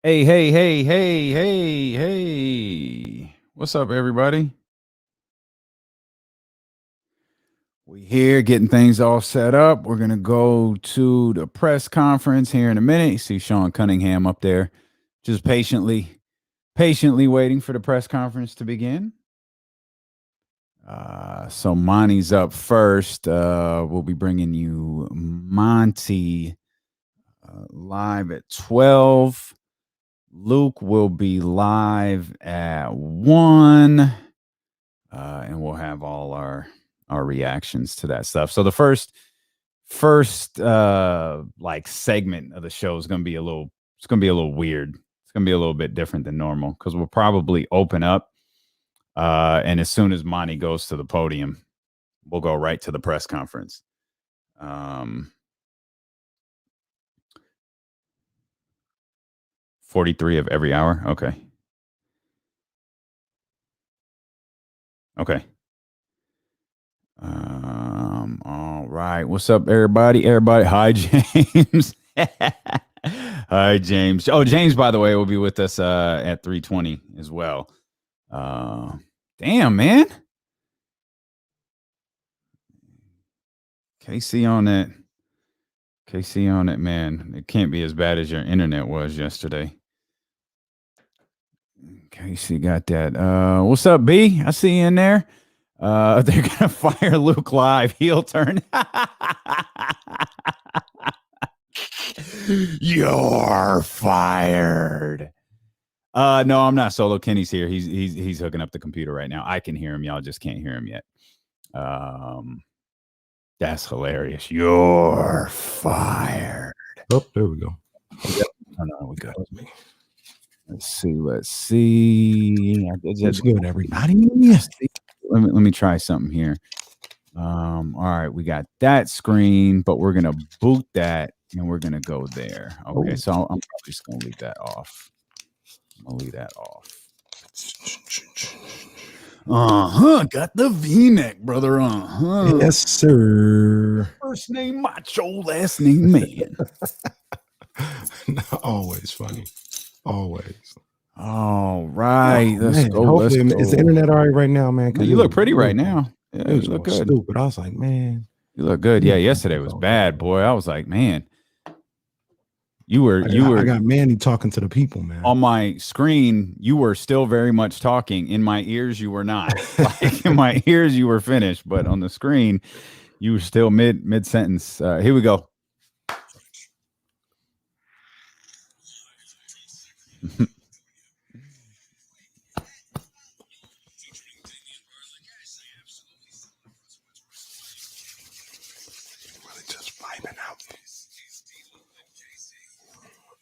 Hey, hey, hey, hey, hey, hey. What's up, everybody? We here getting things all set up. We're going to go to the press conference here in a minute. You see Sean Cunningham up there just patiently waiting for the press conference to begin. So Monty's up first. We'll be bringing you Monty live at 12. Luke will be live at 1. And we'll have all our reactions to that stuff. So the first like segment of the show is going to be a little weird. It's going to be a little bit different than normal because we'll probably open up and as soon as Monty goes to the podium, we'll go right to the press conference. 43 of every hour. Okay. All right. What's up, everybody? Hi, James. Hi, James. Oh, James, by the way, will be with us at 3:20 as well. Damn, man. KC on it, man. It can't be as bad as your internet was yesterday. KC got that. What's up, B? I see you in there. They're gonna fire Luke live. Heel turn. You're fired. No, I'm not solo. Kenny's here. He's hooking up the computer right now. I can hear him. Y'all just can't hear him yet. That's hilarious. You're fired. Oh, there we go. Oh, no, we got me. Let's see. That's good, everybody. Let me try something here. All right, we got that screen, but we're gonna boot that and we're gonna go there. Okay, so I'm probably just gonna leave that off. Got the V-neck, brother. Yes, sir. First name Macho, last name Man. Always funny. Always. All right, let's go. Hopefully, is the internet all right now, man? You look pretty right now. Yeah, you look good. Stupid. I was like, man, you look good. Yeah, yesterday was bad, boy. I was like, man, I got Manny talking to the people, man. On my screen, you were still very much talking. In my ears, you were not. Like in my ears, you were finished, but on the screen, you were still mid sentence. Here we go.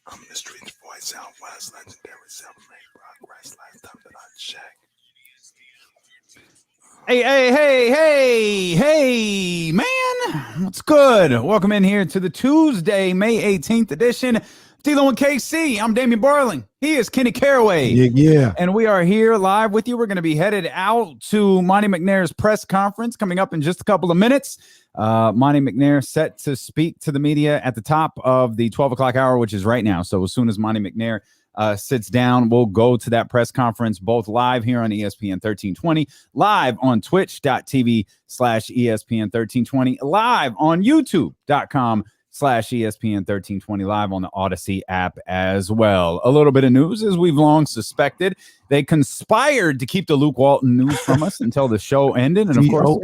I'm the street's voice out west, legendary 7-8 progress last time that I checked. Hey, man. What's good? Welcome in here to the Tuesday, May 18th edition. Dealing with KC. I'm Damian Barling. He is Kenny Caraway. Yeah. And we are here live with you. We're going to be headed out to Monty McNair's press conference coming up in just a couple of minutes. Monty McNair set to speak to the media at the top of the 12 o'clock hour, which is right now. So as soon as Monty McNair sits down, we'll go to that press conference, both live here on ESPN 1320, live on twitch.tv/ESPN 1320, live on youtube.com/ESPN 1320, live on the Odyssey app as well. A little bit of news, as we've long suspected, they conspired to keep the Luke Walton news from us until the show ended. And of course,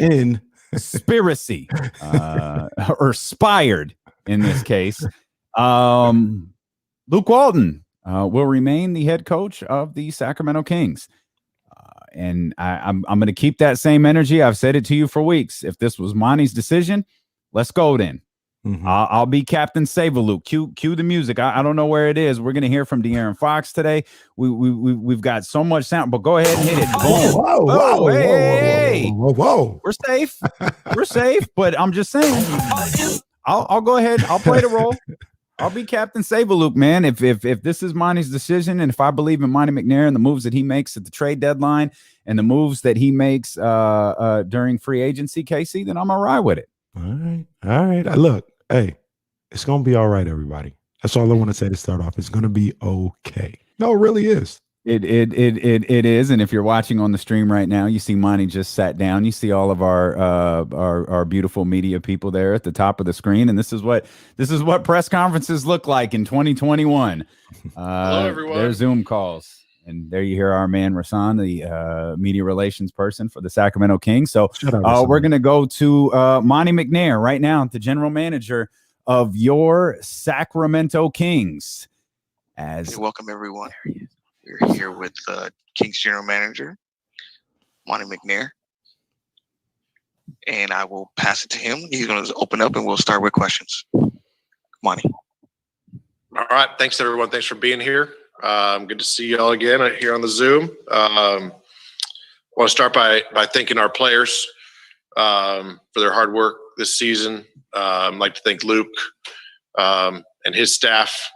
conspiracy or spired in this case. Luke Walton will remain the head coach of the Sacramento Kings. And I'm going to keep that same energy. I've said it to you for weeks. If this was Monty's decision, let's go then. Mm-hmm. I'll be Captain Save-A-Luke. Cue the music. I don't know where it is. We're going to hear from De'Aaron Fox today. We've got so much sound, but go ahead and hit it. Boom. Whoa. We're safe. We're safe, but I'm just saying. I'll go ahead. I'll play the role. I'll be Captain Save-A-Luke, man. If this is Monty's decision, and if I believe in Monty McNair and the moves that he makes at the trade deadline and the moves that he makes during free agency, KC, then I'm all right with it. All right. Look, hey, it's gonna be all right, everybody. That's all I want to say to start off. It's going to be okay. No, it really is. It is, and if you're watching on the stream right now, you see Monty just sat down. You see all of our beautiful media people there at the top of the screen, and this is what press conferences look like in 2021. Hello, everyone. Their Zoom calls, and there you hear our man Rasan, the media relations person for the Sacramento Kings. So we're gonna go to Monty McNair right now, the general manager of your Sacramento Kings. Welcome everyone. We're here with Kings General Manager, Monty McNair. And I will pass it to him. He's going to open up and we'll start with questions. Monty. All right. Thanks, everyone. Thanks for being here. Good to see you all again here on the Zoom. I want to start by thanking our players for their hard work this season. I'd like to thank Luke and his staff.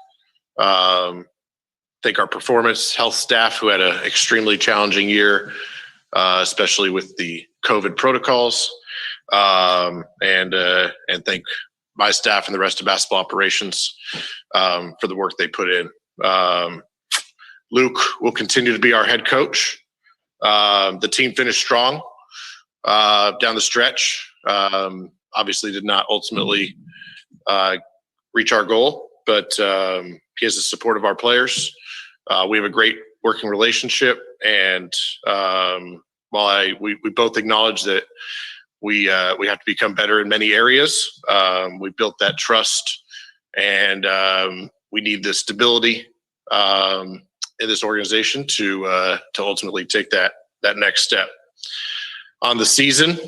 Thank our performance health staff who had an extremely challenging year, especially with the COVID protocols, and thank my staff and the rest of basketball operations for the work they put in. Luke will continue to be our head coach. The team finished strong down the stretch. Obviously did not ultimately reach our goal, but he has the support of our players. We have a great working relationship, and while we both acknowledge that we have to become better in many areas, we built that trust, and we need the stability in this organization to ultimately take that next step. On the season,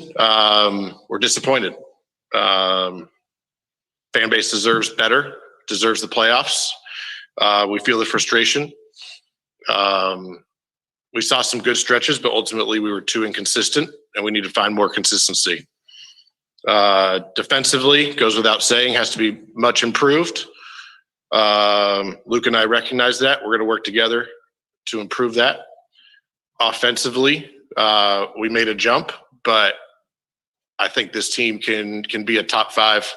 we're disappointed. Fan base deserves better, deserves the playoffs. We feel the frustration. We saw some good stretches, but ultimately we were too inconsistent, and we need to find more consistency. Defensively, goes without saying, has to be much improved. Luke and I recognize that. We're going to work together to improve that. Offensively, we made a jump, but I think this team can be a top 5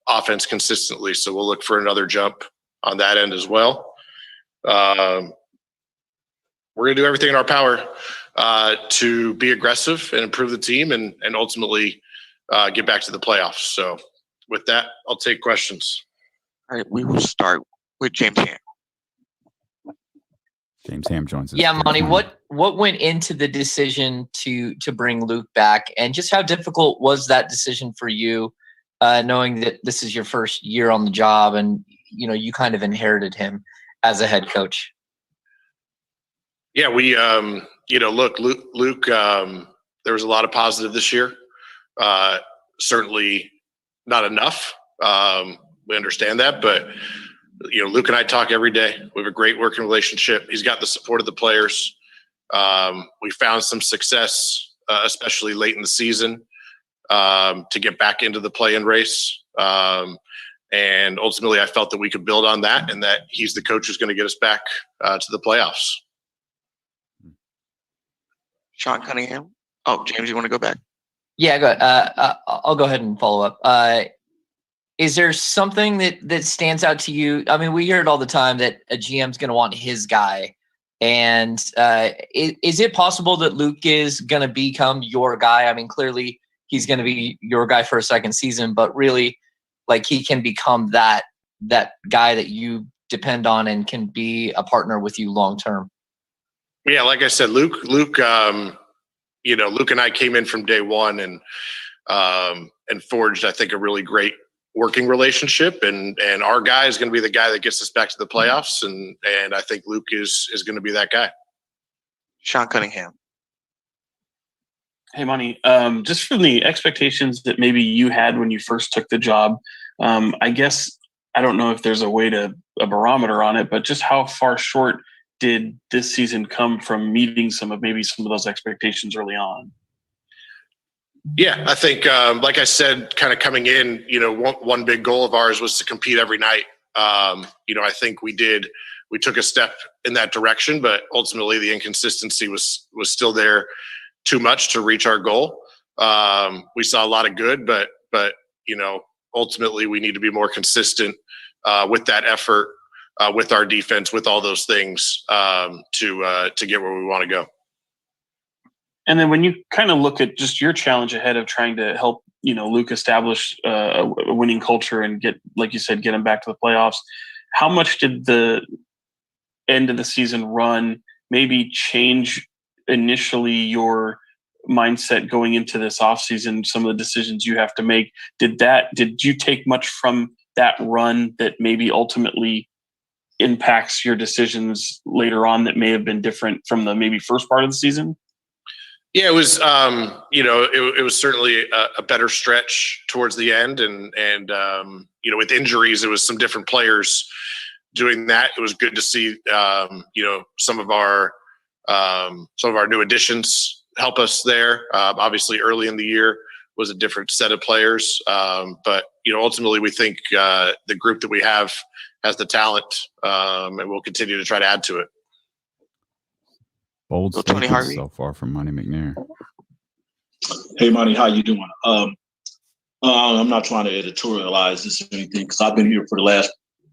offense consistently. So we'll look for another jump on that end as well. We're going to do everything in our power to be aggressive and improve the team and ultimately get back to the playoffs. So with that, I'll take questions. All right, we will start with James Ham. James Ham joins us. Yeah, Monty, what went into the decision to bring Luke back, and just how difficult was that decision for you, knowing that this is your first year on the job and you kind of inherited him as a head coach? Yeah, we look, Luke, there was a lot of positive this year. Certainly not enough. We understand that, but Luke and I talk every day. We have a great working relationship. He's got the support of the players. We found some success, especially late in the season, to get back into the play-in race. And ultimately, I felt that we could build on that, and that he's the coach who's going to get us back to the playoffs. Sean Cunningham. Oh, James, you want to go back? Yeah, go ahead. I'll go ahead and follow up. Is there something that stands out to you? I mean, we hear it all the time that a GM's going to want his guy. And is it possible that Luke is going to become your guy? I mean, clearly he's going to be your guy for a second season, but really, like, he can become that guy that you depend on and can be a partner with you long term. Yeah, like I said, Luke, Luke and I came in from day one and forged, I think, a really great working relationship. And our guy is going to be the guy that gets us back to the playoffs. And I think Luke is going to be that guy. Sean Cunningham. Hey, Monty, just from the expectations that maybe you had when you first took the job, I guess I don't know if there's a barometer on it, but just how far short did this season come from meeting some of those expectations early on? Yeah, I think, like I said, kind of coming in, one big goal of ours was to compete every night. I think we took a step in that direction, but ultimately the inconsistency was still there too much to reach our goal. We saw a lot of good, but ultimately we need to be more consistent with that effort, with our defense, with all those things to get where we want to go. And then when you kind of look at just your challenge ahead of trying to help, Luke establish a winning culture and get, like you said, get him back to the playoffs, how much did the end of the season run maybe change initially your mindset going into this offseason, some of the decisions you have to make? Did you take much from that run that maybe ultimately impacts your decisions later on that may have been different from the maybe first part of the season? Yeah, it was, it was certainly a better stretch towards the end. And with injuries, it was some different players doing that. It was good to see, some of our new additions help us there. Obviously, early in the year was a different set of players. But ultimately, we think the group that we have has the talent, and we'll continue to try to add to it. Bold Tony statements Harvey. so far from Monty McNair. Hey, Monty, how you doing? I'm not trying to editorialize this or anything because I've been here for the last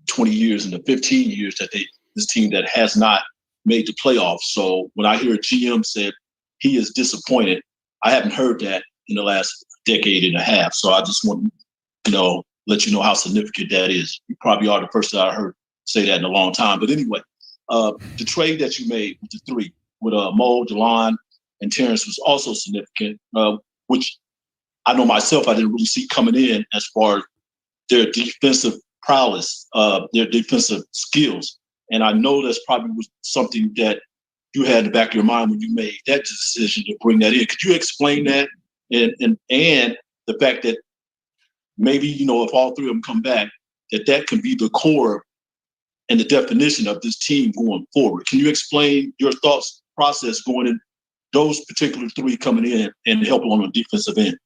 20 years and the 15 years that this team that has not made the playoffs. So when I hear a GM said he is disappointed, I haven't heard that in the last decade and a half. So I just want to, let you know how significant that is. You probably are the first that I heard say that in a long time. But anyway, the trade that you made with the three, with Mo, DeLon, and Terrence was also significant, which I know myself I didn't really see coming in as far as their defensive prowess, their defensive skills. And I know that's probably was something that you had in the back of your mind when you made that decision to bring that in. Could you explain that? And the fact that maybe, if all three of them come back, that can be the core and the definition of this team going forward. Can you explain your thoughts process going in those particular three coming in and helping on the defensive end?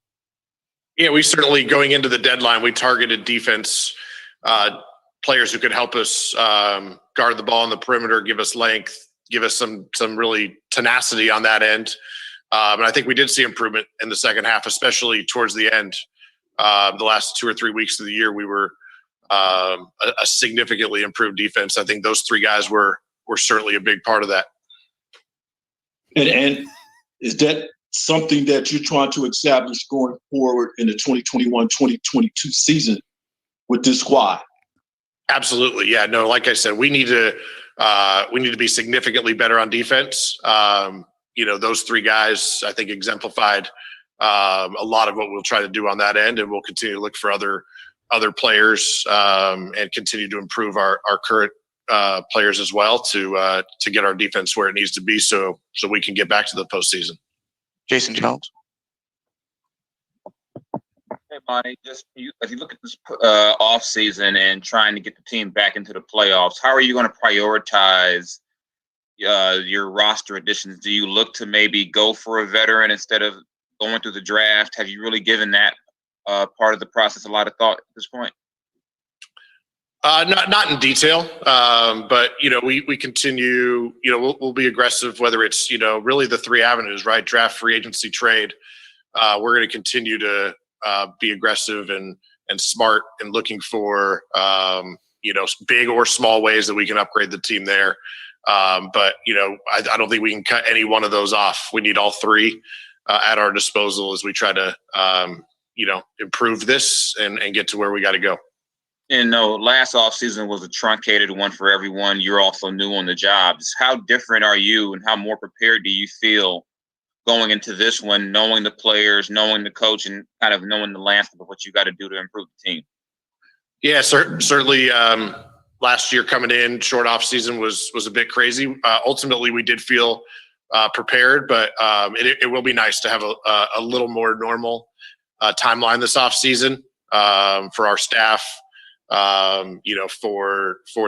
Yeah, we certainly, going into the deadline, we targeted defense players who could help us guard the ball on the perimeter, give us length, give us some really tenacity on that end. And I think we did see improvement in the second half, especially towards the end. The last 2 or 3 weeks of the year, we were a significantly improved defense. I think those three guys were certainly a big part of that. And is that something that you're trying to establish going forward in the 2021-2022 season with this squad? Absolutely. Yeah, no, like I said, we need to be significantly better on defense. Those three guys, I think, exemplified a lot of what we'll try to do on that end, and we'll continue to look for other players and continue to improve our current players as well to get our defense where it needs to be so we can get back to the postseason. Jason Jones. Hey, Monty, as you look at this off season and trying to get the team back into the playoffs, how are you going to prioritize your roster additions? Do you look to maybe go for a veteran instead of going through the draft? Have you really given that part of the process a lot of thought at this point? Not in detail, but we continue. We'll be aggressive, whether it's really the three avenues, right? Draft, free agency, trade. We're going to continue to be aggressive and smart and looking for big or small ways that we can upgrade the team there. But I don't think we can cut any one of those off. We need all three at our disposal as we try to improve this and get to where we got to go. And last offseason was a truncated one for everyone. You're also new on the job. How different are you and how more prepared do you feel going into this one, knowing the players, knowing the coach, and kind of knowing the landscape of what you got to do to improve the team? Yeah, certainly. Last year coming in, short off season was a bit crazy. Ultimately, we did feel prepared, but it will be nice to have a little more normal timeline this off season for our staff. For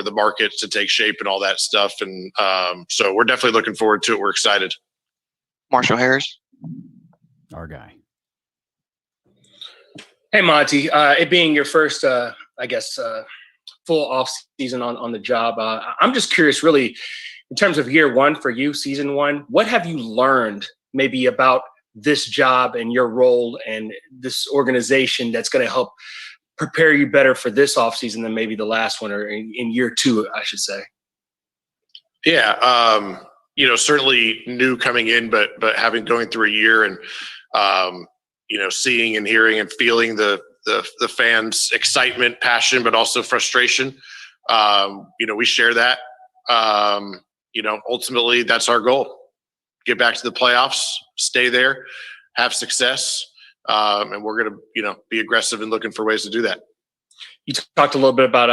the market to take shape and all that stuff. And so we're definitely looking forward to it. We're excited. Marshall Harris. Our guy. Hey, Monty, it being your first, full off season on the job. I'm just curious, really, in terms of year one for you, season one, what have you learned maybe about this job and your role and this organization that's going to help prepare you better for this offseason than maybe the last one, or in year two, I should say? Yeah, certainly new coming in, but having going through a year and seeing and hearing and feeling the fans' excitement, passion, but also frustration. We share that. Ultimately, that's our goal: get back to the playoffs, stay there, have success, and we're going to be aggressive and looking for ways to do that. You talked a little bit about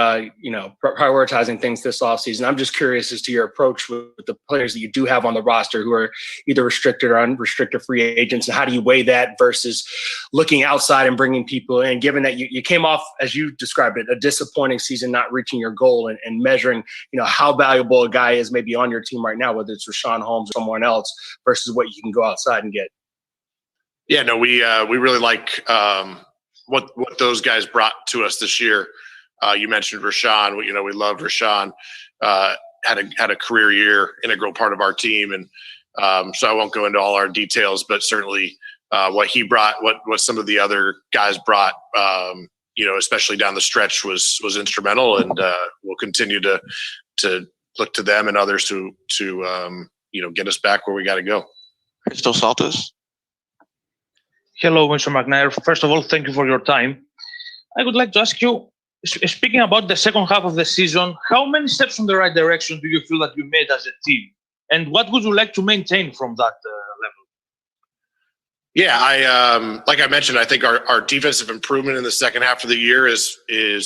prioritizing things this offseason. I'm just curious as to your approach with the players that you do have on the roster who are either restricted or unrestricted free agents, and how do you weigh that versus looking outside and bringing people in, given that you came off, as you described it, a disappointing season, not reaching your goal, and measuring how valuable a guy is maybe on your team right now, whether it's Rashawn Holmes or someone else, versus what you can go outside and get. Yeah, no, we really like what those guys brought to us this year. You mentioned Rashawn. We loved Rashawn. Had a career year, integral part of our team, and so I won't go into all our details, but certainly what he brought, what some of the other guys brought, especially down the stretch, was instrumental, and we'll continue to look to them and others to get us back where we got to go. Crystal Saltis. Hello, Mr. McNair. First of all, thank you for your time. I would like to ask you, speaking about the second half of the season, how many steps in the right direction do you feel that you made as a team? And what would you like to maintain from that level? Yeah, like I mentioned, I think our defensive improvement in the second half of the year is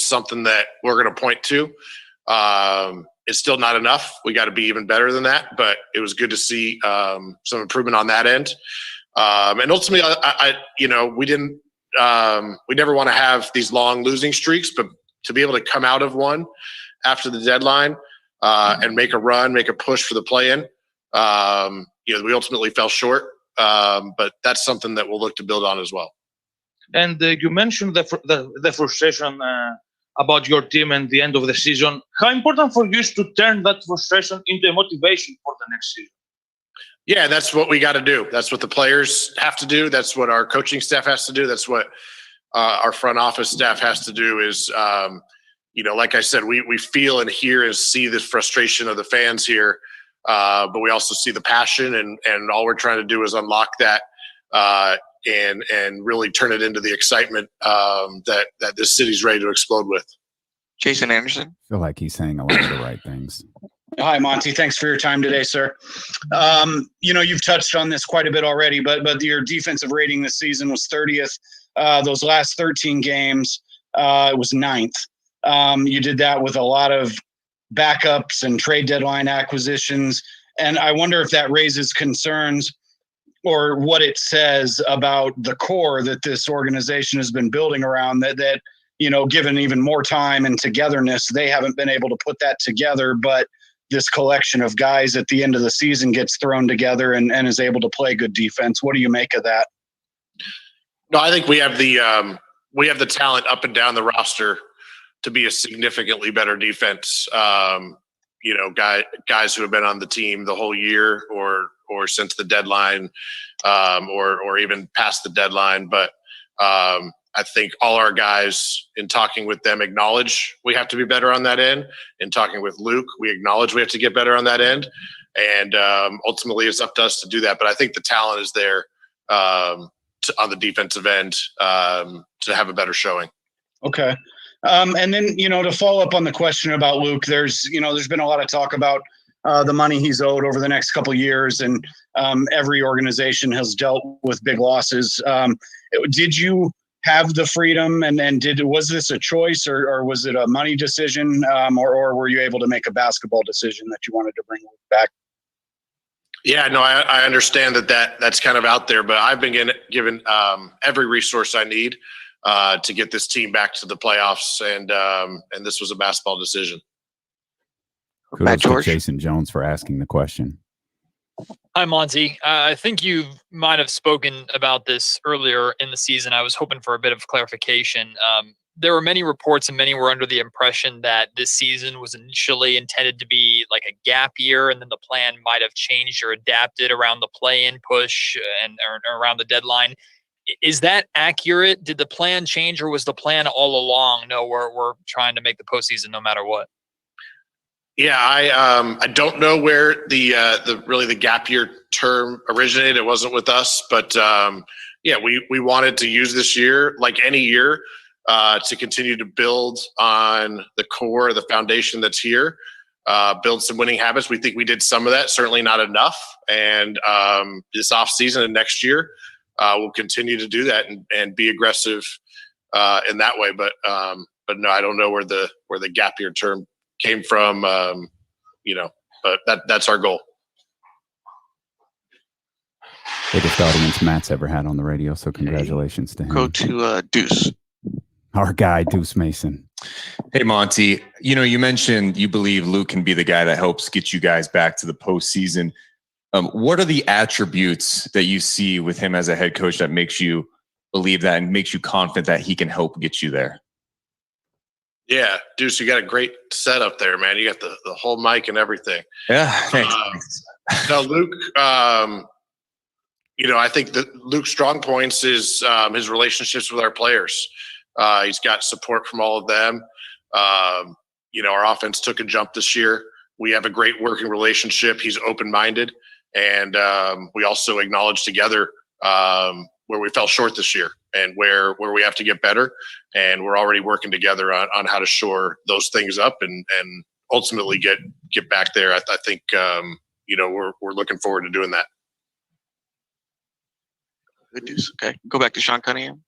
something that we're going to point to. It's still not enough. We got to be even better than that, but it was good to see some improvement on that end. And ultimately, we never want to have these long losing streaks, but to be able to come out of one after the deadline and make a run, make a push for the play-in, we ultimately fell short, but that's something that we'll look to build on as well. And you mentioned the frustration about your team and the end of the season. How important for you is to turn that frustration into a motivation for the next season? Yeah, that's what we got to do. That's what the players have to do. That's what our coaching staff has to do. That's what our front office staff has to do is, like I said, we feel and hear and see the frustration of the fans here, but we also see the passion, and all we're trying to do is unlock that and really turn it into the excitement that this city's ready to explode with. Jason Anderson. I feel like he's saying a lot of the right things. Hi, Monty. Thanks for your time today, sir. You've touched on this quite a bit already, but your defensive rating this season was 30th. Those last 13 games, it was 9th. You did that with a lot of backups and trade deadline acquisitions. And I wonder if that raises concerns or what it says about the core that this organization has been building around that given even more time and togetherness, they haven't been able to put that together. But this collection of guys at the end of the season gets thrown together and is able to play good defense. What do you make of that? No, I think we have the talent up and down the roster to be a significantly better defense. Guys who have been on the team the whole year or since the deadline, or even past the deadline. But I think all our guys, in talking with them, acknowledge we have to be better on that end. In talking with Luke, we acknowledge we have to get better on that end. And ultimately, it's up to us to do that. But I think the talent is there on the defensive end to have a better showing. Okay. And then, to follow up on the question about Luke, there's been a lot of talk about the money he's owed over the next couple of years. And every organization has dealt with big losses. Did you have the freedom and was this a choice or was it a money decision or were you able to make a basketball decision that you wanted to bring back? Yeah, no, I understand that's kind of out there, but I've been given every resource I need to get this team back to the playoffs, and this was a basketball decision. Kudos to Jason Jones for asking the question. Hi, Monty. I think you might have spoken about this earlier in the season. I was hoping for a bit of clarification. There were many reports and many were under the impression that this season was initially intended to be like a gap year, and then the plan might have changed or adapted around the play-in push and or around the deadline. Is that accurate? Did the plan change, or was the plan all along, no, we're trying to make the postseason no matter what? Yeah, I don't know where the gap year term originated. It wasn't with us, but yeah, we wanted to use this year, like any year, to continue to build on the core, the foundation that's here, build some winning habits. We think we did some of that, certainly not enough. And this offseason and next year, we'll continue to do that and be aggressive in that way. But no, I don't know where the gap year term came from, but that's our goal. Biggest audience Matt's ever had on the radio, so congratulations to him. Go to Deuce. Our guy, Deuce Mason. Hey, Monty, you mentioned you believe Luke can be the guy that helps get you guys back to the postseason. What are the attributes that you see with him as a head coach that makes you believe that and makes you confident that he can help get you there? Yeah, Deuce, you got a great setup there, man. You got the whole mic and everything. Yeah, thanks. No, Luke, I think that Luke's strong points is his relationships with our players. He's got support from all of them. Our offense took a jump this year. We have a great working relationship. He's open-minded. And we also acknowledge together where we fell short this year and where we have to get better. And we're already working together on how to shore those things up and ultimately get back there. I think, we're looking forward to doing that. Good news. Okay. Go back to Sean Cunningham.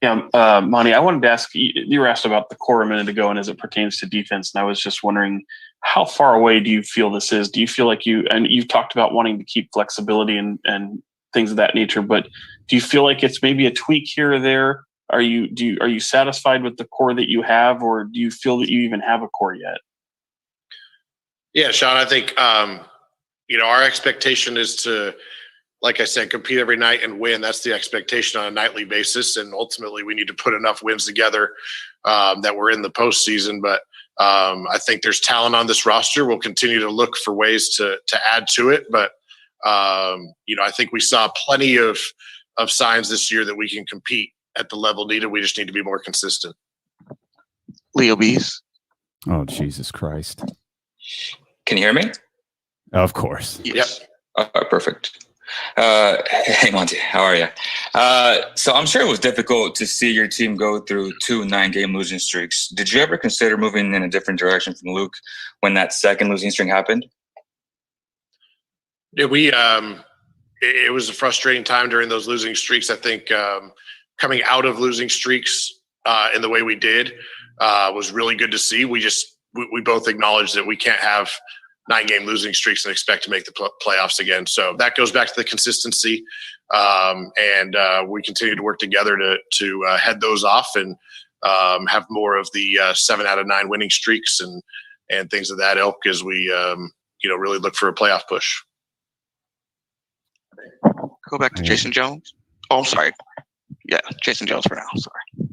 Yeah, Monty, I wanted to ask, you were asked about the core a minute ago and as it pertains to defense, and I was just wondering, how far away do you feel this is? Do you feel like you've talked about wanting to keep flexibility and things of that nature, but do you feel like it's maybe a tweak here or there? Are you satisfied with the core that you have, or do you feel that you even have a core yet? Yeah, Sean, I think, our expectation is to, like I said, compete every night and win. That's the expectation on a nightly basis. And ultimately we need to put enough wins together that we're in the postseason. But I think there's talent on this roster. We'll continue to look for ways to add to it. But, I think we saw plenty of signs this year that we can compete at the level needed. We just need to be more consistent. Leo Bees. Oh, Jesus Christ. Can you hear me? Of course. Yes. Yep. Perfect. Hey, Monty, how are you? So I'm sure it was difficult to see your team go through 2 9-game losing streaks. Did you ever consider moving in a different direction from Luke when that second losing streak happened? Yeah, it was a frustrating time during those losing streaks. I think coming out of losing streaks in the way we did was really good to see. We both acknowledge that we can't have 9-game losing streaks and expect to make the playoffs again. So that goes back to the consistency. And we continue to work together to head those off and have more of the 7 out of 9 winning streaks and things of that ilk as we, really look for a playoff push. Go back to Jason Jones. Oh, I'm sorry. Yeah, Jason Jones for now. Sorry.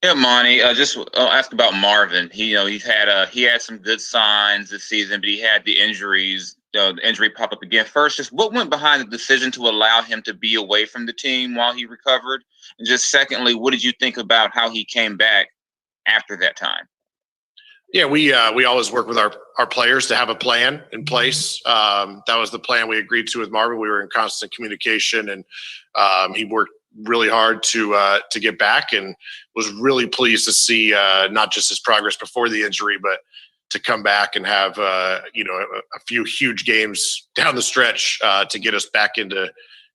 Yeah, Monty. I'll ask about Marvin. He had some good signs this season, but he had the injuries. The injury pop up again. First, just what went behind the decision to allow him to be away from the team while he recovered, and just secondly, what did you think about how he came back after that time? Yeah, we always work with our players to have a plan in place. That was the plan we agreed to with Marvin. We were in constant communication, and he worked really hard to get back, and was really pleased to see not just his progress before the injury, but to come back and have a few huge games down the stretch to get us back into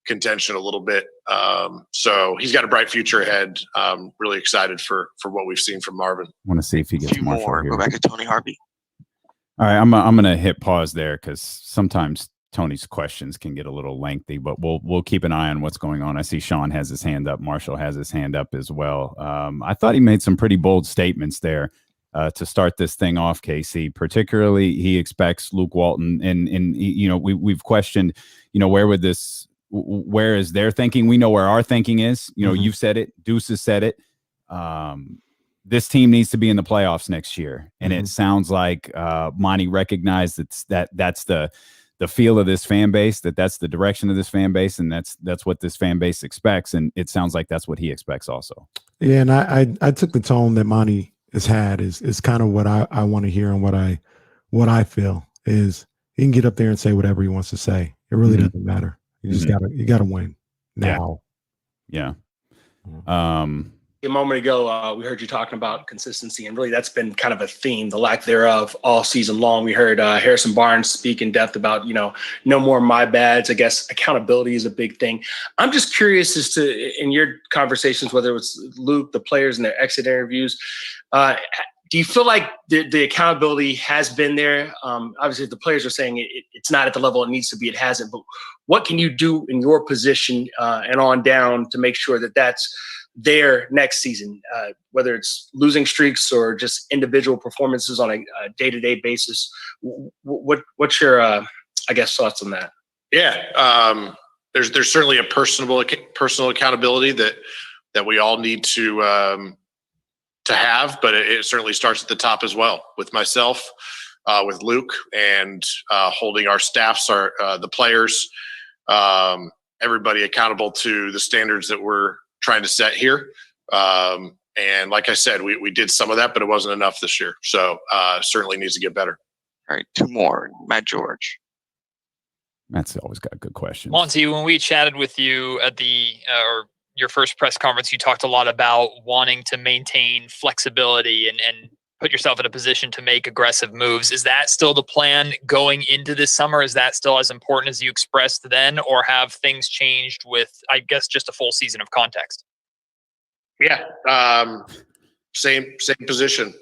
contention a little bit. So he's got a bright future ahead. Really excited for what we've seen from Marvin. I want to see if he gets Marshall more. here. Go back to Tony Harvey. All right, I'm going to hit pause there because sometimes Tony's questions can get a little lengthy, but we'll keep an eye on what's going on. I see Sean has his hand up. Marshall has his hand up as well. I thought he made some pretty bold statements there to start this thing off, Casey. Particularly, he expects Luke Walton, and we've questioned, where is their thinking? We know where our thinking is. You've said it. Deuce has said it. This team needs to be in the playoffs next year, and it sounds like Monty recognized that's the the feel of this fan base, that's the direction of this fan base, and that's what this fan base expects, and it sounds like that's what he expects also. Yeah, and I took the tone that Monty has had is kind of what I want to hear, and what I feel is he can get up there and say whatever he wants to say. It really doesn't matter. You just gotta win now. Yeah. A moment ago, we heard you talking about consistency, and really that's been kind of a theme, the lack thereof, all season long. We heard Harrison Barnes speak in depth about, no more my bads. I guess accountability is a big thing. I'm just curious as to, in your conversations, whether it's Luke, the players, and their exit interviews, do you feel like the accountability has been there? Obviously, the players are saying it's not at the level it needs to be. It hasn't. But what can you do in your position and on down to make sure that that's there next season, whether it's losing streaks or just individual performances on a day-to-day basis? What's your, thoughts on that? Yeah, there's certainly a personal accountability that we all need to have, but it certainly starts at the top as well, with myself, with Luke, and holding our staffs, the players, everybody accountable to the standards that we're trying to set here. And like I said, we did some of that, but it wasn't enough this year. So certainly needs to get better. All right, two more. Matt George. Matt's always got good questions. Monty, when we chatted with you at or your first press conference, you talked a lot about wanting to maintain flexibility and put yourself in a position to make aggressive moves. Is that still the plan going into this summer? Is that still as important as you expressed then, or have things changed with, I guess, just a full season of context? Yeah, same position.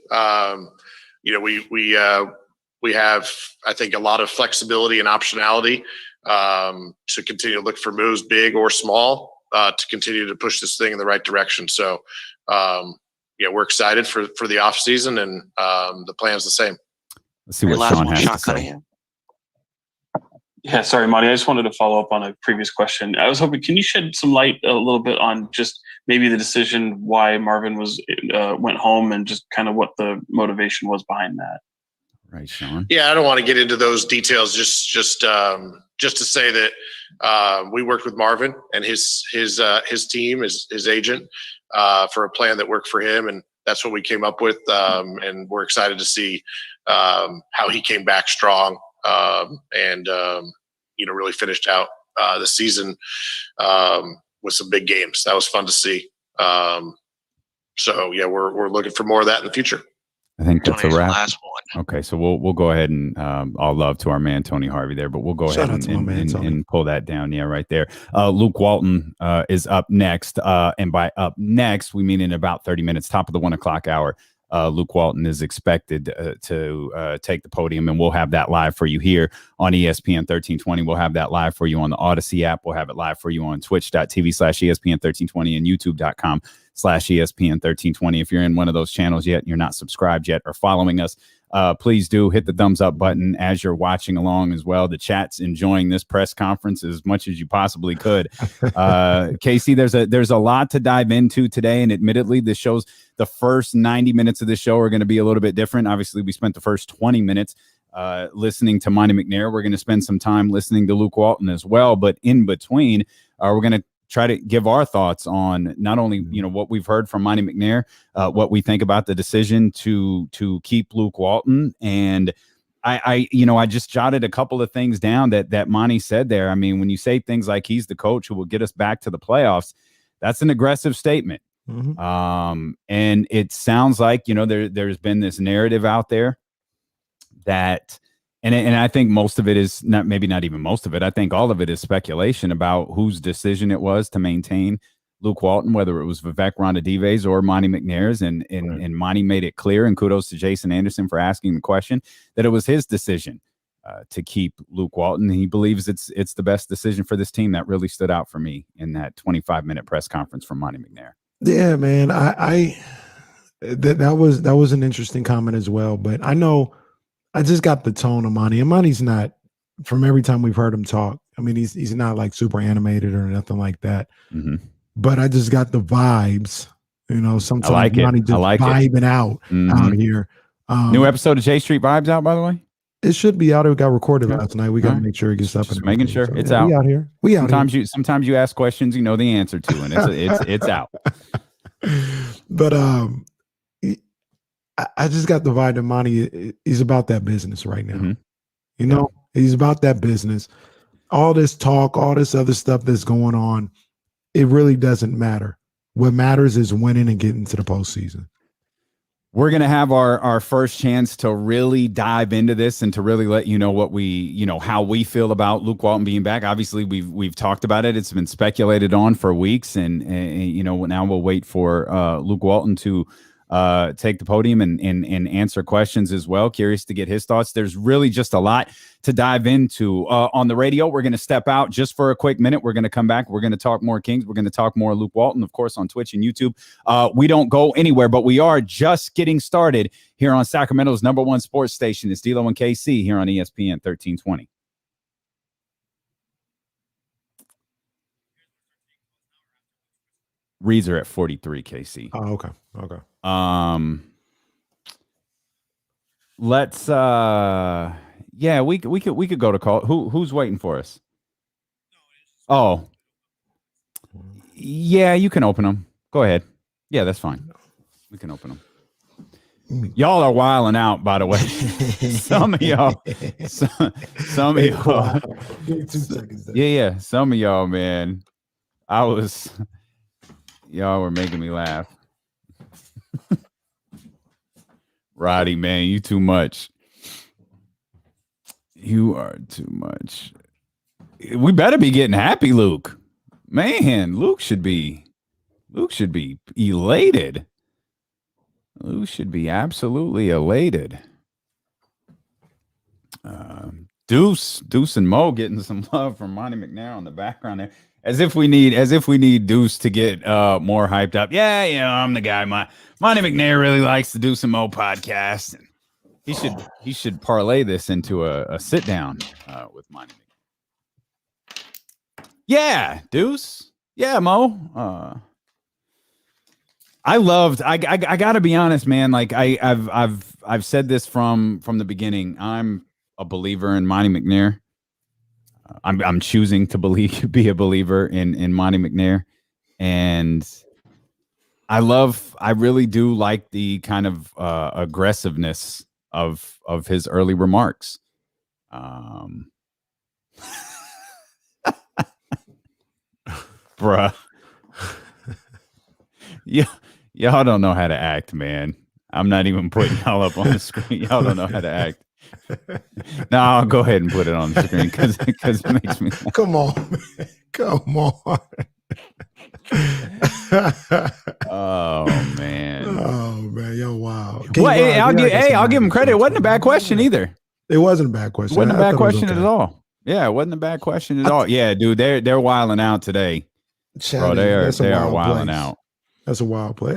We have, I think, a lot of flexibility and optionality to continue to look for moves, big or small, to continue to push this thing in the right direction. So, we're excited for the off season, and the plan's the same. Let's see what Sean has to say. Yeah, sorry, Monty. I just wanted to follow up on a previous question. I was hoping, can you shed some light a little bit on just maybe the decision why Marvin went home, and just kind of what the motivation was behind that? Right, Sean. Yeah, I don't want to get into those details. Just to say that we worked with Marvin and his team, his agent, for a plan that worked for him, and that's what we came up with. And we're excited to see how he came back strong, and really finished out the season with some big games. That was fun to see. So yeah, we're looking for more of that in the future. I think that's Tony's a wrap. Last one. Okay, so we'll go ahead and all love to our man Tony Harvey there, but we'll go ahead and pull that down. Yeah, right there. Luke Walton is up next, and by up next we mean in about 30 minutes, top of the 1 o'clock hour. Luke Walton is expected to take the podium, and we'll have that live for you here on ESPN 1320. We'll have that live for you on the Odyssey app. We'll have it live for you on twitch.tv/ESPN 1320 and youtube.com/ESPN 1320. If you're in one of those channels yet and you're not subscribed yet or following us, please do hit the thumbs up button as you're watching along as well. The chat's enjoying this press conference as much as you possibly could. Casey, there's a lot to dive into today, and admittedly, this shows the first 90 minutes of this show are going to be a little bit different. Obviously, we spent the first 20 minutes listening to Monty McNair. We're going to spend some time listening to Luke Walton as well, but in between, we're going to try to give our thoughts on not only what we've heard from Monty McNair, what we think about the decision to keep Luke Walton, and I just jotted a couple of things down that Monty said there. I mean, when you say things like he's the coach who will get us back to the playoffs, that's an aggressive statement. Mm-hmm. And it sounds like there's been this narrative out there that. And I think most of it is not even most of it. I think all of it is speculation about whose decision it was to maintain Luke Walton, whether it was Vivek Ranadive's or Monty McNair's. And Monty made it clear, and kudos to Jason Anderson for asking the question, that it was his decision to keep Luke Walton. He believes it's the best decision for this team. That really stood out for me in that 25-minute press conference from Monty McNair. Yeah, man. That was an interesting comment as well. But I know I just got the tone of Monty, and Monty's not, from every time we've heard him talk, I mean, he's not like super animated or nothing like that. Mm-hmm. But I just got the vibes. Sometimes Monty just vibing out here. New episode of J Street Vibes out, by the way. It should be out. It got recorded last night. We got to make sure it gets up. Just making sure it's out. out. We out here. Sometimes you ask questions you know the answer to, and it's out. But I just got the vibe that Monty, he's about that business right now. Mm-hmm. You know, he's about that business. All this talk, all this other stuff that's going on, it really doesn't matter. What matters is winning and getting to the postseason. We're going to have our first chance to really dive into this and to really let you know how we feel about Luke Walton being back. Obviously, we've talked about it. It's been speculated on for weeks, and now we'll wait for Luke Walton to take the podium and answer questions as well. Curious to get his thoughts. There's really just a lot to dive into on the radio. We're going to step out just for a quick minute. We're going to come back. We're going to talk more Kings. We're going to talk more Luke Walton, of course, on Twitch and YouTube. We don't go anywhere, but we are just getting started here on Sacramento's #1 sports station. It's D'Lo and KC here on ESPN 1320. Reads are at 43, KC. Oh, okay. Let's we could go to call. Who's waiting for us? Oh, yeah, you can open them. Go ahead. Yeah, that's fine. We can open them. Y'all are wilding out, by the way. Some of y'all. Some of y'all. Give me 2 seconds. Yeah. Some of y'all, man. Y'all were making me laugh. Roddy, man, you too much. You are too much. We better be getting happy, Luke. Man, Luke should be elated. Luke should be absolutely elated. Deuce and Mo getting some love from Monty McNair on the background there. As if we need Deuce to get more hyped up. Yeah, I'm the guy. Monty McNair really likes the Deuce and Mo podcast. And he should parlay this into a sit down with Monty McNair. Yeah, Deuce. Yeah, Mo. I gotta be honest, man. Like I've said this from the beginning. I'm a believer in Monty McNair. I'm choosing to be a believer in Monty McNair, and I really do like the kind of aggressiveness of his early remarks. Bruh. Yeah, y'all don't know how to act, man. I'm not even putting y'all up on the screen. Y'all don't know how to act. No, I'll go ahead and put it on the screen because it makes me. Come on, man. Come on. Oh man, yo, wow. I'll give him credit. It wasn't a bad question either. It wasn't a bad question. It wasn't a bad question at all. Yeah, it wasn't a bad question at all. Yeah, dude, they're wilding out today. Bro, they are wilding out. That's a wild play.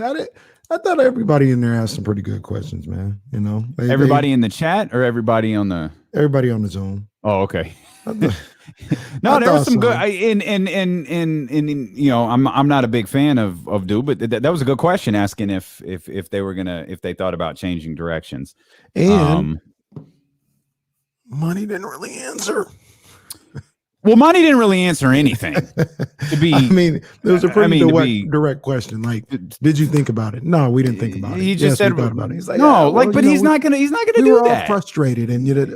I thought everybody in there asked some pretty good questions, man. You know, everybody in the chat or everybody on the Zoom. Oh, okay. No, there was some good. I'm not a big fan of Dude, but that was a good question asking if they thought about changing directions. And Money didn't really answer. Well, Monty didn't really answer anything. There was a pretty direct question. Like, did you think about it? No, we didn't think about it. He just said about it. He's like, but he's not gonna do that. We were all frustrated, and you did.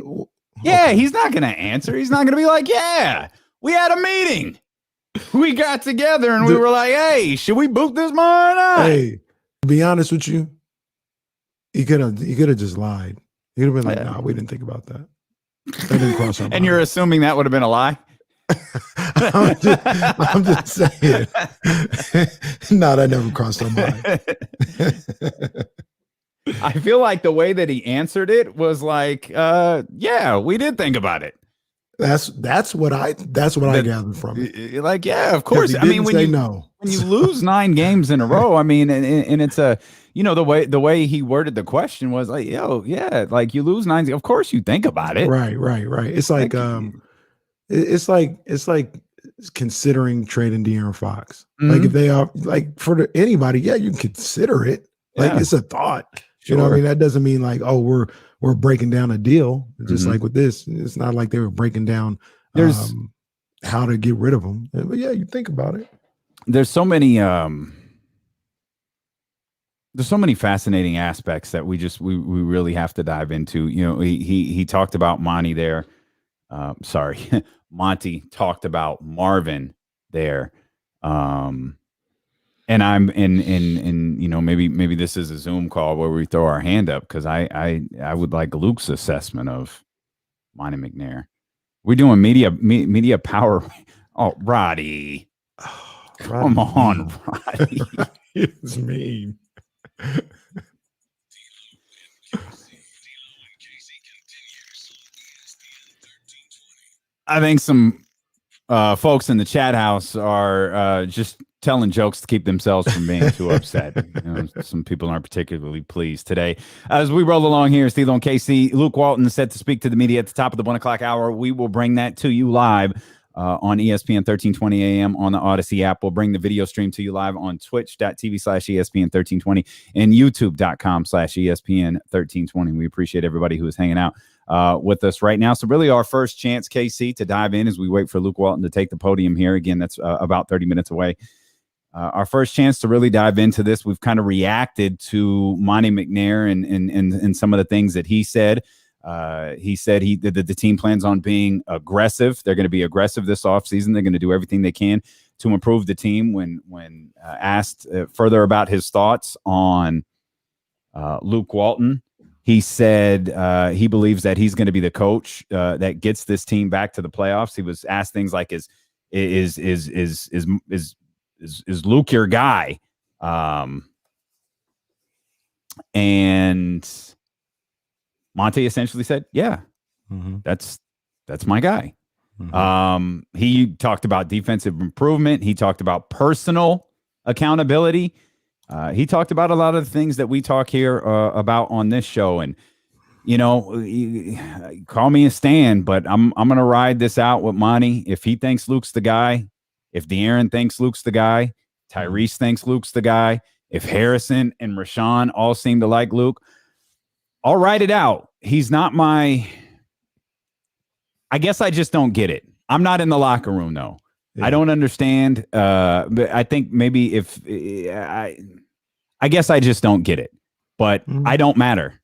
Yeah, he's not gonna answer. He's not gonna be like, yeah, we had a meeting. We got together and we were like, hey, should we boot this tomorrow or not? Hey, to be honest with you, he could have just lied. He'd have been like, nah, we didn't think about that. That didn't cross our mind. And you're assuming that would have been a lie? I'm just saying. No, that never crossed our mind. I feel like the way that he answered it was like, yeah, we did think about it. That's what I gathered from it. Like, yeah, of course. I mean, when you lose 9 games in a row, I mean, and it's the way he worded the question was like, yo, yeah, like you lose 9, of course you think about it. Right. It's like it's like considering trading De'Aaron Fox. Mm-hmm. Like if they are like for anybody, yeah, you can consider it. Like it's a thought. Sure. You know what I mean? That doesn't mean like, oh, were breaking down a deal, just like with this. It's not like they were breaking down how to get rid of him. But yeah, you think about it. There's so many fascinating aspects that we really have to dive into. You know, he talked about Monty there. Monty talked about Marvin there. And I'm in you know, maybe this is a Zoom call where we throw our hand up, because I would like Luke's assessment of Monty McNair. We're doing media power. Oh, Roddy. Come on, Roddy. It's mean. I think some folks in the chat house are just telling jokes to keep themselves from being too upset. You know, some people aren't particularly pleased today. As we roll along here, Steve on KC, Luke Walton is set to speak to the media at the top of the 1 o'clock hour. We will bring that to you live on ESPN 1320 AM on the Odyssey app. We'll bring the video stream to you live on twitch.tv/ESPN 1320 and youtube.com/ESPN 1320. We appreciate everybody who is hanging out with us right now. So really our first chance, KC, to dive in as we wait for Luke Walton to take the podium here. Again, that's about 30 minutes away. Our first chance to really dive into this. We've kind of reacted to Monty McNair and some of the things that he said. He said the team plans on being aggressive. They're going to be aggressive this offseason. They're going to do everything they can to improve the team. When asked further about his thoughts on Luke Walton, he said he believes that he's going to be the coach that gets this team back to the playoffs. He was asked things like, "Is Luke your guy?" And Monte essentially said, "Yeah, that's my guy." He talked about defensive improvement. He talked about personal accountability. He talked about a lot of the things that we talk here about on this show. And, you know, call me a Stan, but I'm going to ride this out with Monty. If he thinks Luke's the guy, if De'Aaron thinks Luke's the guy, Tyrese thinks Luke's the guy, if Harrison and Rashawn all seem to like Luke, I'll ride it out. He's not I guess I just don't get it. I'm not in the locker room, though. Yeah. I don't understand. But I think maybe I guess I just don't get it. But I don't matter.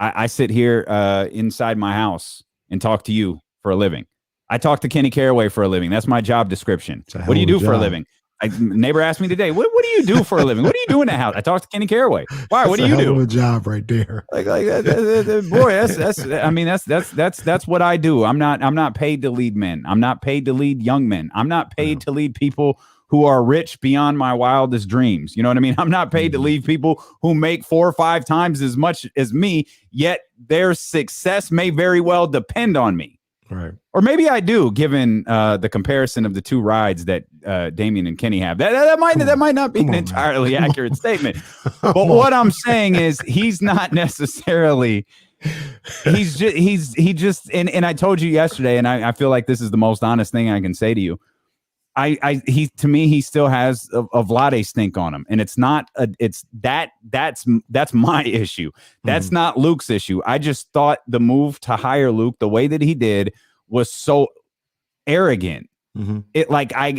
I sit here inside my house and talk to you for a living. I talk to Kenny Caraway for a living. That's my job description. What do you do for a living? Neighbor asked me today, what do you do for a living? What do you do in the house? I talk to Kenny Caraway. Why? What do you do? A job right there. Like boy, that's what I do. I'm not paid to lead men. I'm not paid to lead young men. I'm not paid to lead people who are rich beyond my wildest dreams. You know what I mean? I'm not paid to lead people who make 4 or 5 times as much as me, yet their success may very well depend on me. Right. Or maybe I do, given the comparison of the 2 rides that Damian and Kenny have. That might not be an entirely accurate statement. But what I'm saying is he's not necessarily he just and I told you yesterday, and I feel like this is the most honest thing I can say to you. He still has a Vlade stink on him, and it's not that's my issue. That's not Luke's issue. I just thought the move to hire Luke the way that he did was so arrogant. I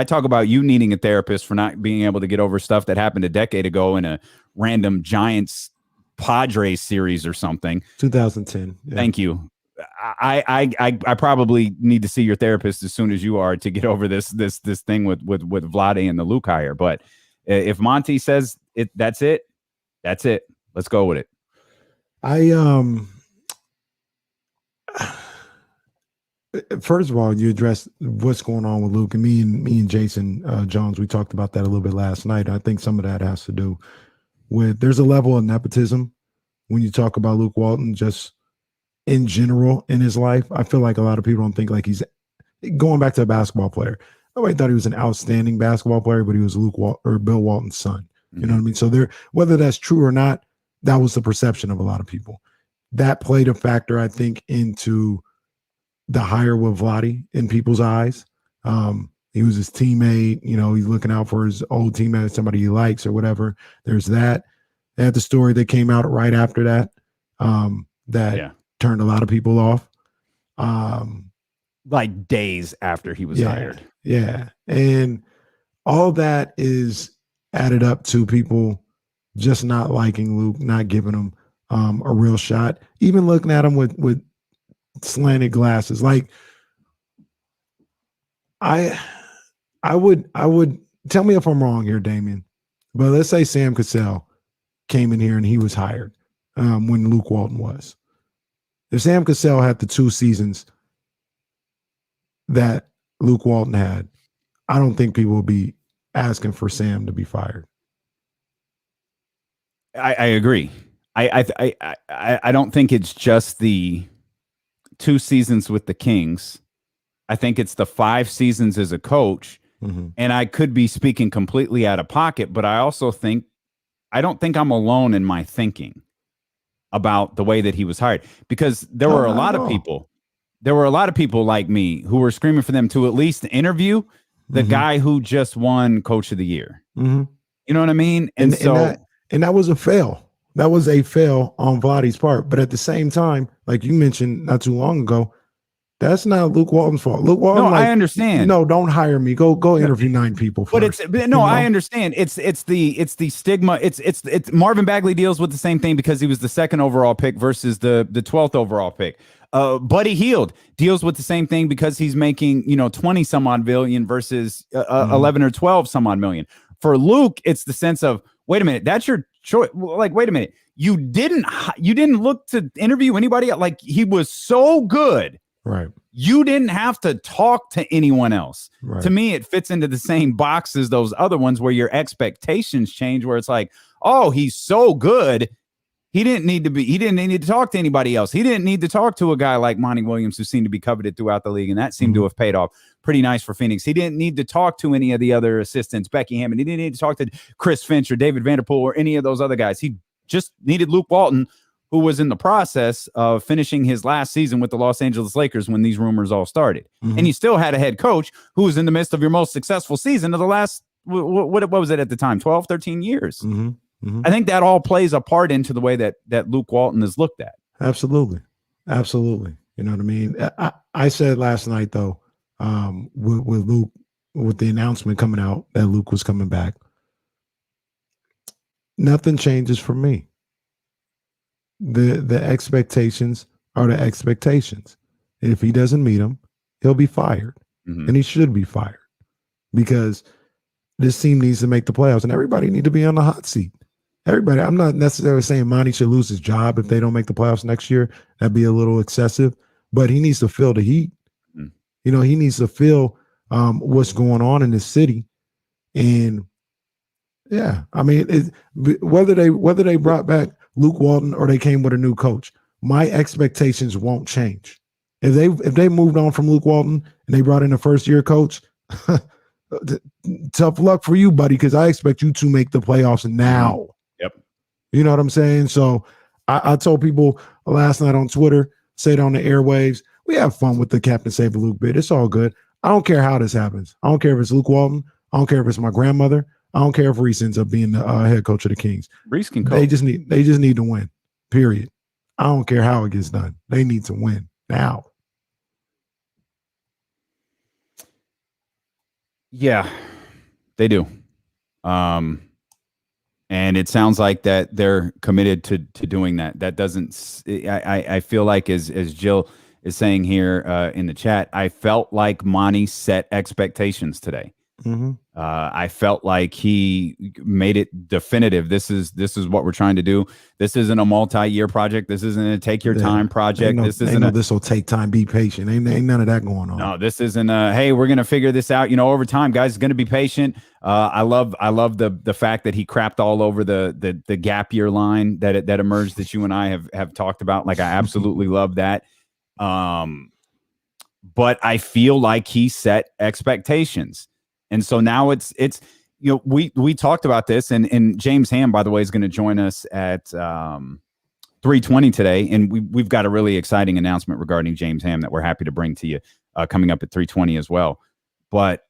talk about you needing a therapist for not being able to get over stuff that happened a decade ago in a random Giants Padres series or something. 2010. Yeah. Thank you. I probably need to see your therapist as soon as you are to get over this thing with Vlade and the Luke hire. But if Monty says that's it. Let's go with it. First of all, you addressed what's going on with Luke, and me and Jason Jones, we talked about that a little bit last night. I think some of that has to do with there's a level of nepotism when you talk about Luke Walton, just in general in his life. I feel like a lot of people don't think like he's going back to a basketball player. Nobody thought he was an outstanding basketball player, but he was Bill Walton's son. You know what I mean? So whether that's true or not, that was the perception of a lot of people. That played a factor, I think, into the hire with Vlade in people's eyes. He was his teammate, he's looking out for his old teammate, somebody he likes or whatever. There's that. They had the story that came out right after that that turned a lot of people off. Like days after he was hired. Yeah. And all that is added up to people just not liking Luke, not giving him a real shot, even looking at him with slanted glasses. Like I would tell me if I'm wrong here, Damien, but let's say Sam Cassell came in here and he was hired when Luke Walton was. If Sam Cassell had the 2 seasons that Luke Walton had, I don't think people would be asking for Sam to be fired. I agree. I don't think it's just the 2 seasons with the Kings. I think it's the 5 seasons as a coach. Mm-hmm. And I could be speaking completely out of pocket, but I also think I don't think I'm alone in my thinking about the way that he was hired, because there were a lot of people. There were a lot of people like me who were screaming for them to at least interview the guy who just won Coach of the Year. Mm-hmm. You know what I mean? And that was a fail. That was a fail on Vladdy's part. But at the same time, like you mentioned not too long ago, that's not Luke Walton's fault. Luke Walton, no, I understand. No, don't hire me. Go interview 9 people first. I understand. It's the stigma. It's Marvin Bagley deals with the same thing because he was the 2nd overall pick versus the 12th overall pick. Buddy Hield deals with the same thing because he's making 20 some odd billion versus 11 or 12 some odd million. For Luke, it's the sense of, wait a minute, that's your choice. Like, wait a minute, you didn't look to interview anybody else. Like, he was so good. Right. You didn't have to talk to anyone else. Right. To me, it fits into the same box as those other ones where your expectations change, where it's like, oh, he's so good. He didn't need to talk to anybody else. He didn't need to talk to a guy like Monty Williams, who seemed to be coveted throughout the league, and that seemed to have paid off pretty nice for Phoenix. He didn't need to talk to any of the other assistants, Becky Hammond. He didn't need to talk to Chris Finch or David Vanderpool or any of those other guys. He just needed Luke Walton, who was in the process of finishing his last season with the Los Angeles Lakers when these rumors all started. And you still had a head coach who was in the midst of your most successful season of the last, what was it at the time, 12, 13 years? I think that all plays a part into the way that Luke Walton is looked at. Absolutely. You know what I mean? I said last night, though, with Luke, with the announcement coming out that Luke was coming back, nothing changes for me. The expectations are the expectations. And if he doesn't meet them, he'll be fired. And he should be fired, because this team needs to make the playoffs and everybody need to be on the hot seat. Everybody. I'm not necessarily saying Monty should lose his job if they don't make the playoffs next year. That'd be a little excessive, but he needs to feel the heat. He needs to feel what's going on in this city. And yeah, I mean, whether they brought back Luke Walton or they came with a new coach, my expectations won't change. If they moved on from Luke Walton and they brought in a first-year coach, tough luck for you, buddy, because I expect you to make the playoffs now. Yep. You know what I'm saying? So I told people last night on Twitter, say it on the airwaves, we have fun with the Captain Save a Luke bit. It's all good. I don't care how this happens. I don't care if it's Luke Walton. I don't care if it's my grandmother. I don't care if Reese ends up being the head coach of the Kings. Reese can coach. They just need to win. Period. I don't care how it gets done. They need to win now. Yeah, they do. And it sounds like that they're committed to doing that. That doesn't. I feel like as Jill is saying here in the chat, I felt like Monty set expectations today. I felt like he made it definitive. This is what we're trying to do. This isn't a multi-year project. This isn't a take your time project. This isn't this will take time. Be patient. Ain't none of that going on. No, this isn't a, hey, we're gonna figure this out. Over time, guys, it's gonna be patient. I love the fact that he crapped all over the gap year line that emerged that you and I have talked about. Like, I absolutely love that. But I feel like he set expectations. And so now it's we talked about this, and James Ham, by the way, is going to join us at 3:20 today, and we've got a really exciting announcement regarding James Ham that we're happy to bring to you coming up at 3:20 as well. But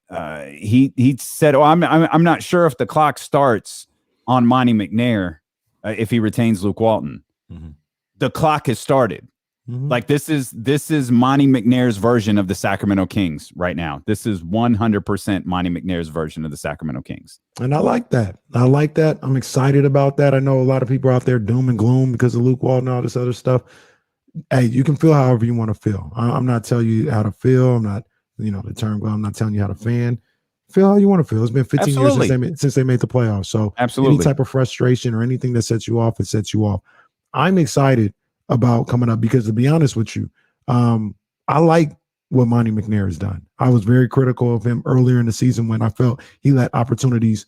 he said, "Oh, I'm not sure if the clock starts on Monty McNair if he retains Luke Walton." the clock has started. Like this is Monty McNair's version of the Sacramento Kings right now. This is 100% Monty McNair's version of the Sacramento Kings. And I like that. I'm excited about that. I know a lot of people out there doom and gloom because of Luke Walton and all this other stuff. Hey, you can feel however you want to feel. I'm not telling you how to feel. I'm not, the term, I'm not telling you how to fan. Feel how you want to feel. It's been 15 years since they made the playoffs. So any type of frustration or anything that sets you off, it sets you off. I'm excited about coming up because, to be honest with you, I like what Monty McNair has done. I was very critical of him earlier in the season when I felt he let opportunities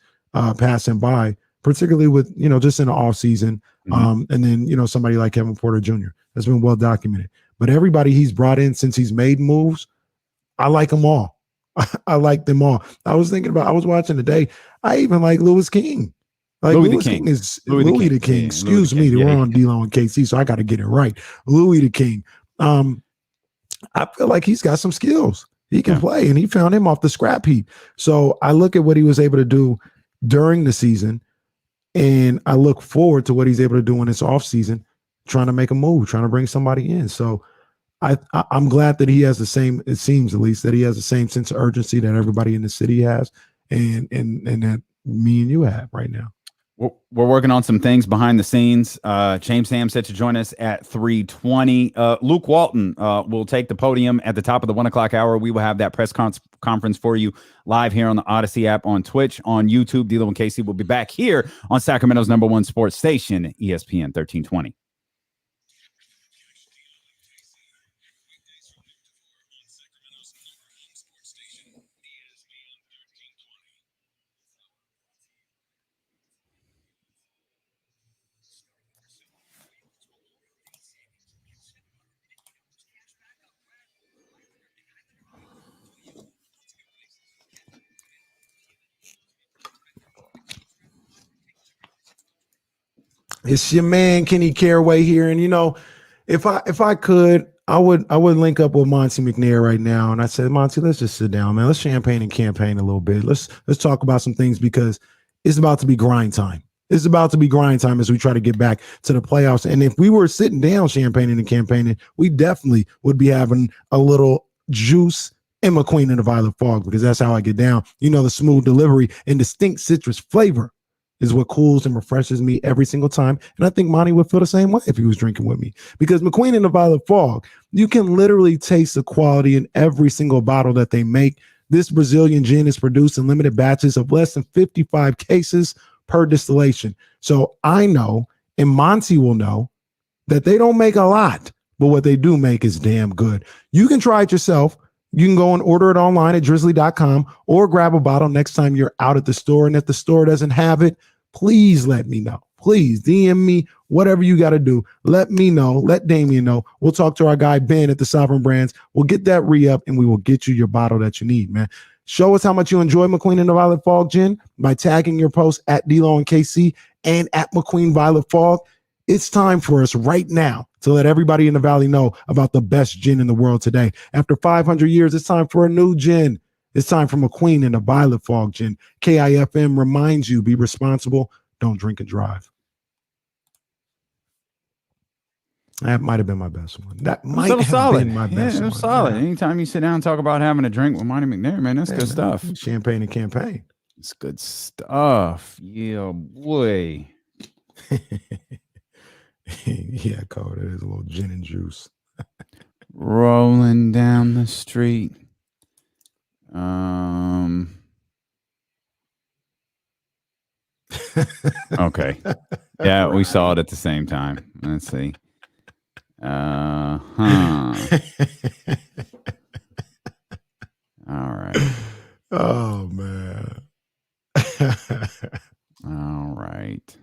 pass him by, particularly with, just in the offseason. And then, somebody like Kevin Porter Jr. That's been well documented. But everybody he's brought in since he's made moves, I like them all. I like them all. I was watching today. I even like Louis King. Like Louis King is Louis the King. Excuse me, we're on D-Lo and KC, so I got to get it right. Louis the King. I feel like he's got some skills. He can play, and he found him off the scrap heap. So I look at what he was able to do during the season, and I look forward to what he's able to do in this offseason, trying to make a move, trying to bring somebody in. So I'm glad that he has the same, it seems at least, that he has the same sense of urgency that everybody in the city has and that me and you have right now. We're working on some things behind the scenes. James Ham set to join us at 3:20. Luke Walton will take the podium at the top of the 1 o'clock hour. We will have that press conference for you live here on the Odyssey app, on Twitch, on YouTube. D-Lo and KC will be back here on Sacramento's #1 sports station, ESPN 1320. It's your man Kenny Caraway here, and if I could, I would link up with Monty McNair right now, and I said, Monty, let's just sit down, man. Let's champagne and campaign a little bit. Let's talk about some things because it's about to be grind time. It's about to be grind time as we try to get back to the playoffs. And if we were sitting down champagning and campaigning, we definitely would be having a little juice and McQueen in the Violet Fog, because that's how I get down. The smooth delivery and distinct citrus flavor is what cools and refreshes me every single time. And I think Monty would feel the same way if he was drinking with me. Because McQueen in the Violet Fog, you can literally taste the quality in every single bottle that they make. This Brazilian gin is produced in limited batches of less than 55 cases per distillation. So I know, and Monty will know, that they don't make a lot, but what they do make is damn good. You can try it yourself. You can go and order it online at drizzly.com or grab a bottle next time you're out at the store. And if the store doesn't have it, please let me know. Please DM me, whatever you got to do. Let me know. Let Damien know. We'll talk to our guy Ben at the Sovereign Brands. We'll get that re-up and we will get you your bottle that you need, man. Show us how much you enjoy McQueen and the Violet Fog gin by tagging your post at D-Lo and KC and at McQueen Violet Fog. It's time for us right now to let everybody in the Valley know about the best gin in the world today. After 500 years, it's time for a new gin. It's time for McQueen and the Violet Fog gin. KIFM reminds you, be responsible. Don't drink and drive. That might have been my best one. That might have been my best one. Solid. Yeah. Anytime you sit down and talk about having a drink with Monty McNair, man, that's good stuff. Champagne and campaign. It's good stuff. Yeah, boy. Yeah, Cole, it is a little gin and juice. Rolling down the street. Okay. Yeah, we saw it at the same time. Let's see. All right. Oh, man. All right.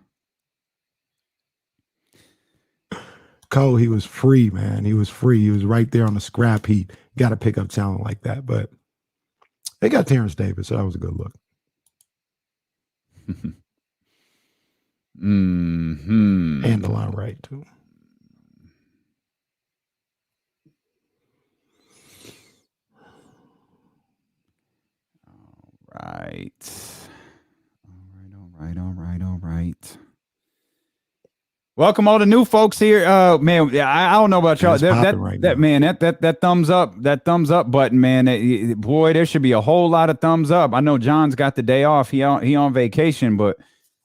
Cole, he was free, man. He was free. He was right there on the scrap heap. Got to pick up talent like that. But they got Terrence Davis, so that was a good look. Mm-hmm. And the line right, too. All right. Welcome all the new folks here. Man, I don't know about y'all. That thumbs up button, man. Boy, there should be a whole lot of thumbs up. I know John's got the day off. He on vacation, but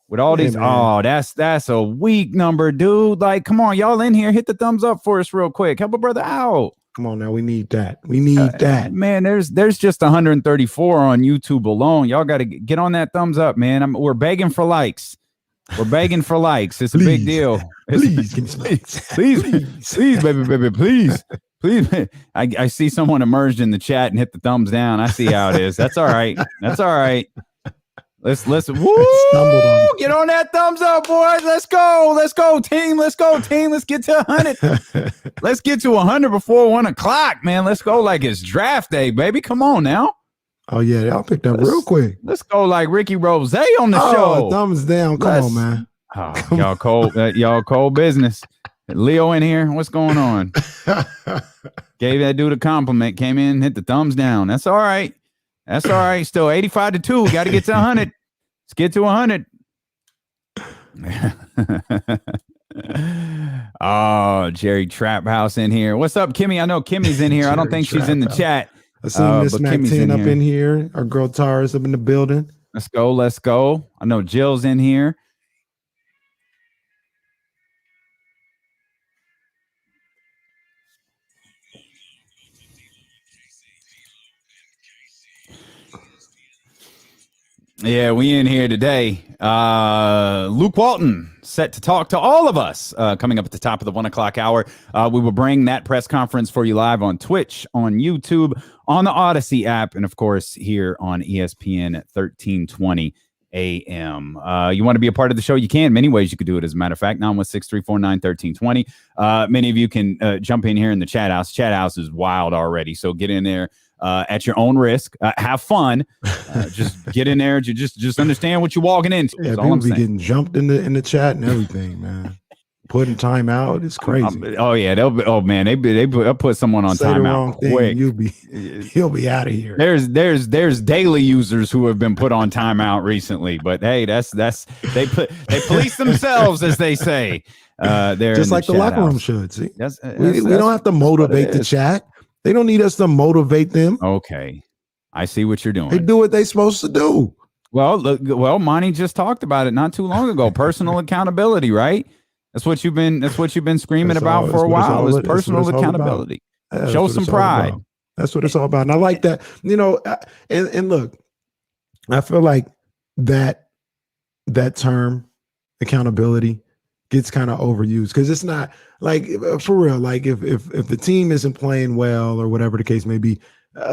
with all these, that's a weak number, dude. Like, come on, y'all in here, hit the thumbs up for us real quick. Help a brother out. Come on now, we need that. We need that. Man, there's just 134 on YouTube alone. Y'all got to get on that thumbs up, man. We're begging for likes. We're begging for likes. It's a big deal. Please, baby, please. I see someone emerged in the chat and hit the thumbs down. I see how it is. That's all right. Let's woo, get on that thumbs up, boys. Let's go, team. Let's get to 100. Let's get to 100 before 1 o'clock, man. Let's go like it's draft day, baby. Come on now. Oh yeah, y'all picked up real quick. Let's go like Ricky Rose on the show. Thumbs down. Come on, man. Y'all cold business. Leo in here. What's going on? Gave that dude a compliment. Came in, hit the thumbs down. That's all right. Still 85-2. Got to get to 100. Let's get to 100. Oh, Jerry Trap House in here. What's up, Kimmy? I know Kimmy's in here. I don't think she's in the chat. I see Miss Mac 10 up in here. Our girl Tara's up in the building. Let's go. I know Jill's in here. Yeah, we in here today. Luke Walton set to talk to all of us coming up at the top of the 1 o'clock hour. We will bring that press conference for you live on Twitch, on YouTube, on the Odyssey app, and of course here on ESPN at 1320 a.m. You want to be a part of the show? You can. Many ways you could do it, as a matter of fact. 916-349-1320. Many of you can jump in here in the chat house. Chat house is wild already, so get in there. At your own risk, have fun. Just get in there. Just understand what you're walking into. Yeah, people be getting jumped in the chat and everything, man. Putting time out, it's crazy. They'll put someone on timeout quick. He'll be out of here. There's daily users who have been put on timeout recently, but hey, they police themselves, as they say. They're just like the locker room should. See, we don't have to motivate the chat. They don't need us to motivate them. Okay. I see what you're doing. They do what they're supposed to do. Well, Monty just talked about it not too long ago. Personal accountability, right? That's what you've been screaming about for a while. Is personal accountability. Show some pride. That's what it's all about. And I like that. And look, I feel like that term accountability gets kind of overused because it's not like, for real, like if the team isn't playing well or whatever the case may be,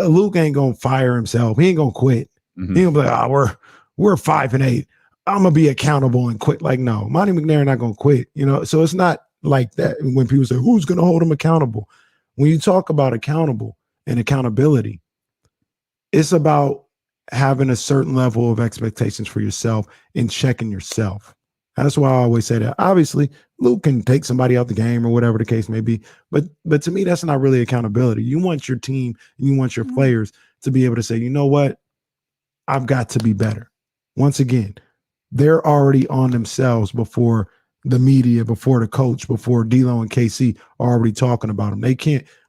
Luke ain't gonna fire himself. He ain't gonna quit. Mm-hmm. He gonna be like, we're 5-8. I'm gonna be accountable and quit. Like, no, Monty McNair not gonna quit. So it's not like that. When people say who's gonna hold him accountable, when you talk about accountable and accountability, it's about having a certain level of expectations for yourself and checking yourself. That's why I always say that. Obviously, Luke can take somebody out the game or whatever the case may be, but to me, that's not really accountability. You want your team and you want your players to be able to say, you know what, I've got to be better. Once again, they're already on themselves before the media, before the coach, before D'Lo and KC are already talking about them.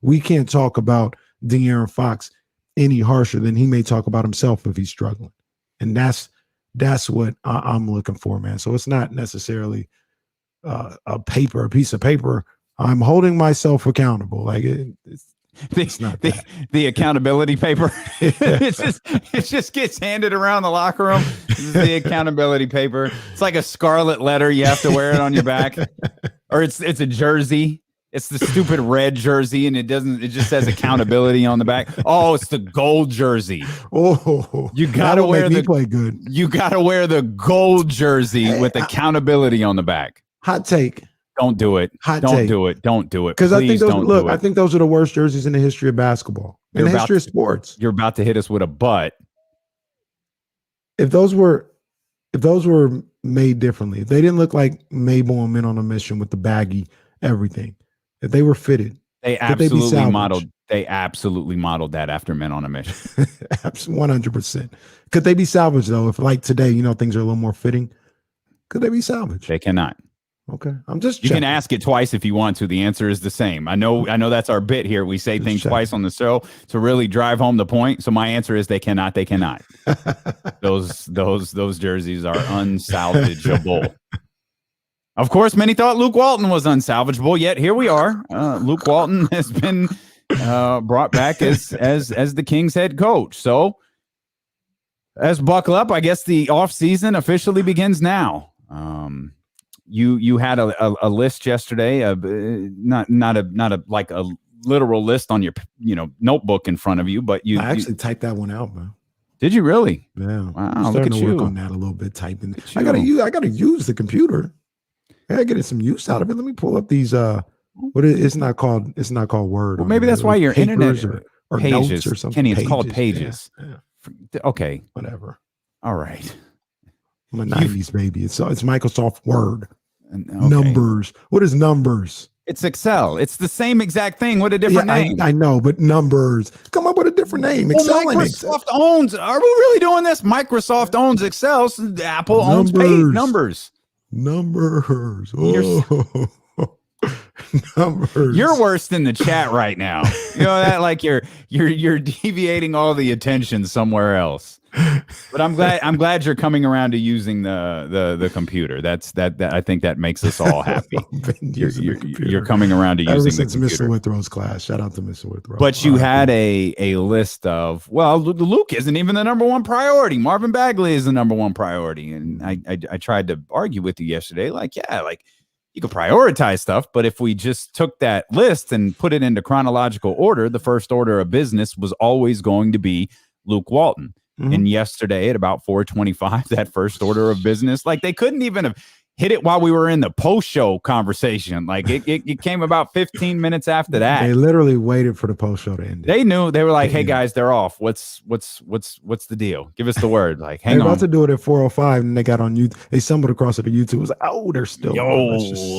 We can't talk about De'Aaron Fox any harsher than he may talk about himself if he's struggling, and that's what I'm looking for, man. So it's not necessarily a piece of paper. I'm holding myself accountable. Like it's not the accountability paper. it just gets handed around the locker room. This is the accountability paper. It's like a scarlet letter. You have to wear it on your back, or it's a jersey. It's the stupid red jersey, and it just says accountability on the back. Oh, it's the gold jersey. Oh, you gotta wear play good. You gotta wear the gold jersey with accountability on the back. Hot take. Don't do it. Don't do it. Don't do it. Because I think those are the worst jerseys in the history of basketball, in the history of sports. You're about to hit us with a butt. If those were made differently, if they didn't look like Mabel and Men on a Mission with the baggy everything. If they were fitted, they absolutely modeled that after Men on a Mission. 100%. Could they be salvaged though? If like today, things are a little more fitting, could they be salvaged? They cannot. Okay. I'm just You checking. can ask it twice if you want to. The answer is the same. I know that's our bit here. We say Just things checking. twice on the show to really drive home the point. So my answer is they cannot. Those jerseys are unsalvageable. Of course, many thought Luke Walton was unsalvageable, yet here we are. Luke Walton has been brought back as the Kings head coach. So as buckle up, I guess the offseason officially begins now. You had a list yesterday, not a like a literal list on your notebook in front of you, but I actually typed that one out, man. Did you really? Yeah. Wow. I'm starting to work on that a little bit. Typing. I gotta use the computer. I gotta get some use out of it. Let me pull up these. It's not called Word. Well, maybe that's why your internet or pages notes or something. Kenny, it's called Pages. Yeah. Okay. Whatever. All right. I'm a 90s baby. It's Microsoft Word. Okay. Numbers. What is numbers? It's Excel. It's the same exact thing with a different name. I know, but numbers. Come up with a different name. Excel. Microsoft owns. Are we really doing this? Microsoft owns Excel. So Apple owns numbers. Numbers. Oh. Numbers. You're worse than the chat right now. You know that, like you're deviating all the attention somewhere else. But I'm glad you're coming around to using the computer. That I think that makes us all happy. You're coming around to using the computer. Mr. Withrow's class. Shout out to Mr. Withrow. But you had a list of, well, Luke isn't even the number one priority. Marvin Bagley is the number one priority, and I tried to argue with you yesterday. Like, yeah, like you could prioritize stuff, but if we just took that list and put it into chronological order, the first order of business was always going to be Luke Walton. Mm-hmm. And yesterday at about 4:25, that first order of business, like they couldn't even have hit it while we were in the post-show conversation. Like it came about 15 minutes after that. They literally waited for the post-show to end. They knew. They were like, "Hey guys, they're off. What's the deal? Give us the word." Like, hang on. They're about to do it at 4:05, and they got on YouTube. They stumbled across it at YouTube. It was like, oh, they're still.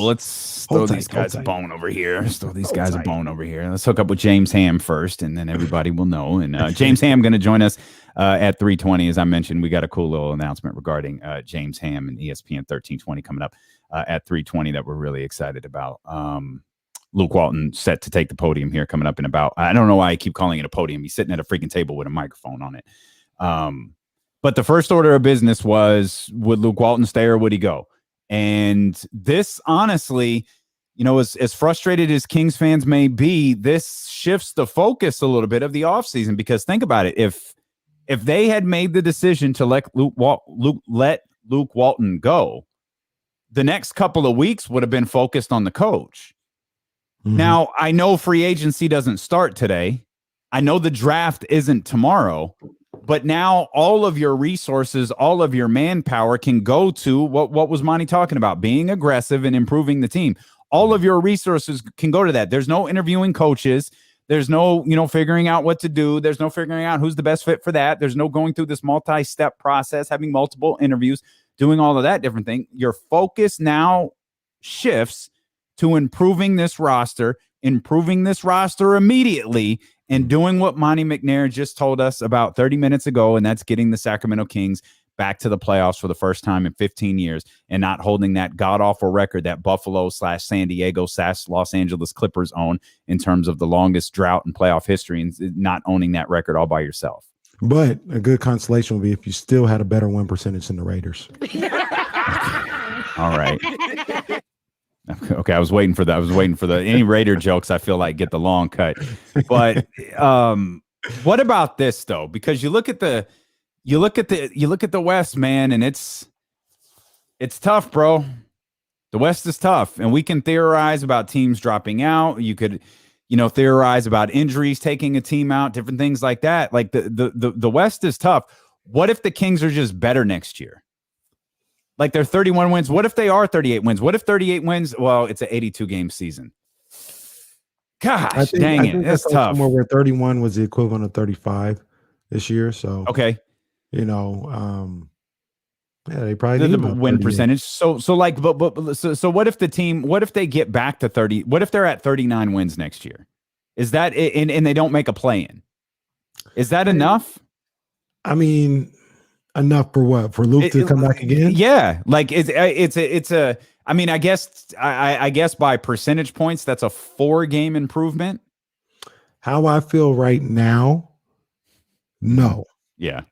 Let's throw these guys a bone over here. Let's throw these guys a bone over here. Let's hook up with James Ham first, and then everybody will know. And James Ham going to join us at 3:20. As I mentioned, we got a cool little announcement regarding James Ham and ESPN 1320 coming up at 3:20 that we're really excited about. Luke Walton set to take the podium here coming up in about, I don't know why I keep calling it a podium. He's sitting at a freaking table with a microphone on it. But the first order of business was, would Luke Walton stay or would he go? And this, honestly, you know, as frustrated as Kings fans may be, this shifts the focus a little bit of the offseason, because think about it. If they had made the decision to let Luke Walton go, the next couple of weeks would have been focused on the coach. Mm-hmm. Now, I know free agency doesn't start today. I know the draft isn't tomorrow, but now all of your resources, all of your manpower can go to what was Monty talking about, being aggressive and improving the team. All of your resources can go to that. There's no interviewing coaches. There's no, figuring out what to do. There's no figuring out who's the best fit for that. There's no going through this multi-step process, having multiple interviews, doing all of that different thing. Your focus now shifts to improving this roster immediately, and doing what Monty McNair just told us about 30 minutes ago, and that's getting the Sacramento Kings back to the playoffs for the first time in 15 years and not holding that god-awful record that Buffalo/San Diego/ Los Angeles Clippers own in terms of the longest drought in playoff history, and not owning that record all by yourself. But a good consolation would be if you still had a better win percentage than the Raiders. All right. Okay, I was waiting for the any Raider jokes. I feel like get the long cut. But what about this though? Because you look at the West, man, and it's tough, bro. The West is tough, and we can theorize about teams dropping out. You could, theorize about injuries taking a team out, different things like that. Like the West is tough. What if the Kings are just better next year? Like they're 31 wins. What if they are 38 wins? What if 38 wins? Well, it's an 82-game season. Gosh, dang it. That's tough. Somewhere where 31 was the equivalent of 35 this year. So, okay. They probably need the win percentage. So what if what if they get back to 30? What if they're at 39 wins next year? Is that and they don't make a play-in? Is that enough? I mean, enough for what? For Luke to come back again? Yeah. Like I I mean, I guess by percentage points, that's a 4-game improvement. How I feel right now, no. Yeah.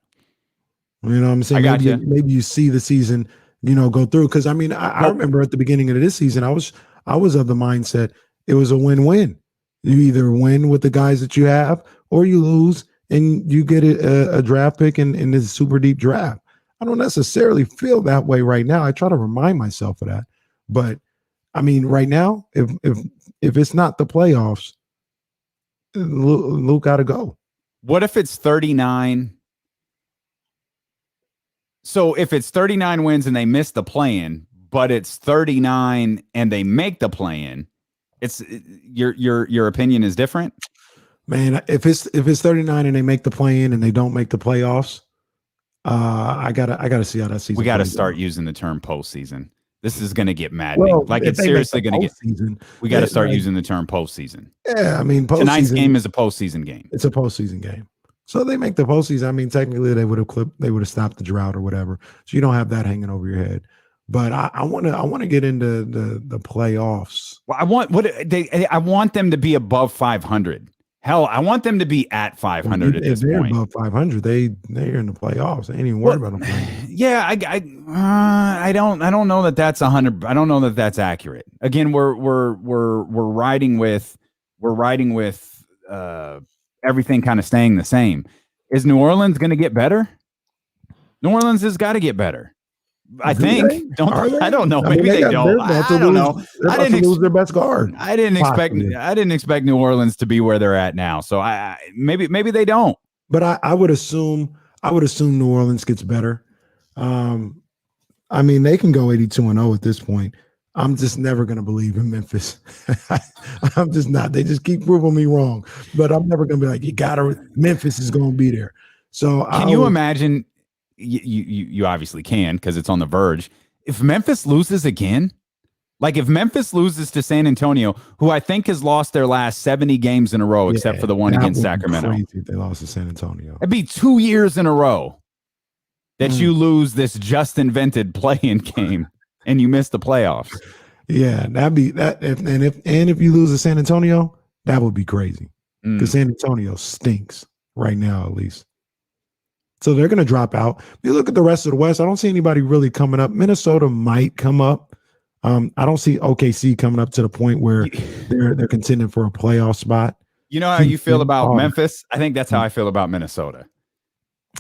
You know what I'm saying? I got Maybe you see the season, go through. Because I mean, I remember at the beginning of this season, I was of the mindset it was a win-win. You either win with the guys that you have, or you lose and you get a draft pick in this super deep draft. I don't necessarily feel that way right now. I try to remind myself of that. But I mean, right now, if it's not the playoffs, Luke got to go. What if it's 39? So if it's 39 wins and they miss the play-in, but it's 39 and they make the play-in, it's your opinion is different? Man, if it's 39 and they make the play-in and they don't make the playoffs, I gotta see how that season. We got to plays start out. using the term postseason. This is going to get maddening. Well, like if it's they make seriously the going to get. postseason, We got to start like- using the term postseason. Yeah, I mean, Tonight's postseason- game is a postseason game. It's a postseason game. So they make the postseason. I mean, technically they would have stopped the drought or whatever. So you don't have that hanging over your head. But I want to get into the playoffs. Well, I want them to be above 500. Hell, I want them to be at 500 at If this they're point. above 500, they're in the playoffs. They ain't even worried about them. Yeah, I don't know that that's 100. I don't know that that's accurate. Again, we're riding with everything kind of staying the same. Is New Orleans going to get better? New Orleans has got to get better. I think. I don't know. Maybe they don't. I don't know. I didn't lose their best guard. I didn't expect New Orleans to be where they're at now. So maybe they don't. But I would assume New Orleans gets better. I mean, they can go 82-0 at this point. I'm just never going to believe in Memphis. I'm just not. They just keep proving me wrong. But I'm never going to be like, Memphis is going to be there. So can you imagine? You obviously can because it's on the verge. If Memphis loses again, like if Memphis loses to San Antonio, who I think has lost their last 70 games in a row, except for the one against Sacramento. Crazy if they lost to San Antonio. It'd be 2 years in a row that you lose this just invented play-in game and you miss the playoffs. Yeah, that'd be that. If you lose to San Antonio, that would be crazy because San Antonio stinks right now, at least. So they're going to drop out. If you look at the rest of the West, I don't see anybody really coming up. Minnesota might come up. I don't see OKC coming up to the point where they're contending for a playoff spot. You know how you feel about Memphis? I think that's how I feel about Minnesota.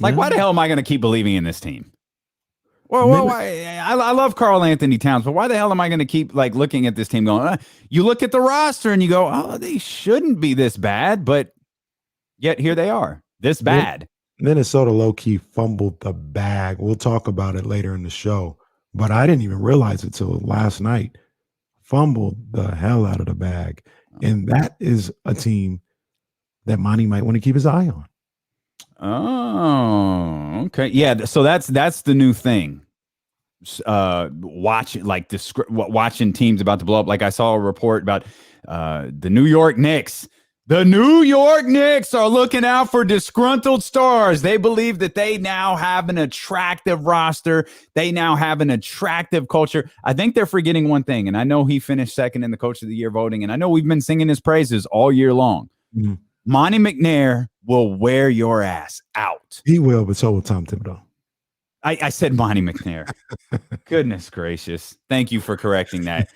Like, why the hell am I going to keep believing in this team? Well, I love Karl Anthony Towns, but why the hell am I going to keep looking at this team going, you look at the roster and you go, oh, they shouldn't be this bad, but yet here they are, this bad. Minnesota low-key fumbled the bag. We'll talk about it later in the show, but I didn't even realize it till last night. Fumbled the hell out of the bag. And that is a team that Monty might want to keep his eye on. Oh, okay. Yeah, so that's the new thing. Watching teams about to blow up. Like I saw a report about the New York Knicks. The New York Knicks are looking out for disgruntled stars. They believe that they now have an attractive roster. They now have an attractive culture. I think they're forgetting one thing, and I know he finished second in the Coach of the Year voting, and I know we've been singing his praises all year long. Mm-hmm. Monty McNair will wear your ass out. He will, but so will Tom Thibodeau. I said Monty McNair. Goodness gracious. Thank you for correcting that.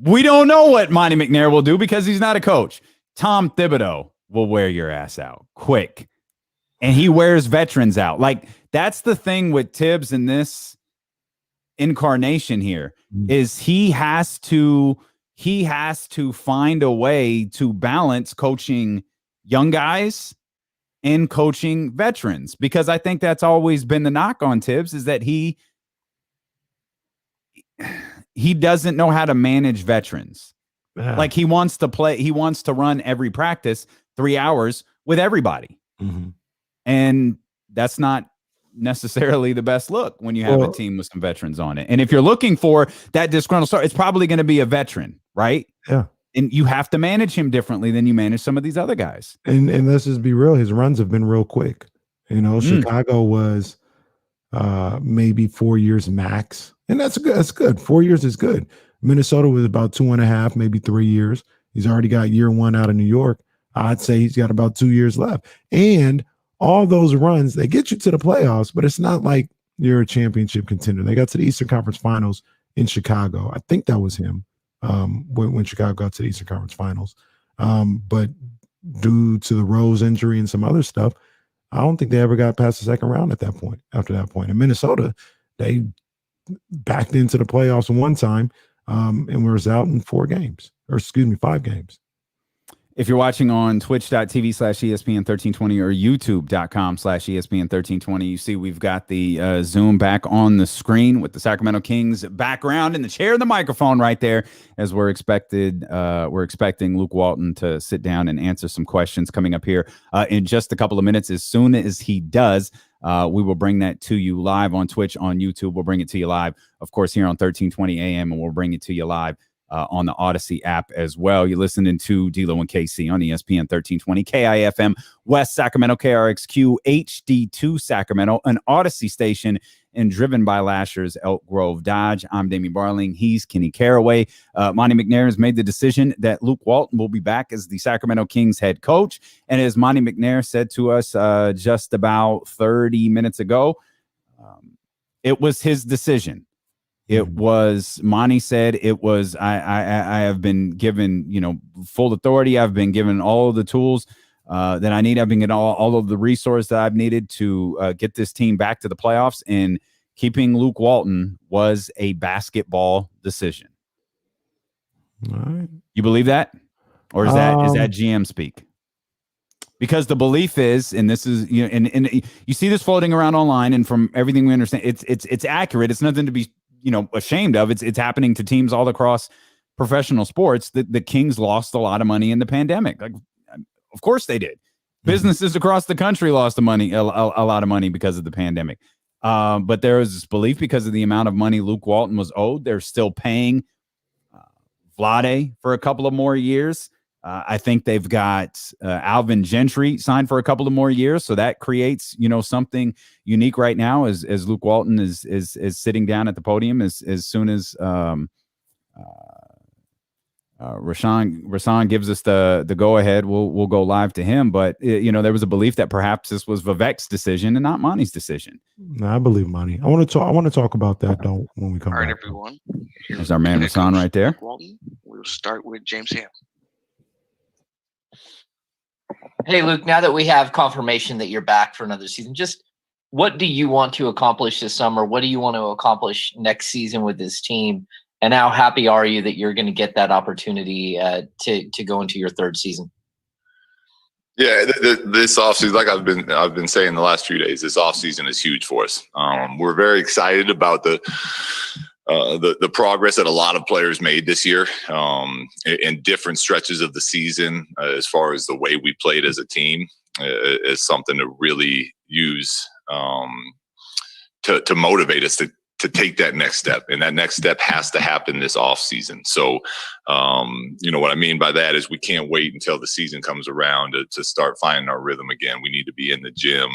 We don't know what Monty McNair will do because he's not a coach. Tom Thibodeau will wear your ass out quick. And he wears veterans out. Like, that's the thing with Tibbs in this incarnation here is he has to find a way to balance coaching young guys and coaching veterans, because I think that's always been the knock on Tibbs is that he doesn't know how to manage veterans. Yeah. Like he wants to run every practice 3 hours with everybody. Mm-hmm. And that's not necessarily the best look when you have a team with some veterans on it. And if you're looking for that disgruntled star, it's probably going to be a veteran, right? Yeah. And you have to manage him differently than you manage some of these other guys. And let's just be real, his runs have been real quick. Chicago was maybe 4 years max. And that's good. That's good. 4 years is good. Minnesota was about 2.5, maybe 3 years. He's already got year one out of New York. I'd say he's got about 2 years left. And all those runs, they get you to the playoffs, but it's not like you're a championship contender. They got to the Eastern Conference Finals in Chicago. I think that was him when Chicago got to the Eastern Conference Finals. But due to the Rose injury and some other stuff, I don't think they ever got past the second round at that point. After that point, in Minnesota, they backed into the playoffs one time and was out in 5 games. If you're watching on twitch.tv/ESPN1320 or youtube.com/ESPN1320, you see we've got the Zoom back on the screen with the Sacramento Kings background and the chair and the microphone right there, as we're expecting Luke Walton to sit down and answer some questions coming up here in just a couple of minutes. As soon as he does, we will bring that to you live on Twitch, on YouTube. We'll bring it to you live, of course, here on 1320 AM, and we'll bring it to you live on the Odyssey app as well. You're listening to D-Lo and KC on ESPN 1320, KIFM West Sacramento, KRXQ HD2 Sacramento, an Odyssey station and driven by Lashers, Elk Grove Dodge. I'm Damian Barling. He's Kenny Caraway. Monty McNair has made the decision that Luke Walton will be back as the Sacramento Kings head coach. And as Monty McNair said to us just about 30 minutes ago, it was his decision. It was, Monty said, it was, I have been given, full authority. I've been given all of the tools that I need. I've been getting all of the resources that I've needed to get this team back to the playoffs. And keeping Luke Walton was a basketball decision. All right. You believe that? Or is that GM speak? Because the belief is, and this is, and you see this floating around online, and from everything we understand, it's accurate. It's nothing to be ashamed of. It's happening to teams all across professional sports. The Kings lost a lot of money in the pandemic. Like, of course they did. Businesses across the country lost a lot of money because of the pandemic. But there was this belief, because of the amount of money Luke Walton was owed, they're still paying Vlade for a couple of more years. I think they've got Alvin Gentry signed for a couple of more years, so that creates something unique right now. As Luke Walton is sitting down at the podium as soon as Rashawn gives us the go ahead, we'll go live to him. But there was a belief that perhaps this was Vivek's decision and not Monty's decision. No, I believe Monty. I want to talk about that though when we come back. All right, everyone. There's our man Rashawn right there. Walton. We'll start with James Ham. Hey, Luke, now that we have confirmation that you're back for another season, just what do you want to accomplish this summer? What do you want to accomplish next season with this team? And how happy are you that you're going to get that opportunity to go into your third season? Yeah, this offseason, like I've been saying the last few days, this offseason is huge for us. We're very excited about the progress that a lot of players made this year in different stretches of the season, as far as the way we played as a team, is something to really use to motivate us to take that next step. And that next step has to happen this off season. So, what I mean by that is we can't wait until the season comes around to start finding our rhythm again. We need to be in the gym,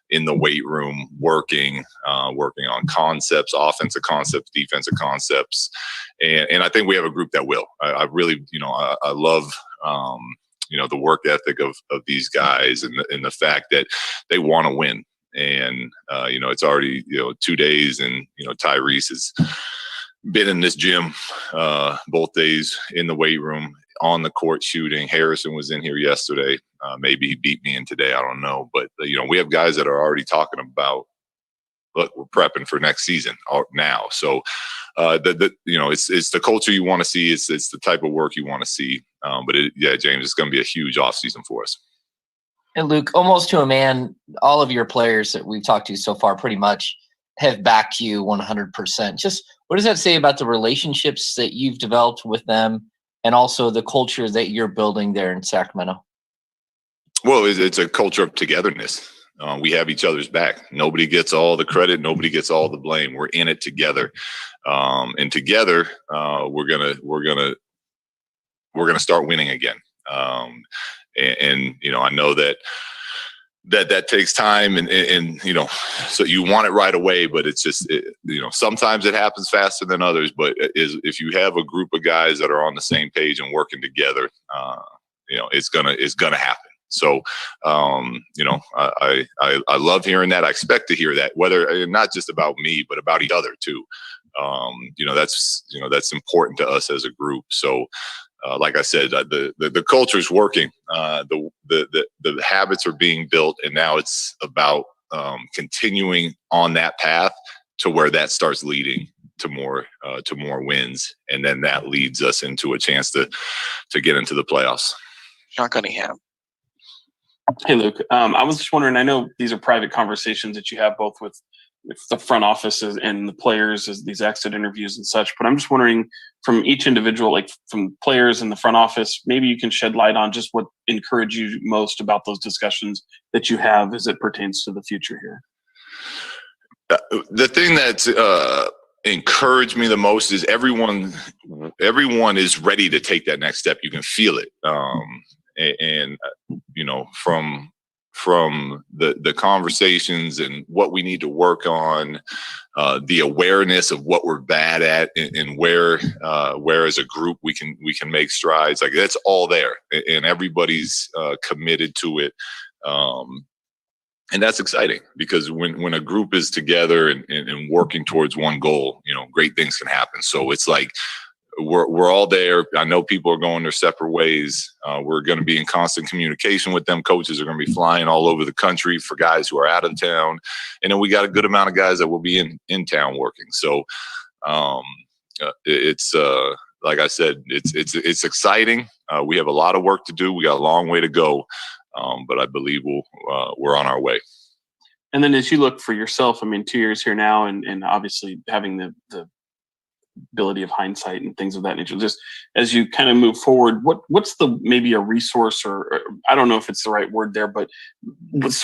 in the weight room, working on concepts, offensive concepts, defensive concepts. And I think we have a group that will. I really, I love, the work ethic of these guys and the fact that they want to win. And, it's already, 2 days, and, Tyrese has been in this gym both days, in the weight room, on the court shooting. Harrison was in here yesterday. Maybe he beat me in today. I don't know. But, we have guys that are already talking about, look, we're prepping for next season now. So, it's the culture you want to see. It's the type of work you want to see. James, it's going to be a huge offseason for us. And Luke, almost to a man, all of your players that we've talked to so far pretty much have backed you 100%. Just what does that say about the relationships that you've developed with them, and also the culture that you're building there in Sacramento? Well, it's a culture of togetherness. We have each other's back. Nobody gets all the credit. Nobody gets all the blame. We're in it together, and together we're gonna start winning again. And I know that that takes time, and so you want it right away, but it's just sometimes it happens faster than others. But if you have a group of guys that are on the same page and working together, it's gonna happen. So I love hearing that. I expect to hear that, whether not just about me, but about each other too. That's important to us as a group. So. Like I said, the culture is working. The habits are being built, and now it's about continuing on that path to where that starts leading to more wins, and then that leads us into a chance to get into the playoffs. Sean Cunningham. Hey, Luke. I was just wondering. I know these are private conversations that you have both with the front offices and the players, as these exit interviews and such. But I'm just wondering, from each individual, like from players in the front office, maybe you can shed light on just what encouraged you most about those discussions that you have as it pertains to the future here. The thing that's encouraged me the most is everyone is ready to take that next step. You can feel it. From the conversations and what we need to work on, the awareness of what we're bad at, and where as a group we can make strides. Like, that's all there, and everybody's committed to it. And that's exciting, because when a group is together and working towards one goal, great things can happen. So it's like, we're all there. I know people are going their separate ways. We're going to be in constant communication with them. Coaches are going to be flying all over the country for guys who are out of town. And then we got a good amount of guys that will be in town working. So it's like I said, it's exciting. We have a lot of work to do. We got a long way to go. But I believe we're on our way. And then as you look for yourself, 2 years here now, and obviously having the ability of hindsight and things of that nature, just as you kind of move forward, what's maybe a resource, or I don't know if it's the right word there, but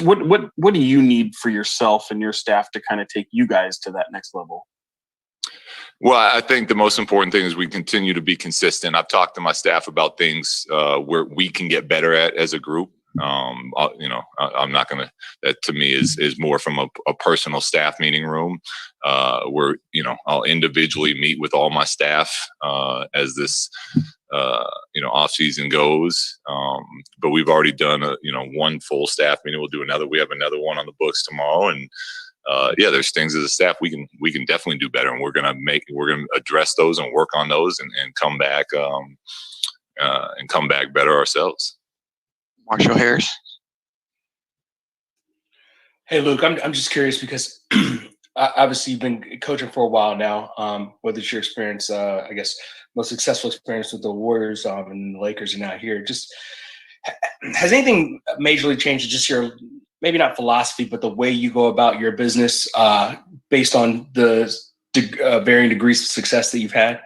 what do you need for yourself and your staff to kind of take you guys to that next level? Well, I think the most important thing is we continue to be consistent. I've talked to my staff about things where we can get better at as a group. I'm not going to, that to me is more from a personal staff meeting room, where, I'll individually meet with all my staff, as this, off season goes. But we've already done one full staff meeting. We'll do another. We have another one on the books tomorrow. And, there's things as a staff we can definitely do better. And we're going to address those and work on those and come back, better ourselves. Marshall Harris. Hey, Luke, I'm just curious because obviously you've been coaching for a while now. Whether it's your experience, I guess, most successful experience with the Warriors and the Lakers, and now here, just has anything majorly changed? Just your, maybe not philosophy, but the way you go about your business based on the varying degrees of success that you've had?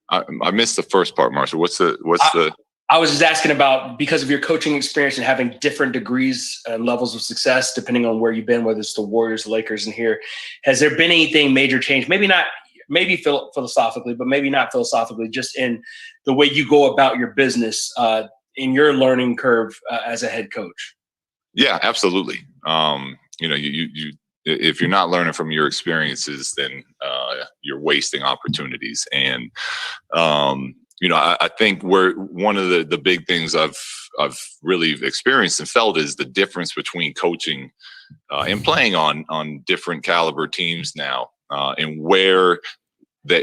I missed the first part, Marshall. What's the? I was just asking about, because of your coaching experience and having different degrees and levels of success, depending on where you've been, whether it's the Warriors, the Lakers, and here, has there been anything major change? Maybe philosophically, but maybe not philosophically, just in the way you go about your business in your learning curve as a head coach? Yeah, absolutely. You if you're not learning from your experiences, then you're wasting opportunities. And I think one of the big things I've really experienced and felt is the difference between coaching and playing on different caliber teams now, and where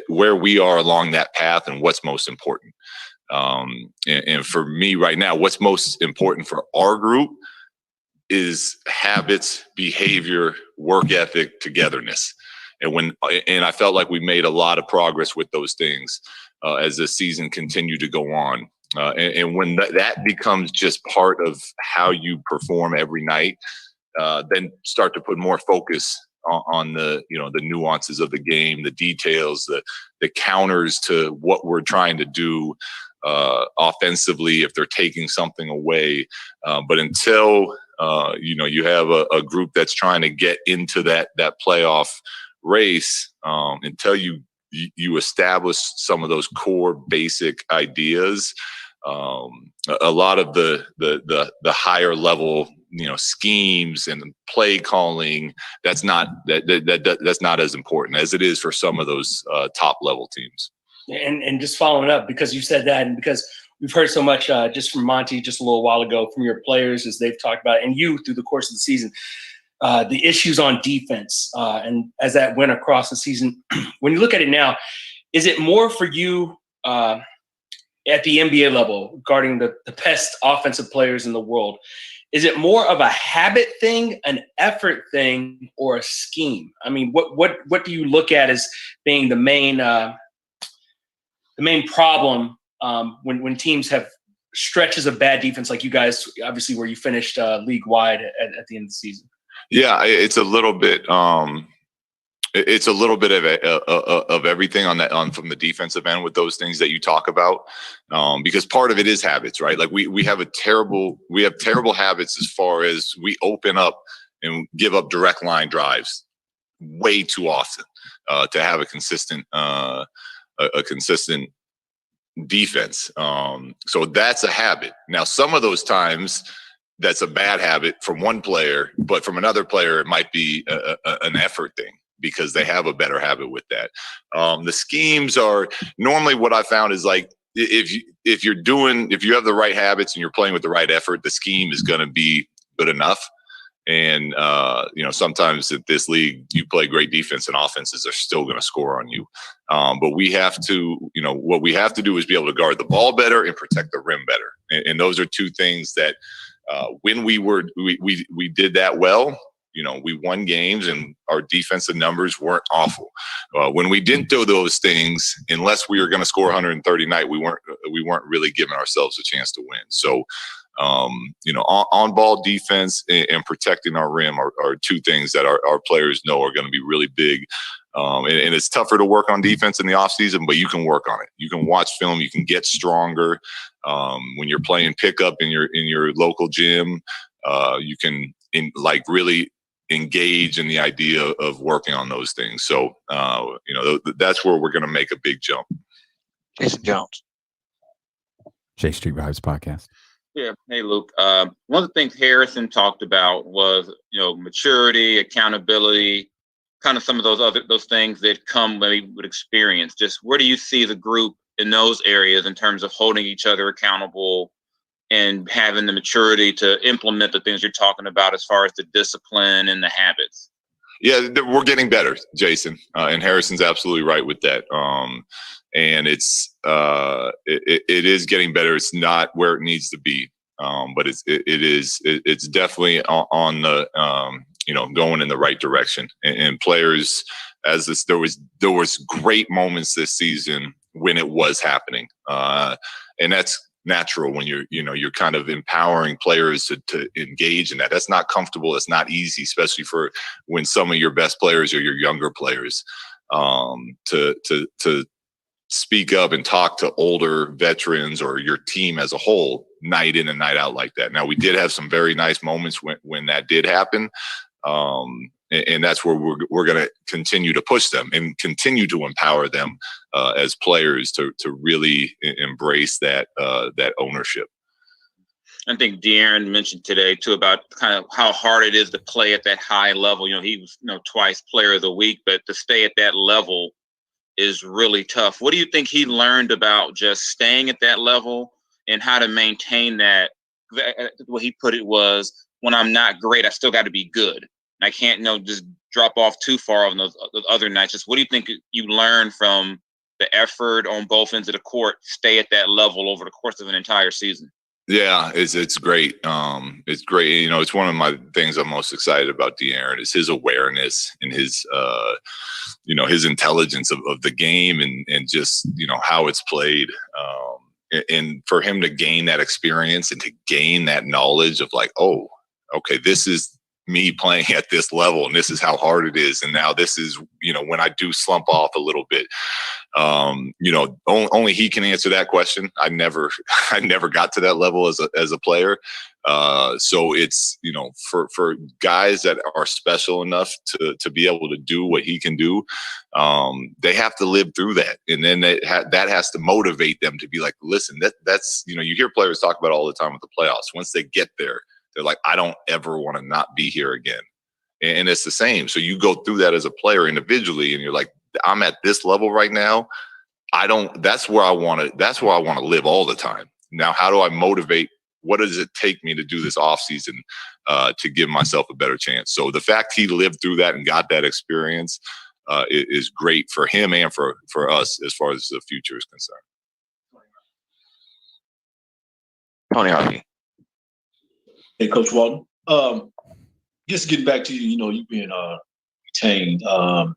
we are along that path and what's most important. And for me right now, what's most important for our group is habits, behavior, work ethic, togetherness. And I felt like we made a lot of progress with those things as the season continued to go on. And when that becomes just part of how you perform every night, then start to put more focus on the nuances of the game, the details, the counters to what we're trying to do offensively if they're taking something away. But until you have a group that's trying to get into that playoff race, until you establish some of those core basic ideas, a lot of the higher level schemes and play calling. That's not that's not as important as it is for some of those top level teams. And just following up, because you said that, and because we've heard so much just from Monty just a little while ago, from your players as they've talked about, and you through the course of the season, the issues on defense, and as that went across the season. When you look at it now, is it more for you at the NBA level, guarding the best offensive players in the world? Is it more of a habit thing, an effort thing, or a scheme? I mean, what do you look at as being the main problem when teams have stretches of bad defense, like you guys, obviously, where you finished league wide at the end of the season? Yeah, it's a little bit. It's a little bit of everything on from the defensive end with those things that you talk about, because part of it is habits, right? Like we have terrible habits as far as we open up and give up direct line drives way too often to have a consistent defense. So that's a habit. Now, some of those times that's a bad habit from one player, but from another player it might be an effort thing, because they have a better habit with that. The schemes are normally what I found is like, if you have the right habits and you're playing with the right effort, the scheme is going to be good enough. And, sometimes at this league, you play great defense and offenses are still going to score on you. But we have to, what we have to do is be able to guard the ball better and protect the rim better. And those are two things that when we did that well, we won games and our defensive numbers weren't awful. When we didn't do those things, unless we were going to score 130 night, we weren't really giving ourselves a chance to win. So, on ball defense and protecting our rim are two things that our players know are going to be really big. And it's tougher to work on defense in the offseason, but you can work on it. You can watch film. You can get stronger. When you're playing pickup in your local gym, you can really engage in the idea of working on those things. So, that's where we're going to make a big jump. Jason Jones. J Street Vibes Podcast. Yeah. Hey, Luke. One of the things Harrison talked about was, maturity, accountability, kind of some of those things that come maybe with experience. Just where do you see the group in those areas in terms of holding each other accountable and having the maturity to implement the things you're talking about as far as the discipline and the habits? Yeah, we're getting better, Jason, and Harrison's absolutely right with that. And it's it is getting better. It's not where it needs to be, but it's definitely on the going in the right direction. And players, there was great moments this season when it was happening, and that's natural when you're kind of empowering players to engage in that. That's not comfortable. It's not easy, especially for when some of your best players are your younger players, to speak up and talk to older veterans or your team as a whole night in and night out like that. Now, we did have some very nice moments when that did happen. And that's where we're going to continue to push them and continue to empower them as players to really embrace that ownership. I think De'Aaron mentioned today too about kind of how hard it is to play at that high level. He was twice Player of the Week, but to stay at that level is really tough. What do you think he learned about just staying at that level and how to maintain that? The way he put it was, when I'm not great, I still got to be good. I can't just drop off too far on those other nights. Just what do you think you learned from the effort on both ends of the court, stay at that level over the course of an entire season? Yeah, it's great. It's great. It's one of my things I'm most excited about De'Aaron is his awareness and his, his intelligence of the game and just, how it's played. And for him to gain that experience and to gain that knowledge of like, oh, okay, this is me playing at this level and this is how hard it is. And now this is, when I do slump off a little bit, only he can answer that question. I never got to that level as a player. So it's, for guys that are special enough to be able to do what he can do, they have to live through that. And then that has to motivate them to be like, listen, that's, you hear players talk about all the time with the playoffs. Once they get there, They're like, I don't ever want to not be here again. And it's the same. So you go through that as a player individually, and you're like, I'm at this level right now. That's where I want to live all the time. Now, how do I motivate? What does it take me to do this off season to give myself a better chance? So the fact he lived through that and got that experience is great for him and for us as far as the future is concerned. Tony Harvey. Hey, Coach Walton. Just getting back to you being retained, and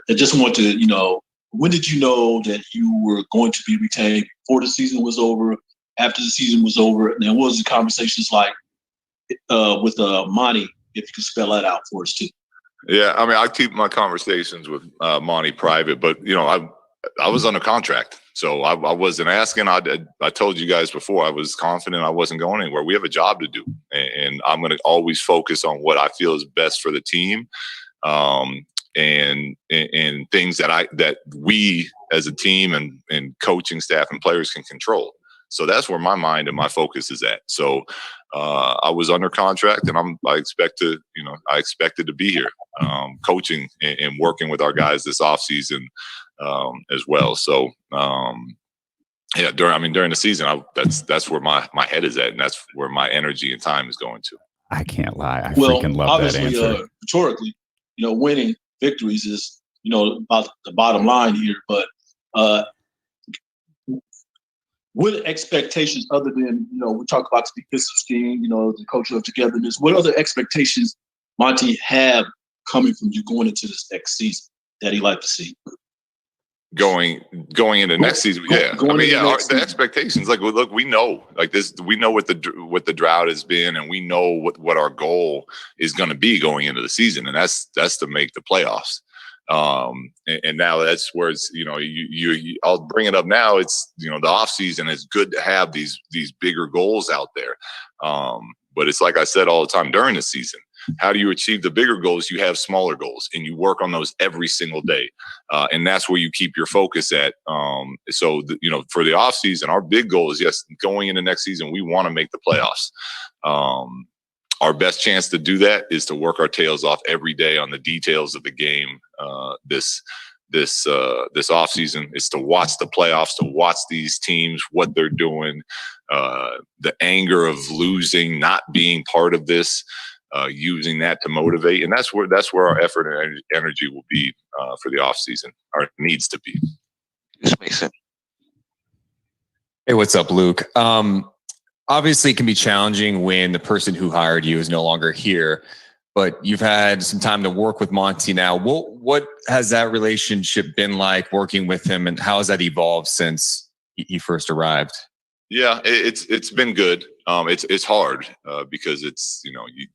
I just want to, when did you know that you were going to be retained? Before the season was over, after the season was over, and what was the conversations like with Monty? If you could spell that out for us too. Yeah, I mean, I keep my conversations with Monty private, but I was under contract, so I wasn't asking. I told you guys before, I was confident I wasn't going anywhere. We have a job to do, and I'm going to always focus on what I feel is best for the team, and things that we as a team and coaching staff and players can control. So that's where my mind and my focus is at. So I was under contract, and I expected to be here, coaching and working with our guys this offseason as well. So during the season, that's where my head is at, and that's where my energy and time is going to. I can't lie. I freaking love that answer. Rhetorically, winning victories is about the bottom line here, but what expectations other than, we talk about the defensive scheme, the culture of togetherness, what other expectations Monty have coming from you going into this next season that he'd like to see? Going into next season, the expectations. Like, look, we know, we know what the drought has been, and we know what our goal is going to be going into the season, and that's to make the playoffs. And now that's where it's, I'll bring it up now. It's, the off season is good to have these bigger goals out there. But it's like I said all the time during the season, how do you achieve the bigger goals? You have smaller goals, and you work on those every single day. And that's where you keep your focus at. For the off season, our big goal is, yes, going into next season, we want to make the playoffs. Our best chance to do that is to work our tails off every day on the details of the game. This offseason is to watch the playoffs, to watch these teams, what they're doing, the anger of losing, not being part of this, using that to motivate. And that's where our effort and energy will be for the offseason, or needs to be. This makes sense. Hey, what's up, Luke? Obviously, it can be challenging when the person who hired you is no longer here, but you've had some time to work with Monty now. What has that relationship been like, working with him, and how has that evolved since he first arrived? Yeah, it's been good. It's hard because it's,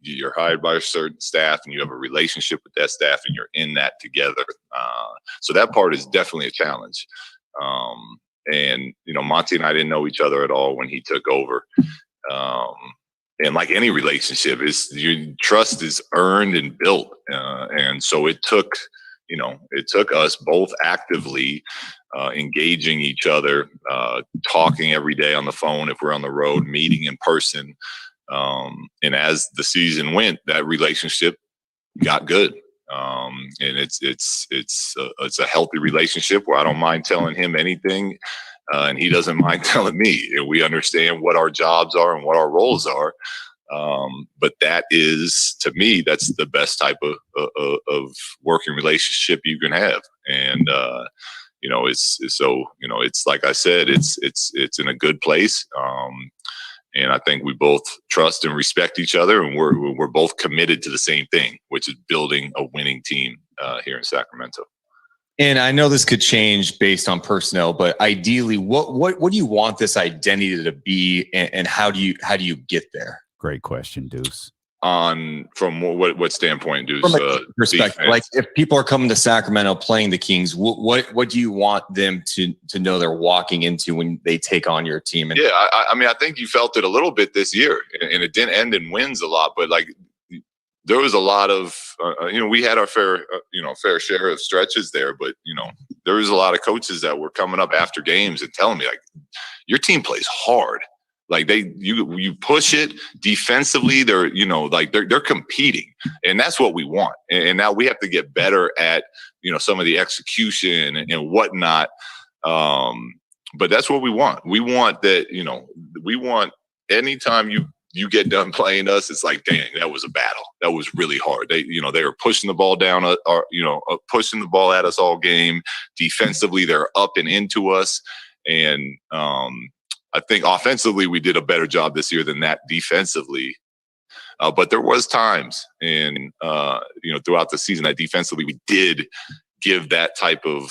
you're hired by a certain staff, and you have a relationship with that staff, and you're in that together. So that part is definitely a challenge. And, Monty and I didn't know each other at all when he took over. And like any relationship, your trust is earned and built. And so it took us both actively engaging each other, talking every day on the phone if we're on the road, meeting in person. And as the season went, that relationship got good. And it's a healthy relationship where I don't mind telling him anything, and he doesn't mind telling me. And we understand what our jobs are and what our roles are. But that is, to me, that's the best type of working relationship you can have. And it's like I said, it's in a good place. And I think we both trust and respect each other, and we're both committed to the same thing, which is building a winning team here in Sacramento. And I know this could change based on personnel, but ideally, what do you want this identity to be, and how do you get there? Great question, Deuce. From what standpoint, Deuce? From a perspective, like if people are coming to Sacramento playing the Kings, what do you want them to know they're walking into when they take on your team? Yeah, I think you felt it a little bit this year, and it didn't end in wins a lot, but like there was a lot of we had our fair share of stretches there, but there was a lot of coaches that were coming up after games and telling me, like, your team plays hard. Like you push it defensively. They're they're competing, and that's what we want. And now we have to get better at some of the execution and whatnot. But that's what we want. We want that. We want anytime you get done playing us, it's like, dang, that was a battle. That was really hard. They were pushing the ball down, pushing the ball at us all game. Defensively, they're up and into us, and I think offensively we did a better job this year than that defensively. But there was times and throughout the season that defensively we did give that type of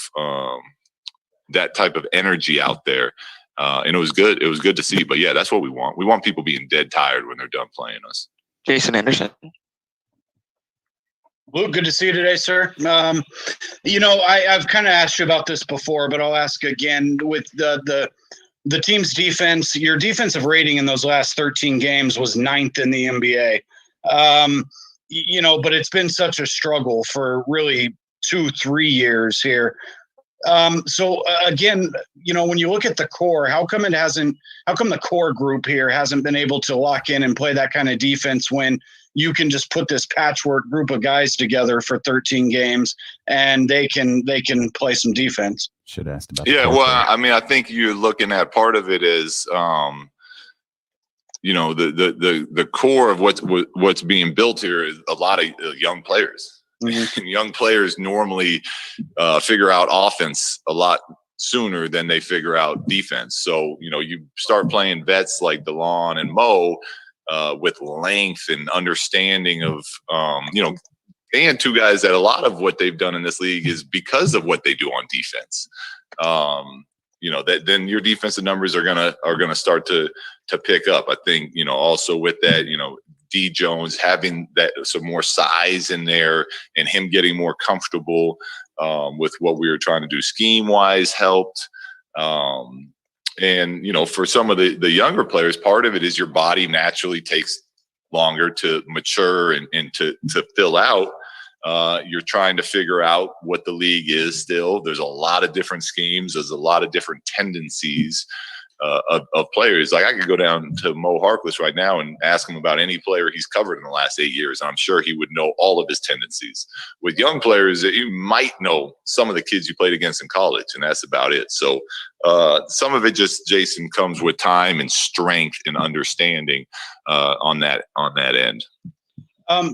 energy out there. And it was good. It was good to see. But yeah, that's what we want. We want people being dead tired when they're done playing us. Jason Anderson. Luke, good to see you today, sir. I've kind of asked you about this before, but I'll ask again with the team's defense. Your defensive rating in those last 13 games was 9th in the NBA. But it's been such a struggle for really 2-3 years here. So again, when you look at the core, how come the core group here hasn't been able to lock in and play that kind of defense when you can just put this patchwork group of guys together for 13 games and they can play some defense? Should have asked about that. Yeah, well, I mean, I think you're looking at part of it is, the core of what's being built here is a lot of young players. Mm-hmm. Young players normally figure out offense a lot sooner than they figure out defense. So, you start playing vets like DeLon and Mo with length and understanding of, and two guys that a lot of what they've done in this league is because of what they do on defense. That then your defensive numbers are gonna start to pick up. I think, also with that, D Jones having that some more size in there and him getting more comfortable with what we were trying to do scheme wise helped. And for some of the younger players, part of it is your body naturally takes longer to mature and to fill out. You're trying to figure out what the league is still. There's a lot of different schemes. There's a lot of different tendencies of players. Like I could go down to Mo Harkless right now and ask him about any player he's covered in the last 8 years. I'm sure he would know all of his tendencies. With young players, you might know some of the kids you played against in college, and that's about it. So some of it just, Jason, comes with time and strength and understanding on that end.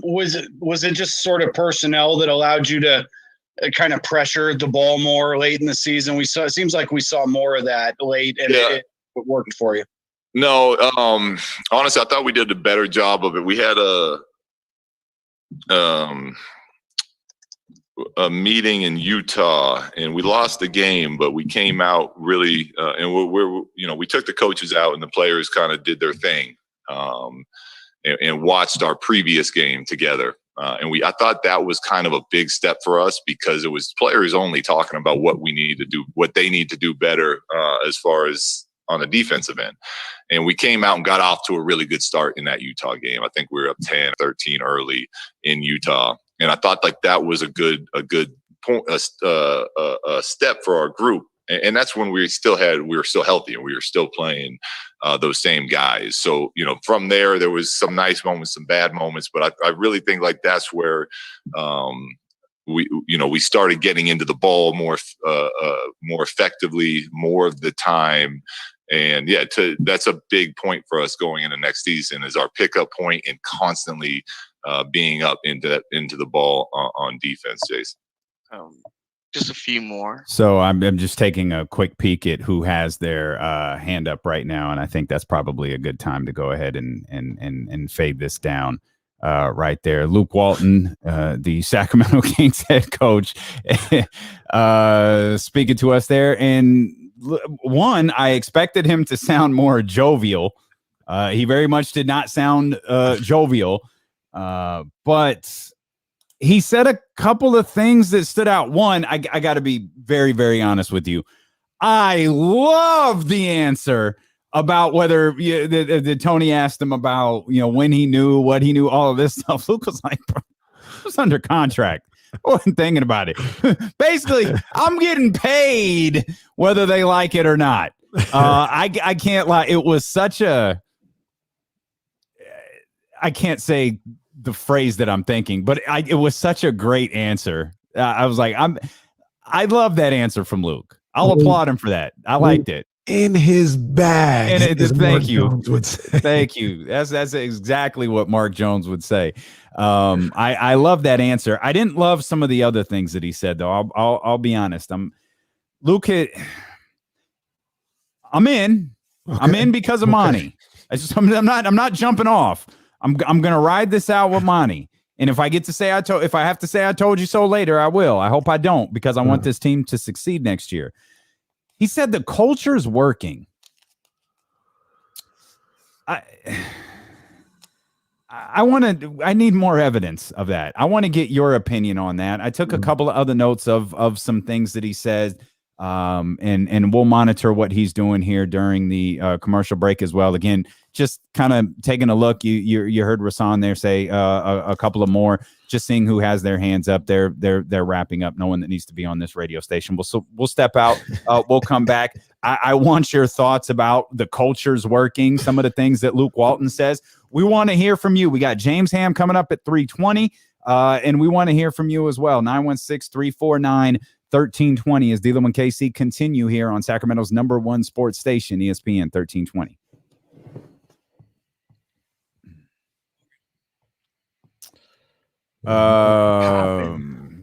Was it just sort of personnel that allowed you to kind of pressure the ball more late in the season? It seems like we saw more of that late, and it worked for you. No, honestly, I thought we did a better job of it. We had a meeting in Utah, and we lost the game, but we came out really, and we took the coaches out, and the players kind of did their thing, and watched our previous game together. I thought that was kind of a big step for us because it was players only talking about what we need to do, what they need to do better as far as on the defensive end. And we came out and got off to a really good start in that Utah game. I think we were up 10-13 early in Utah. And I thought like that was a good point, a step for our group. And that's when we were still healthy and we were still playing those same guys. So, from there was some nice moments, some bad moments, but I really think like that's where we started getting into the ball more effectively, more of the time. And that's a big point for us going into next season is our pickup point and constantly being up into the ball on defense, Jason. Just a few more. So I'm just taking a quick peek at who has their hand up right now, and I think that's probably a good time to go ahead and fade this down right there. Luke Walton, the Sacramento Kings head coach, speaking to us there. And one, I expected him to sound more jovial. He very much did not sound jovial, but he said a couple of things that stood out. One, I got to be very, very honest with you. I love the answer about whether Tony asked him about, when he knew, what he knew, all of this stuff. Luke was like, bro, I was under contract. I wasn't thinking about it. Basically, I'm getting paid whether they like it or not. I can't lie. It was such a. I can't say the phrase that I'm thinking, but it was such a great answer. I was like, I love that answer from Luke. I'll applaud him for that. I liked it. In his bag. Thank you. Thank you. That's exactly what Mark Jones would say. I love that answer. I didn't love some of the other things that he said, though. I'll be honest. Luke. I'm in. Okay. I'm in because of Monty. I'm not jumping off. I'm gonna ride this out with Monty. And if I get to say if I have to say I told you so later, I will. I hope I don't, because I want this team to succeed next year. He said the culture's working. I need more evidence of that. I want to get your opinion on that. I took a couple of other notes of some things that he said. And we'll monitor what he's doing here during the commercial break as well. Again, just kind of taking a look. You heard Rasan there say a couple of more. Just seeing who has their hands up. They're wrapping up. No one that needs to be on this radio station. We'll step out. We'll come back. I want your thoughts about the culture's working. Some of the things that Luke Walton says. We want to hear from you. We got James Ham coming up at 3:20, and we want to hear from you as well. 916-349-1320 as D'Lo and KC continue here on Sacramento's #1 sports station, ESPN 1320.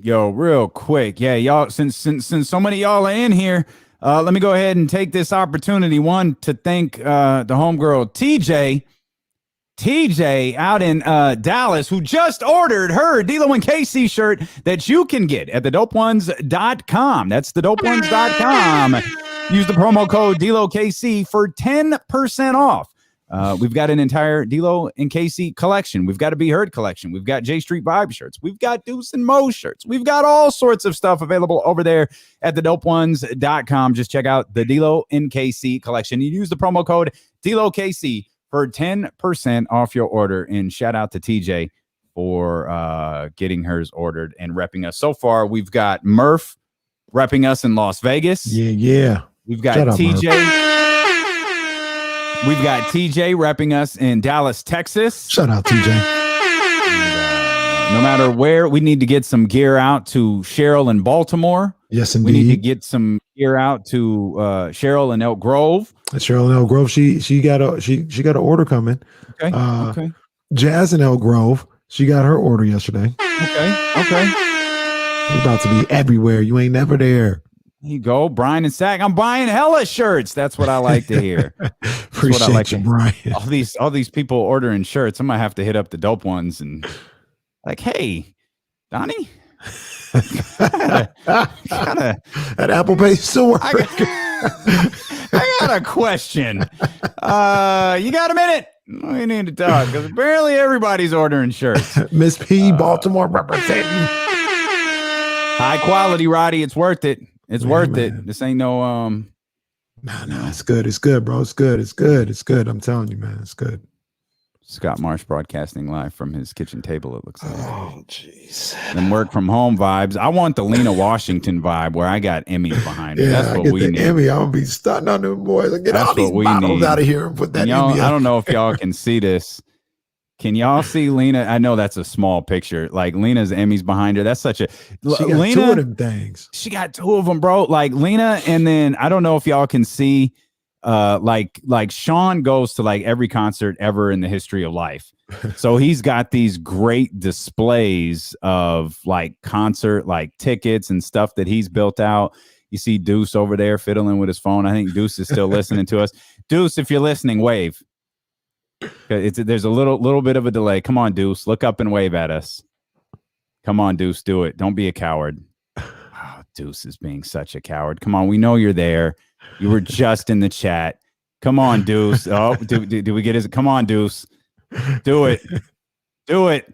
Yo, real quick. Yeah, y'all, since so many of y'all are in here, let me go ahead and take this opportunity, one, to thank the homegirl TJ out in Dallas, who just ordered her D'Lo and KC shirt that you can get at thedopeones.com. That's thedopeones.com. Use the promo code D'Lo KC for 10% off. We've got an entire D'Lo and KC collection. We've got a Be Heard collection. We've got J Street Vibe shirts. We've got Deuce and Mo shirts. We've got all sorts of stuff available over there at thedopeones.com. Just check out the D'Lo and KC collection. You use the promo code D'Lo KC for 10% off your order. And shout out to TJ for getting hers ordered and repping us. So far, we've got Murph repping us in Las Vegas. Yeah. We've got TJ. We've got TJ repping us in Dallas, Texas. Shout out, TJ. No matter where, we need to get some gear out to Cheryl in Baltimore. Yes, indeed. We need to get some gear out to Cheryl in Elk Grove. Cheryl in Elk Grove, she got an order coming. Okay. Okay. Jazz in Elk Grove, she got her order yesterday. Okay. You're about to be everywhere. You ain't never there. There you go, Brian and Sack. I'm buying hella shirts. That's what I like to hear. Appreciate what I like you, Brian. All these people ordering shirts. I might have to hit up the Dope Ones and like, hey, Donnie, that Apple Pay still works. I got a question. You got a minute? We need to talk because apparently everybody's ordering shirts. Miss P, Baltimore representing. High quality, Roddy. It's worth it. It's worth it. This ain't no No, it's good. It's good, bro. It's good. It's good. It's good. I'm telling you, man. It's good. Scott Marsh broadcasting live from his kitchen table, it looks like. Oh, jeez. And work from home vibes. I want the Lena Washington vibe where I got Emmys behind me. That's what we need. Emmy, I'm gonna be stunting on them boys. Get all these bottles out of here and put that Emmy I don't know if y'all can see this. Can y'all see Lena? I know that's a small picture. Like Lena's Emmys behind her. That's such a she got Lena, two of them things. She got two of them, bro. Like Lena, and then I don't know if y'all can see like Sean goes to like every concert ever in the history of life. So he's got these great displays of like concert like tickets and stuff that he's built out. You see Deuce over there fiddling with his phone. I think Deuce is still listening to us. Deuce, if you're listening, wave. There's a little bit of a delay. Come on, Deuce. Look up and wave at us. Come on, Deuce. Do it. Don't be a coward. Oh, Deuce is being such a coward. Come on. We know you're there. You were just in the chat. Come on, Deuce. Oh, do we get his? Come on, Deuce. Do it. Do it.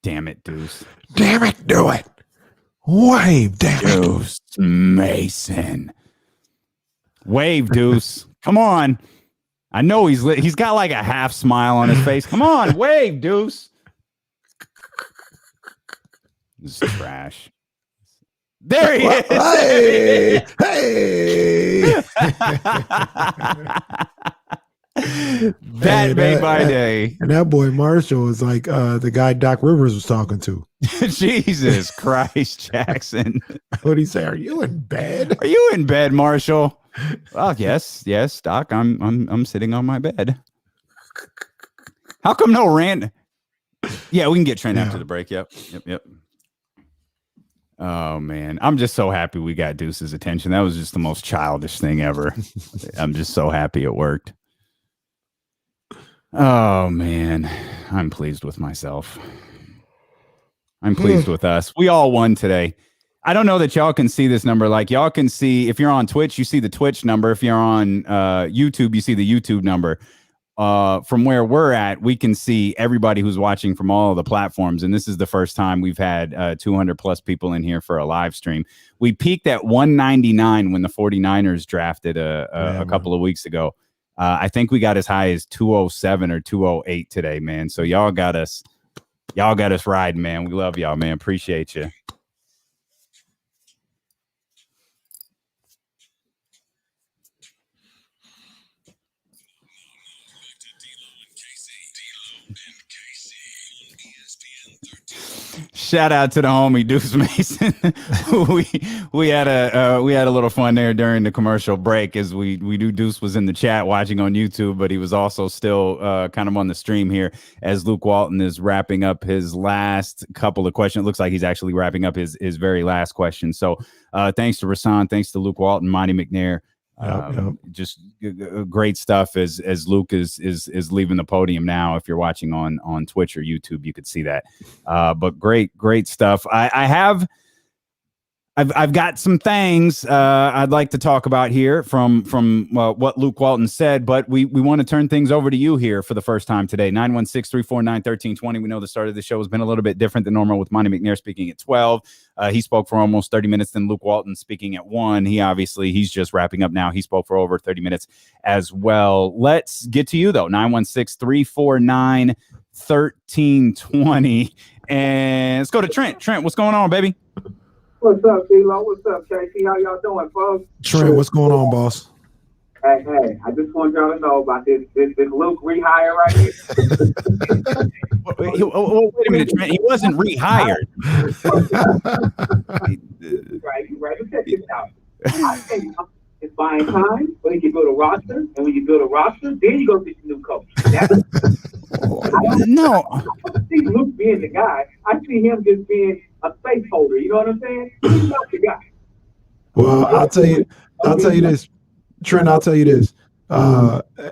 Damn it, Deuce. Damn it. Do it. Wave, damn it. Deuce Mason. Wave, Deuce. Come on. I know he's got like a half smile on his face. Come on, wave, Deuce. This is trash. There he is. Hey. That made my day. And that boy Marshall is like the guy Doc Rivers was talking to. Jesus Christ, Jackson. What'd he say? Are you in bed? Are you in bed, Marshall? Oh, yes, Doc. I'm sitting on my bed. How come no rant? Yeah, we can get Trent after the break. Yep. Oh man, I'm just so happy we got Deuce's attention. That was just the most childish thing ever. I'm just so happy it worked. Oh man, I'm pleased with myself. I'm pleased with us. We all won today. I don't know that y'all can see this number. Like y'all can see, if you're on Twitch, you see the Twitch number. If you're on YouTube, you see the YouTube number. From where we're at, we can see everybody who's watching from all of the platforms. And this is the first time we've had 200 plus people in here for a live stream. We peaked at 199 when the 49ers drafted a couple of weeks ago. I think we got as high as 207 or 208 today, man. So y'all got us riding, man. We love y'all, man. Appreciate you. Shout out to the homie Deuce Mason. we had a little fun there during the commercial break as we knew Deuce was in the chat watching on YouTube, but he was also still kind of on the stream here as Luke Walton is wrapping up his last couple of questions. It looks like he's actually wrapping up his very last question. So thanks to Rasan, thanks to Luke Walton, Monty McNair. Just great stuff as Luke is leaving the podium now. If you're watching on Twitch or YouTube, you could see that. But great stuff. I've got some things I'd like to talk about here from what Luke Walton said, but we want to turn things over to you here for the first time today. 916-349-1320. We know the start of the show has been a little bit different than normal with Monty McNair speaking at 12. He spoke for almost 30 minutes, then Luke Walton speaking at 1. He's just wrapping up now. He spoke for over 30 minutes as well. Let's get to you though. 916-349-1320. And let's go to Trent. Trent, what's going on, baby? What's up, D-Lo? What's up, KC? How y'all doing, folks? Trent, what's going on, boss? Hey, I just want y'all to know about this Luke rehire right here. Wait a minute, Trent. He wasn't rehired. Right. Check this out. I think it's buying time when you build a roster, and when you build a roster, then you go get your new coach. No. I don't see Luke being the guy. I see him just being a space holder. You know what I'm saying? He's not the guy. Well, I'll tell you this, Trent. I'll tell you this.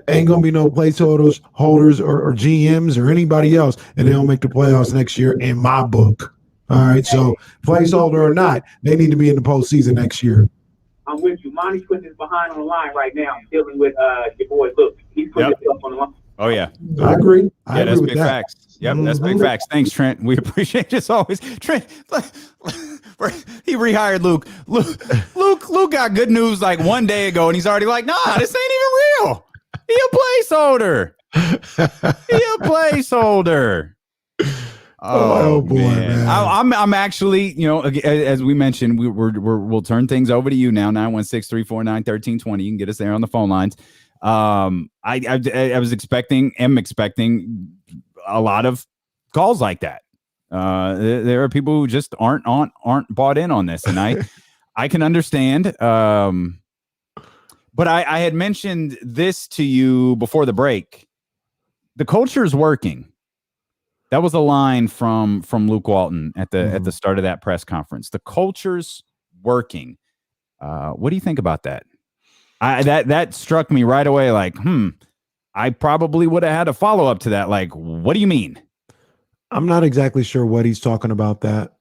Ain't gonna be no placeholders, or GMs or anybody else, and they don't make the playoffs next year in my book. All right, so placeholder or not, they need to be in the postseason next year. I'm with you. Monty's putting his behind on the line right now, dealing with your boy Luke. He's putting himself on the line. Oh yeah, I agree. That's big facts. Yep, that's big facts. Thanks, Trent. We appreciate it as always. Trent, he rehired Luke. Luke got good news like one day ago, and he's already like, nah, this ain't even real. He a placeholder. Oh boy, man. I'm actually, as we mentioned, we'll turn things over to you now. 916-349-1320. You can get us there on the phone lines. I was expecting a lot of calls like that. There are people who just aren't bought in on this, and I can understand. But I had mentioned this to you before the break. The culture is working. That was a line from Luke Walton at the start of that press conference. The culture's working. What do you think about that? That struck me right away. Like, I probably would have had a follow up to that. Like, what do you mean? I'm not exactly sure what he's talking about. That,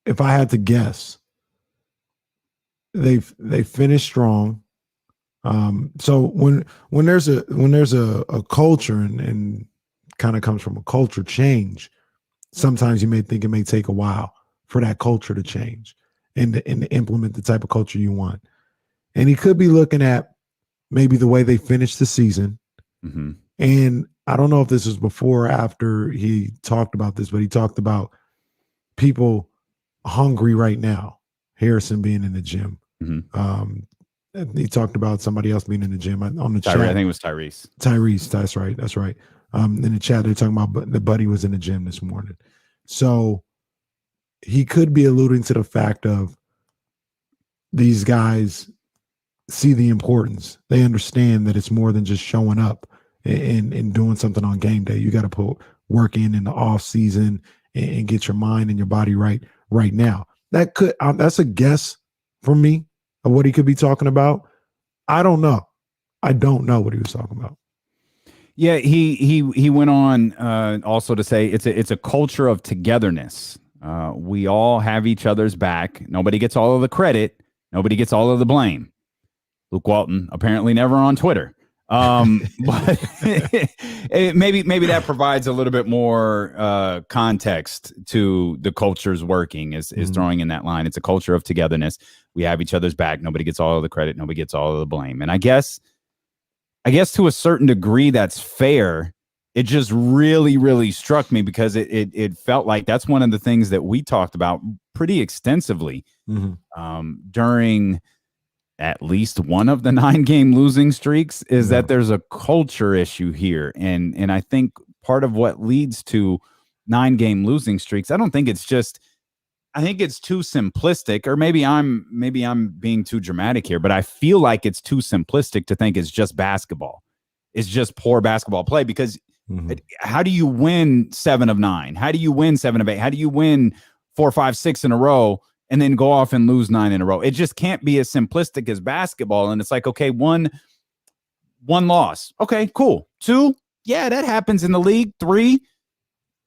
if I had to guess, they finished strong. So when there's a culture and kind of comes from a culture change, sometimes you may think it may take a while for that culture to change and to implement the type of culture you want. And he could be looking at maybe the way they finished the season. Mm-hmm. And I don't know if this was before or after he talked about this, but he talked about people hungry right now. Harrison being in the gym. He talked about somebody else being in the gym on the chat. I think it was Tyrese. Tyrese, that's right. That's right. In the chat, they're talking about the buddy was in the gym this morning. So he could be alluding to the fact of these guys see the importance. They understand that it's more than just showing up and doing something on game day. You got to put work in the off season and get your mind and your body right now. That could that's a guess from me of what he could be talking about. I don't know. I don't know what he was talking about. Yeah, he went on also to say it's a culture of togetherness. We all have each other's back. Nobody gets all of the credit. Nobody gets all of the blame. Luke Walton apparently never on Twitter. But maybe that provides a little bit more context to the culture's working is throwing in that line. It's a culture of togetherness. We have each other's back. Nobody gets all of the credit. Nobody gets all of the blame. And I guess to a certain degree, that's fair. It just really, really struck me because it felt like that's one of the things that we talked about pretty extensively during at least one of the 9-game losing streaks is that there's a culture issue here. And I think part of what leads to 9-game losing streaks, I think it's too simplistic, or maybe I'm being too dramatic here, but I feel like it's too simplistic to think it's just basketball. It's just poor basketball play because how do you win 7 of 9? How do you win 7 of 8? How do you win 4, 5, 6 in a row and then go off and lose 9 in a row? It just can't be as simplistic as basketball. And it's like, okay, one loss. Okay, cool. 2, yeah, that happens in the league. 3,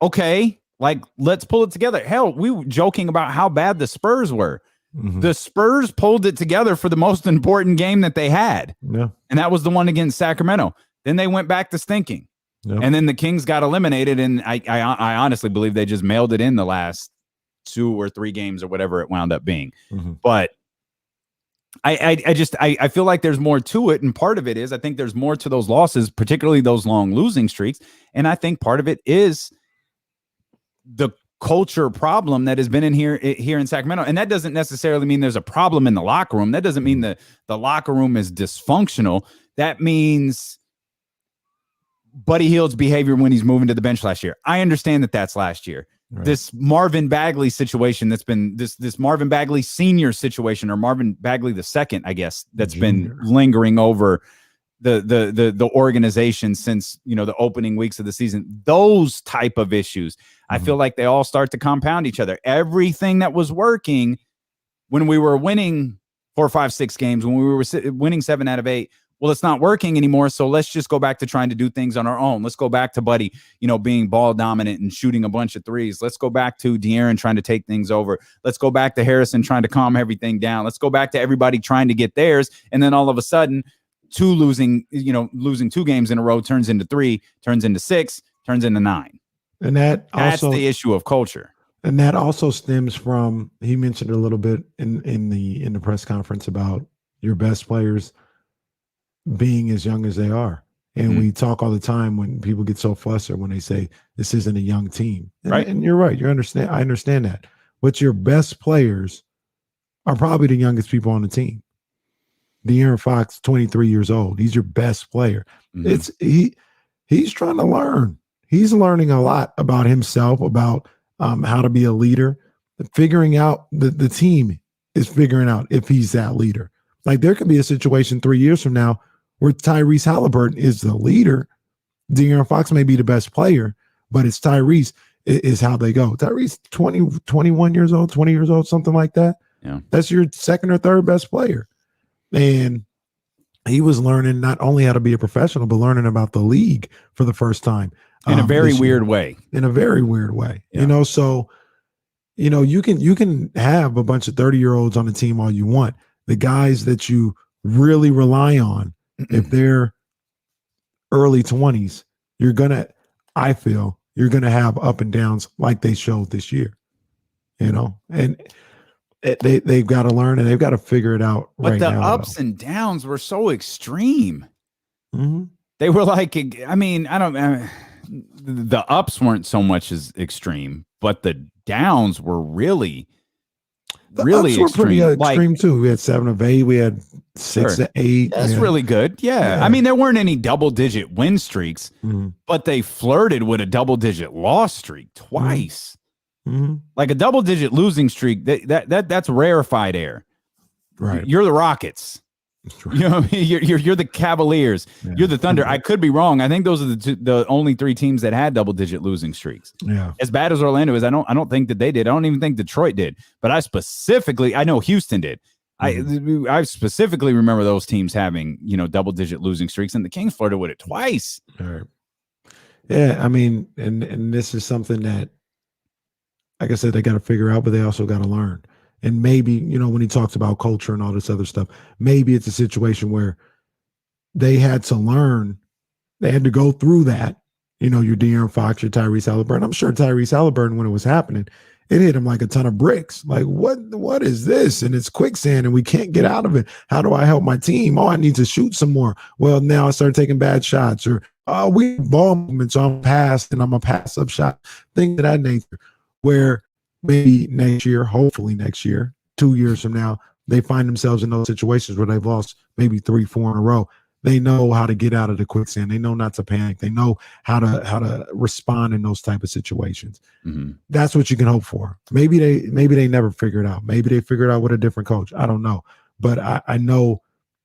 okay, like let's pull it together. Hell, we were joking about how bad the Spurs were. The Spurs pulled it together for the most important game that they had. Yeah. And that was the one against Sacramento. Then they went back to stinking. Yep. And then the Kings got eliminated. And I honestly believe they just mailed it in the last 2 or 3 games or whatever it wound up being. But I feel like there's more to it. And part of it is I think there's more to those losses, particularly those long losing streaks. And I think part of it is the culture problem that has been in here in Sacramento. And that doesn't necessarily mean there's a problem in the locker room. That doesn't mean that the locker room is dysfunctional. That means Buddy Hield's behavior when he's moving to the bench last year. I understand that that's last year. Right. This Marvin Bagley situation that's been this Marvin Bagley senior situation, or Marvin Bagley the second, I guess, that's been lingering over the organization since, the opening weeks of the season. Those type of issues, I feel like they all start to compound each other. Everything that was working when we were winning 4, 5, 6 games, when we were winning 7 out of 8, well, it's not working anymore. So let's just go back to trying to do things on our own. Let's go back to Buddy, being ball dominant and shooting a bunch of threes. Let's go back to De'Aaron trying to take things over. Let's go back to Harrison trying to calm everything down. Let's go back to everybody trying to get theirs. And then all of a sudden, losing 2 games in a row turns into 3, turns into 6, turns into 9. And that's the issue of culture. And that also stems from, he mentioned a little bit in the press conference about your best players being as young as they are. And we talk all the time when people get so flustered when they say this isn't a young team. Right. And you're right. I understand that. But your best players are probably the youngest people on the team. De'Aaron Fox, 23 years old. He's your best player. He's trying to learn. He's learning a lot about himself, about how to be a leader, figuring out the team is figuring out if he's that leader. Like there could be a situation 3 years from now where Tyrese Halliburton is the leader. De'Aaron Fox may be the best player, but it's Tyrese is how they go. Tyrese, 21 years old, 20 years old, something like that. Yeah. That's your second or third best player. And he was learning not only how to be a professional, but learning about the league for the first time. In a very weird way. In a very weird way. Yeah. So, you can have a bunch of 30-year-olds on the team all you want. The guys that you really rely on, if they're early 20s, I feel you're going to have up and downs like they showed this year, and they've got to learn and they've got to figure it out. But right the now, ups and downs were so extreme. Mm-hmm. They were like, the ups weren't so much as extreme, but the downs were really really Were pretty extreme. too. We had 7 of 8. We had 6 Sure. of 8. That's really good. Yeah. I mean, there weren't any double-digit win streaks, but they flirted with a double-digit loss streak twice. Like a double-digit losing streak. That's rarefied air. Right. You're the Rockets. Right. You know what I mean? You're the Cavaliers. Yeah. You're the Thunder. I could be wrong. I think those are the only 3 teams that had double-digit losing streaks. Yeah. As bad as Orlando is, I don't think that they did. I don't even think Detroit did. But I know Houston did. I specifically remember those teams having, double-digit losing streaks, and the Kings flirted with it twice. All right. Yeah, I mean, and this is something that, like I said, they got to figure out, but they also got to learn. And maybe, when he talks about culture and all this other stuff, maybe it's a situation where they had to learn, they had to go through that. Your De'Aaron Fox, your Tyrese Halliburton. I'm sure Tyrese Halliburton, when it was happening, it hit him like a ton of bricks. Like, what is this? And it's quicksand and we can't get out of it. How do I help my team? Oh, I need to shoot some more. Well, now I start taking bad shots, or we ball movements, so I'm passed and I'm a pass up shot. Things of that nature, where maybe next year, hopefully next year, 2 years from now, they find themselves in those situations where they've lost maybe 3-4 in a row. They know how to get out of the quicksand. They know not to panic. They know how to respond in those type of situations. That's what you can hope for. Maybe they never figure it out. Maybe they figure it out with a different coach. I don't know. But I know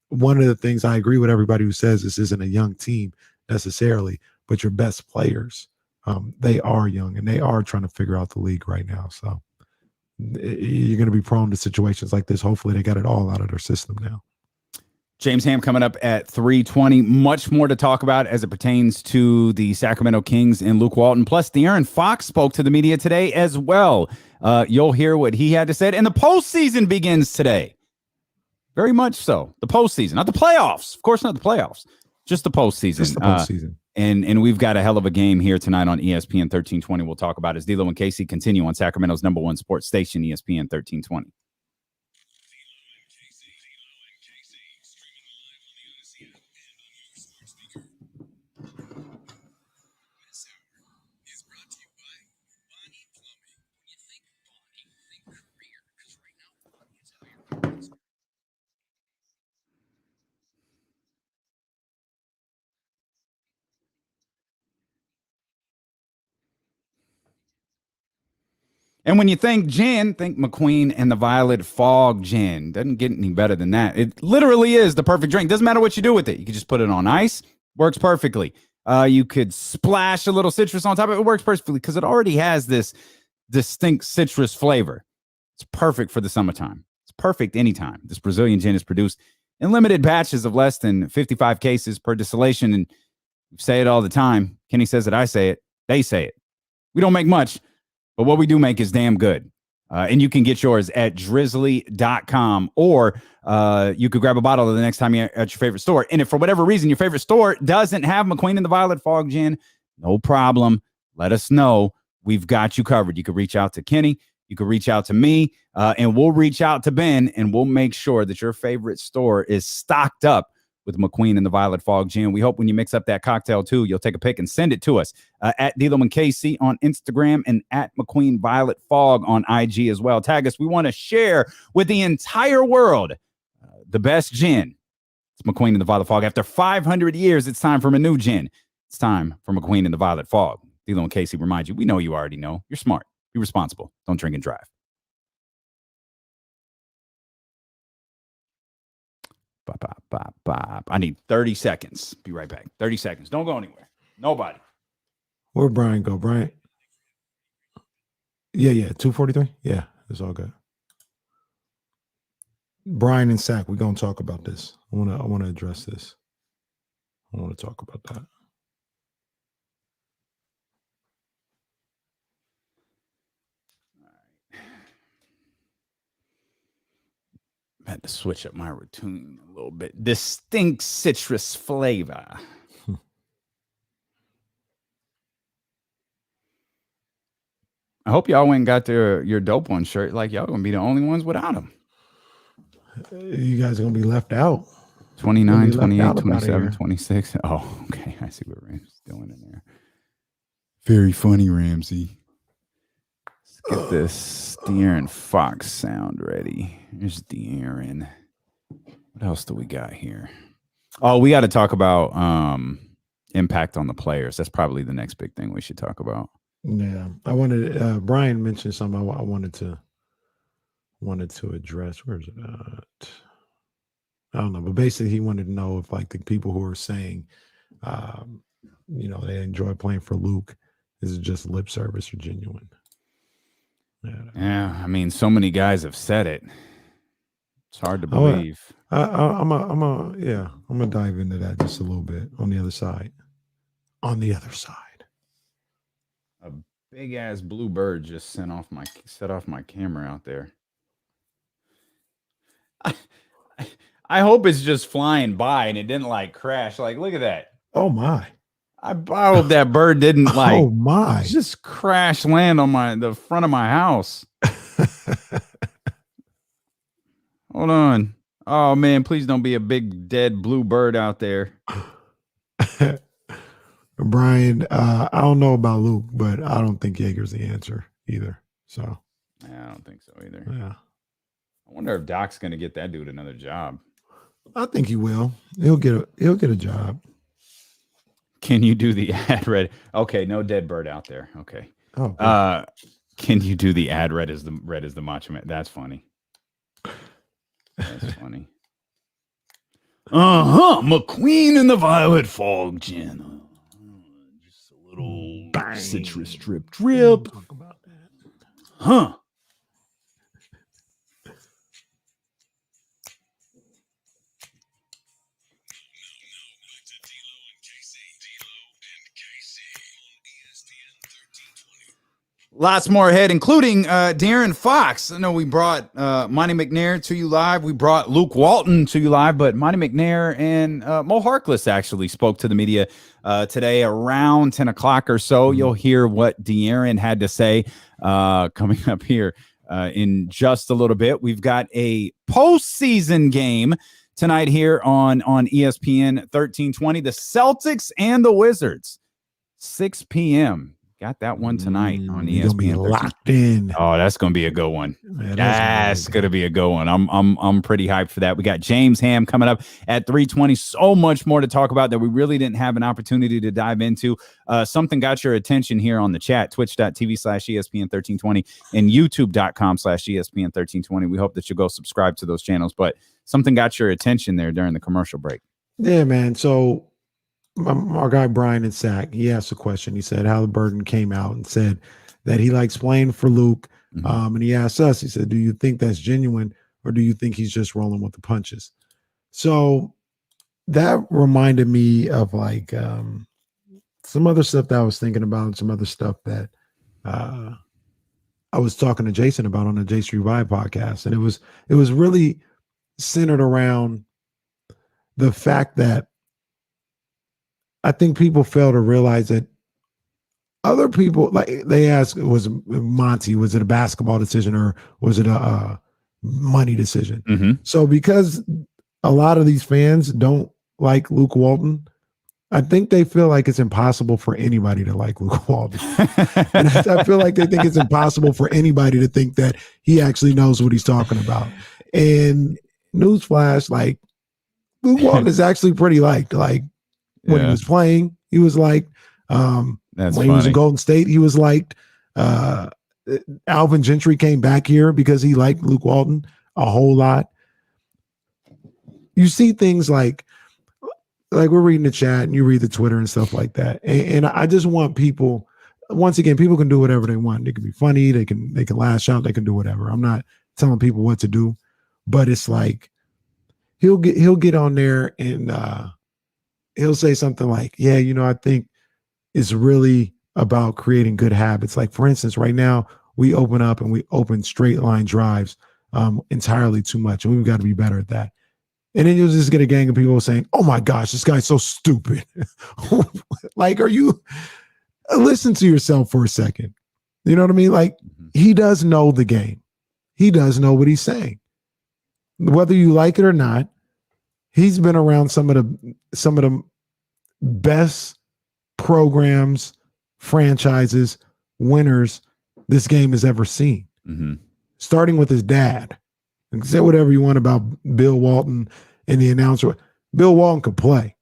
one of the things, I agree with everybody who says this isn't a young team necessarily, but your best players, they are young and they are trying to figure out the league right now. So you're going to be prone to situations like this. Hopefully they got it all out of their system now. James Ham coming up at 3:20. Much more to talk about as it pertains to the Sacramento Kings and Luke Walton. Plus, De'Aaron Fox spoke to the media today as well. You'll hear what he had to say. And the postseason begins today. Very much so. The postseason, not the playoffs. Of course, not the playoffs. Just the postseason. Just the postseason. And we've got a hell of a game here tonight on ESPN 1320. We'll talk about as D'Lo and Casey continue on Sacramento's #1 sports station, ESPN 1320. And when you think gin, think McQueen and the Violet Fog gin. Doesn't get any better than that. It literally is the perfect drink. Doesn't matter what you do with it. You can just put it on ice. Works perfectly. You could splash a little citrus on top of it. It works perfectly because it already has this distinct citrus flavor. It's perfect for the summertime. It's perfect anytime. This Brazilian gin is produced in limited batches of less than 55 cases per distillation. And we say it all the time. Kenny says it. I say it. They say it. We don't make much. But what we do make is damn good. And you can get yours at drizzly.com, or you could grab a bottle the next time you're at your favorite store. And if for whatever reason your favorite store doesn't have McQueen and the Violet Fog gin, no problem. Let us know. We've got you covered. You could reach out to Kenny. You could reach out to me, and we'll reach out to Ben, and we'll make sure that your favorite store is stocked up with McQueen and the Violet Fog gin. We hope when you mix up that cocktail too, you'll take a pic and send it to us at D'Lo and KC on Instagram and at McQueen Violet Fog on IG as well. Tag us. We want to share with the entire world the best gin. It's McQueen and the Violet Fog. After 500 years, it's time for a new gin. It's time for McQueen and the Violet Fog. D'Lo and KC remind you, we know you already know. You're smart. Be responsible. Don't drink and drive. Bop, bop, bop, bop. I need 30 seconds. Be right back. 30 seconds. Don't go anywhere. Nobody. Where'd Brian go? Brian? Yeah. 243? Yeah, it's all good. Brian and Sack, we're going to talk about this. I want to address this. I want to talk about that. I had to switch up my routine a little bit. Distinct citrus flavor. I hope y'all went and got your dope one shirt. Like, y'all going to be the only ones without them. You guys are going to be left out. 29, 28, 27, 26. Oh, okay. I see what Ramsey's doing in there. Very funny, Ramsey. get this De'Aaron Fox sound ready. Here's De'Aaron. What else do we got here? Oh, we got to talk about impact on the players. That's probably the next big thing we should talk about. Yeah, I wanted Brian mentioned something I wanted to address. Where is it at? I don't know, but basically he wanted to know if like the people who are saying, they enjoy playing for Luke, is it just lip service or genuine? Yeah, I mean, so many guys have said it. It's hard to believe. I'm gonna dive into that just a little bit on the other side. A big ass blue bird just set off my camera out there. I hope it's just flying by and it didn't like crash. Like, look at that. Oh my. I hope that bird didn't like oh my just crash land on the front of my house. Hold on. Oh man, please don't be a big dead blue bird out there. Brian, I don't know about Luke, but I don't think Jaeger's the answer either. So yeah, I don't think so either. Yeah. I wonder if Doc's gonna get that dude another job. I think he will. He'll get a job. Can you do the ad read? Okay, no dead bird out there. Okay. Oh. Good. Can you do the ad read as the Macho Man? That's funny. That's funny. McQueen and the Violet Fog Gin. Just a little citrus drip. Talk about that. Huh. Lots more ahead, including De'Aaron Fox. I know we brought Monty McNair to you live. We brought Luke Walton to you live, but Monty McNair and Mo Harkless actually spoke to the media today around 10 o'clock or so. You'll hear what De'Aaron had to say coming up here in just a little bit. We've got a postseason game tonight here on ESPN 1320. The Celtics and the Wizards, 6 p.m. Got that one tonight on ESPN. Gonna be locked in. Oh, that's gonna be a good one. Yeah, That's gonna be a good one. I'm pretty hyped for that. We got James Ham coming up at 3:20. So much more to talk about that we really didn't have an opportunity to dive into. Something got your attention here on the chat, twitch.tv/ESPN1320 and youtube.com/ESPN1320. We hope that you go subscribe to those channels, but something got your attention there during the commercial break. Yeah, man. So our guy Brian in SAC, he asked a question. He said Halliburton came out and said that he likes playing for Luke. And he asked us, he said, do you think that's genuine or do you think he's just rolling with the punches? So that reminded me of like some other stuff that I was thinking about and some other stuff that I was talking to Jason about on the J Street Vibe podcast. And it was really centered around the fact that I think people fail to realize that other people, like they asked, was it a basketball decision or was it a money decision? So because a lot of these fans don't like Luke Walton, I think they feel like it's impossible for anybody to like Luke Walton. And I feel like they think it's impossible for anybody to think that he actually knows what he's talking about. And newsflash, like Luke Walton is actually pretty liked. Like, when he was playing, he was liked. When he was in Golden State, he was liked. Alvin Gentry came back here because he liked Luke Walton a whole lot. You see things like we're reading the chat and you read the Twitter and stuff like that. And I just want people, once again, people can do whatever they want. They can be funny. They can lash out. They can do whatever. I'm not telling people what to do, but it's like he'll get on there and he'll say something like, yeah, I think it's really about creating good habits. Like, for instance, right now we open straight line drives entirely too much. And we've got to be better at that. And then you'll just get a gang of people saying, oh my gosh, this guy's so stupid. Like, listen to yourself for a second. You know what I mean? Like, he does know the game. He does know what he's saying. Whether you like it or not, he's been around some of the best programs, franchises, winners this game has ever seen. Starting with his dad. And say whatever you want about Bill Walton and the announcer. Bill Walton could play.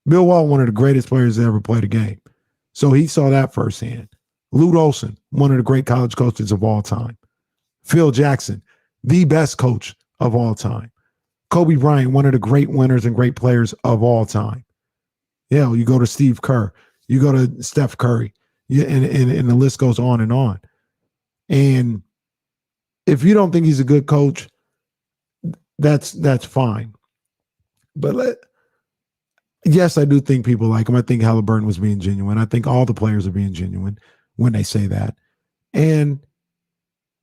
Bill Walton, one of the greatest players to ever play the game. So he saw that firsthand. Lute Olson, one of the great college coaches of all time. Phil Jackson, the best coach of all time. Kobe Bryant, one of the great winners and great players of all time. Yeah, you go to Steve Kerr. You go to Steph Curry. And the list goes on and on. And if you don't think he's a good coach, that's fine. But yes, I do think people like him. I think Halliburton was being genuine. I think all the players are being genuine when they say that. And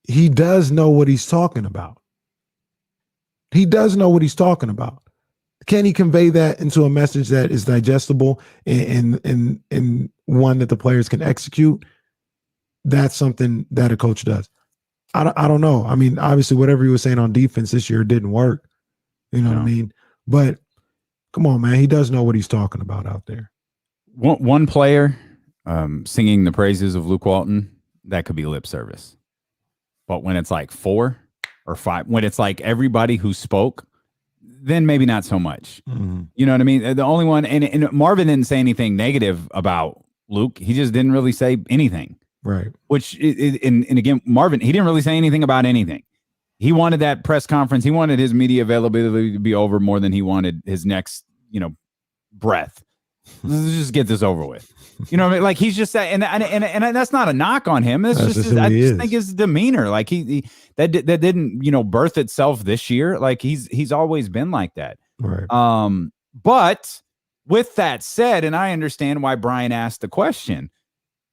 he does know what he's talking about. He does know what he's talking about. Can he convey that into a message that is digestible and one that the players can execute? That's something that a coach does. I don't know. I mean, obviously, whatever he was saying on defense this year didn't work. You know what I mean? But come on, man. He does know what he's talking about out there. One player singing the praises of Luke Walton, that could be lip service. But when it's like 4 or 5, when it's like everybody who spoke, then maybe not so much. You know what I mean? The only one, and Marvin didn't say anything negative about Luke. He just didn't really say anything. Right. Which, and again, Marvin, he didn't really say anything about anything. He wanted that press conference. He wanted his media availability to be over more than he wanted his next, breath. Let's just get this over with. You know what I mean? Like he's just that, and that's not a knock on him. It's just I just think his demeanor, like that didn't birth itself this year. Like he's always been like that. Right. But with that said, and I understand why Brian asked the question.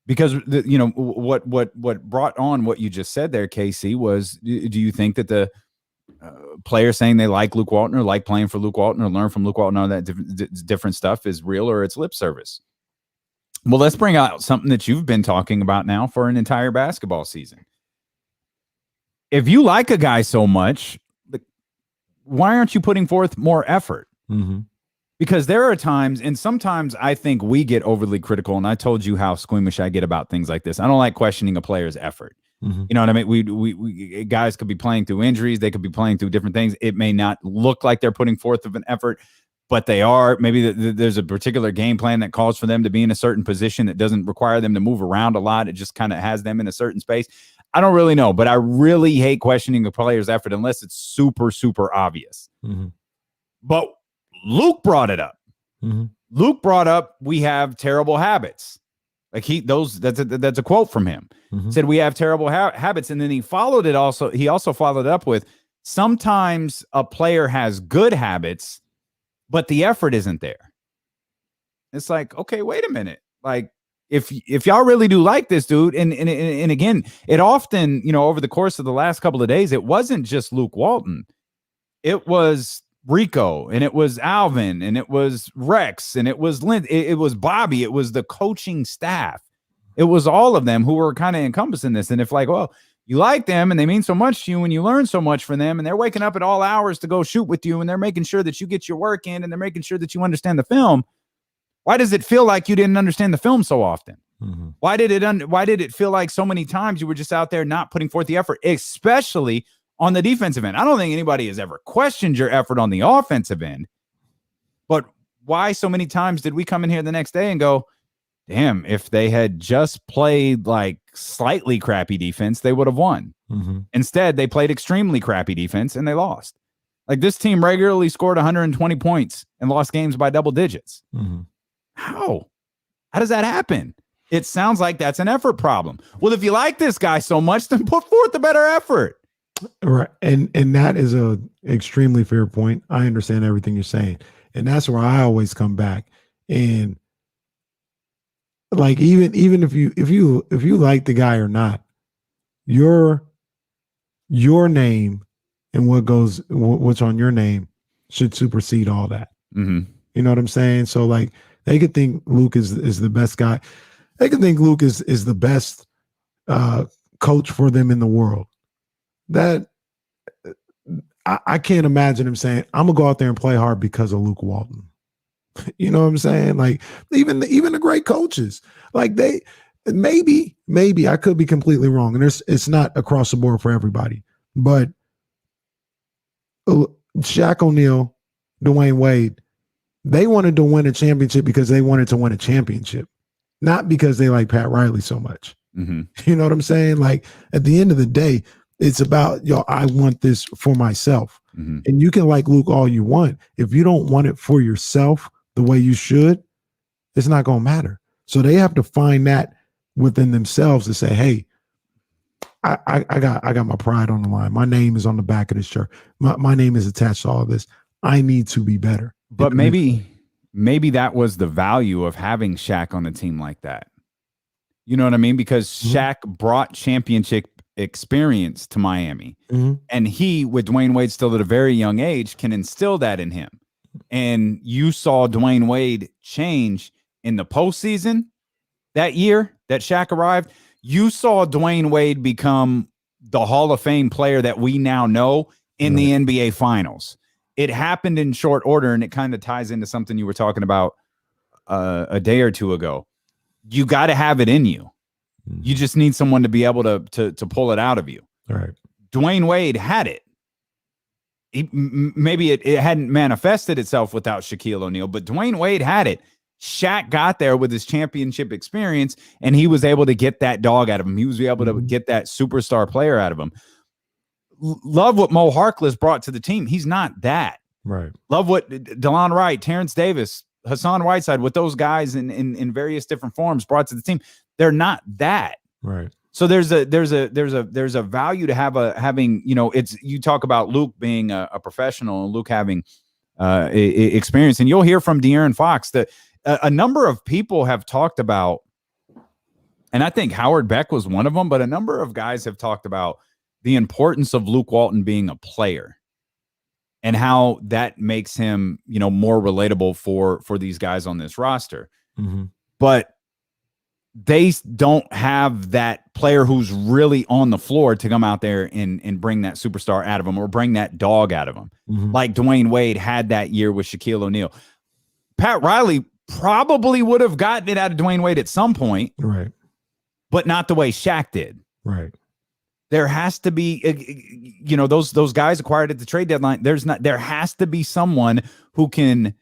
Because what brought on what you just said there, Casey, was do you think that the players saying they like Luke Walton or like playing for Luke Walton or learn from Luke Walton, all that different stuff is real or it's lip service? Well, let's bring out something that you've been talking about now for an entire basketball season. If you like a guy so much, why aren't you putting forth more effort? Because there are times, and sometimes I think we get overly critical, and I told you how squeamish I get about things like this. I don't like questioning a player's effort. You know what I mean? We guys could be playing through injuries. They could be playing through different things. It may not look like they're putting forth of an effort, but they are. Maybe there's a particular game plan that calls for them to be in a certain position that doesn't require them to move around a lot. It just kind of has them in a certain space. I don't really know, but I really hate questioning a player's effort unless it's super, super obvious. But Luke brought it up. Luke brought up we have terrible habits. Like that's a quote from him. Said we have terrible habits, and then he also followed it up with sometimes a player has good habits, but the effort isn't there. It's like, okay, wait a minute. Like if y'all really do like this dude, and again, it often, over the course of the last couple of days, it wasn't just Luke Walton. It was Rico, and it was Alvin, and it was Rex, and it was it was Bobby, it was the coaching staff. It was all of them who were kind of encompassing this. And if well, you like them and they mean so much to you and you learn so much from them and they're waking up at all hours to go shoot with you and they're making sure that you get your work in and they're making sure that you understand the film, why does it feel like you didn't understand the film so often? Why did it feel like so many times you were just out there not putting forth the effort, especially on the defensive end? I don't think anybody has ever questioned your effort on the offensive end, but why so many times did we come in here the next day and go, damn, if they had just played like slightly crappy defense, they would have won. Instead, they played extremely crappy defense and they lost. Like this team regularly scored 120 points and lost games by double digits. How does that happen? It sounds like that's an effort problem. Well, if you like this guy so much, then put forth a better effort. Right. And that is a extremely fair point. I understand everything you're saying. And that's where I always come back. And like even if you like the guy or not, your name and what's on your name should supersede all that. You know what I'm saying? So like they could think Luke is the best guy. They could think Luke is the best coach for them in the world. That I can't imagine him saying, I'm gonna go out there and play hard because of Luke Walton. You know what I'm saying? Like even the great coaches, like maybe I could be completely wrong, and it's not across the board for everybody. But Shaq O'Neal, Dwayne Wade, they wanted to win a championship because they wanted to win a championship, not because they like Pat Riley so much. Mm-hmm. You know what I'm saying? Like at the end of the day, it's about, I want this for myself. Mm-hmm. And you can like Luke all you want. If you don't want it for yourself the way you should, it's not going to matter. So they have to find that within themselves to say, hey, I got my pride on the line. My name is on the back of this shirt. My name is attached to all of this. I need to be better. But maybe that was the value of having Shaq on a team like that. You know what I mean? Because Shaq brought championship experience to Miami. And he, with Dwayne Wade still at a very young age, can instill that in him. And you saw Dwayne Wade change in the postseason that year that Shaq arrived. You saw Dwayne Wade become the Hall of Fame player that we now know in the NBA Finals. It happened in short order, and it kind of ties into something you were talking about a day or two ago. You got to have it in you. You just need someone to be able to pull it out of you. All right. Dwayne Wade had it. Maybe it hadn't manifested itself without Shaquille O'Neal, but Dwayne Wade had it. Shaq got there with his championship experience, and he was able to get that dog out of him. He was able to get that superstar player out of him. Love what Mo Harkless brought to the team. He's not that. Right. Love what DeLon Wright, Terrence Davis, Hassan Whiteside, what those guys in various different forms brought to the team. They're not that. Right. So there's a value to having, it's, you talk about Luke being a professional and Luke having experience, and you'll hear from De'Aaron Fox that a number of people have talked about, and I think Howard Beck was one of them, but a number of guys have talked about the importance of Luke Walton being a player and how that makes him, more relatable for these guys on this roster. But they don't have that player who's really on the floor to come out there and bring that superstar out of him or bring that dog out of him. Like Dwayne Wade had that year with Shaquille O'Neal. Pat Riley probably would have gotten it out of Dwayne Wade at some point. Right. But not the way Shaq did. Right. There has to be, those guys acquired at the trade deadline. There has to be someone who can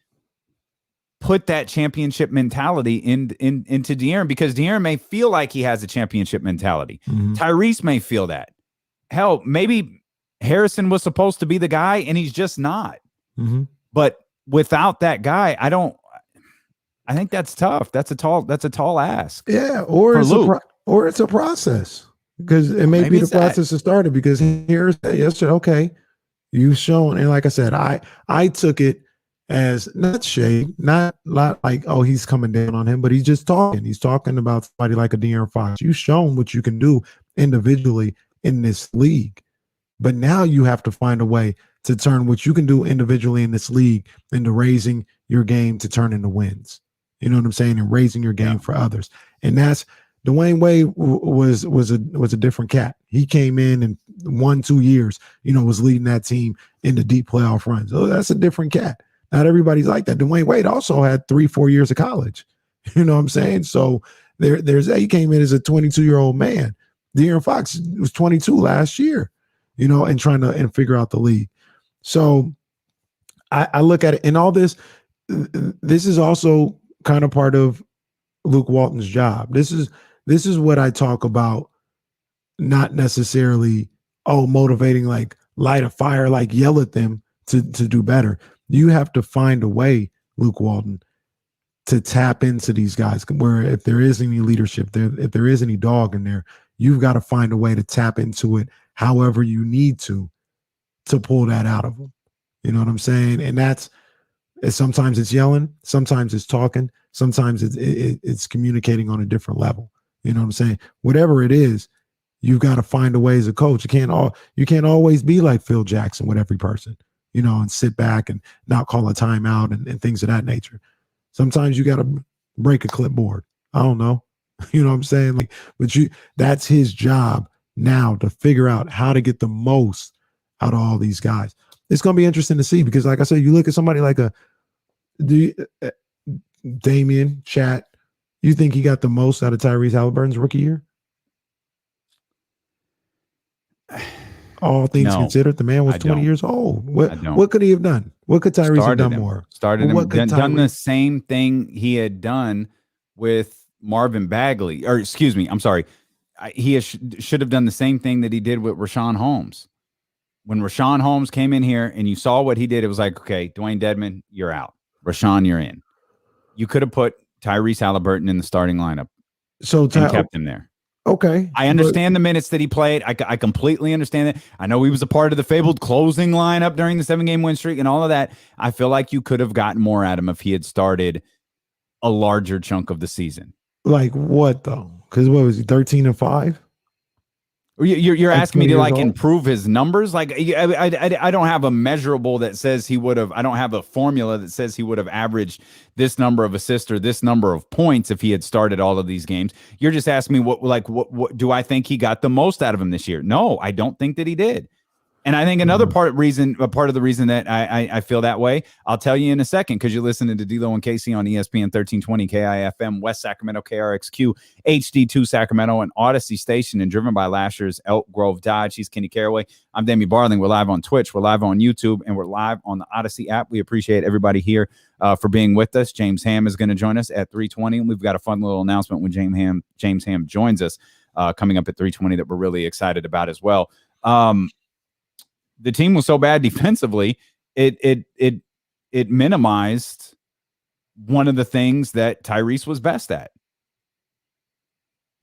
put that championship mentality into De'Aaron, because De'Aaron may feel like he has a championship mentality. Tyrese may feel that. Hell, maybe Harrison was supposed to be the guy and he's just not. But without that guy, I think that's tough. That's a tall ask. Yeah, or it's a process, because it may be the process that started, because here's yesterday. Okay, you've shown, and like I said, I took it as not shade, not like, oh, he's coming down on him, but he's just talking. He's talking about somebody like a De'Aaron Fox. You've shown what you can do individually in this league, but now you have to find a way to turn what you can do individually in this league into raising your game to turn into wins. You know what I'm saying? And raising your game for others. And that's Dwayne Wade was a different cat. He came in and 1-2 years, was leading that team into deep playoff runs. Oh, that's a different cat. Not everybody's like that. Dwayne Wade also had 3-4 years of college. You know what I'm saying? So he came in as a 22-year-old man. De'Aaron Fox was 22 last year, and trying to figure out the league. So I look at it, and all this is also kind of part of Luke Walton's job. This is what I talk about, not necessarily, motivating, like light a fire, like yell at them to do better. You have to find a way, Luke Walton, to tap into these guys, where if there is any leadership there, if there is any dog in there, you've got to find a way to tap into it however you need to pull that out of them. You know what I'm saying? And sometimes it's yelling, sometimes it's talking, sometimes it's communicating on a different level. You know what I'm saying? Whatever it is, you've got to find a way as a coach. You can't always be like Phil Jackson with every person, and sit back and not call a timeout and things of that nature. Sometimes you got to break a clipboard. I don't know. You know what I'm saying? That's his job now, to figure out how to get the most out of all these guys. It's going to be interesting to see, because like I said, you look at somebody like Damian, Chat, You think he got the most out of Tyrese Halliburton's rookie year? All things considered, the man was 20 years old. What could he have done? What could Tyrese have done more? Done the same thing he had done with Marvin Bagley, or excuse me, I'm sorry. He should have done the same thing that he did with Rashawn Holmes. When Rashawn Holmes came in here and you saw what he did, it was like, okay, Dwayne Dedmon, you're out. Rashawn, you're in. You could have put Tyrese Halliburton in the starting lineup and kept him there. Okay. I understand the minutes that he played. I completely understand it. I know he was a part of the fabled closing lineup during the 7-game win streak and all of that. I feel like you could have gotten more out of him if he had started a larger chunk of the season. Like what, though? Because what was he, 13-5? You're asking me to like improve his numbers? Like I don't have a measurable that says he would have. I don't have a formula that says he would have averaged this number of assists or this number of points if he had started all of these games. You're just asking me what do I think he got the most out of him this year? No, I don't think that he did. And I think another part of the reason that I feel that way, I'll tell you in a second, because you're listening to D'Lo and Casey on ESPN 1320 KIFM, West Sacramento, KRXQ, HD2 Sacramento, and Odyssey Station, and driven by Lashers, Elk Grove Dodge. He's Kenny Caraway. I'm Demi Barling. We're live on Twitch. We're live on YouTube, and we're live on the Odyssey app. We appreciate everybody here for being with us. James Ham is going to join us at 3:20, and we've got a fun little announcement when James Ham joins us coming up at 3:20 that we're really excited about as well. The team was so bad defensively, it minimized one of the things that Tyrese was best at.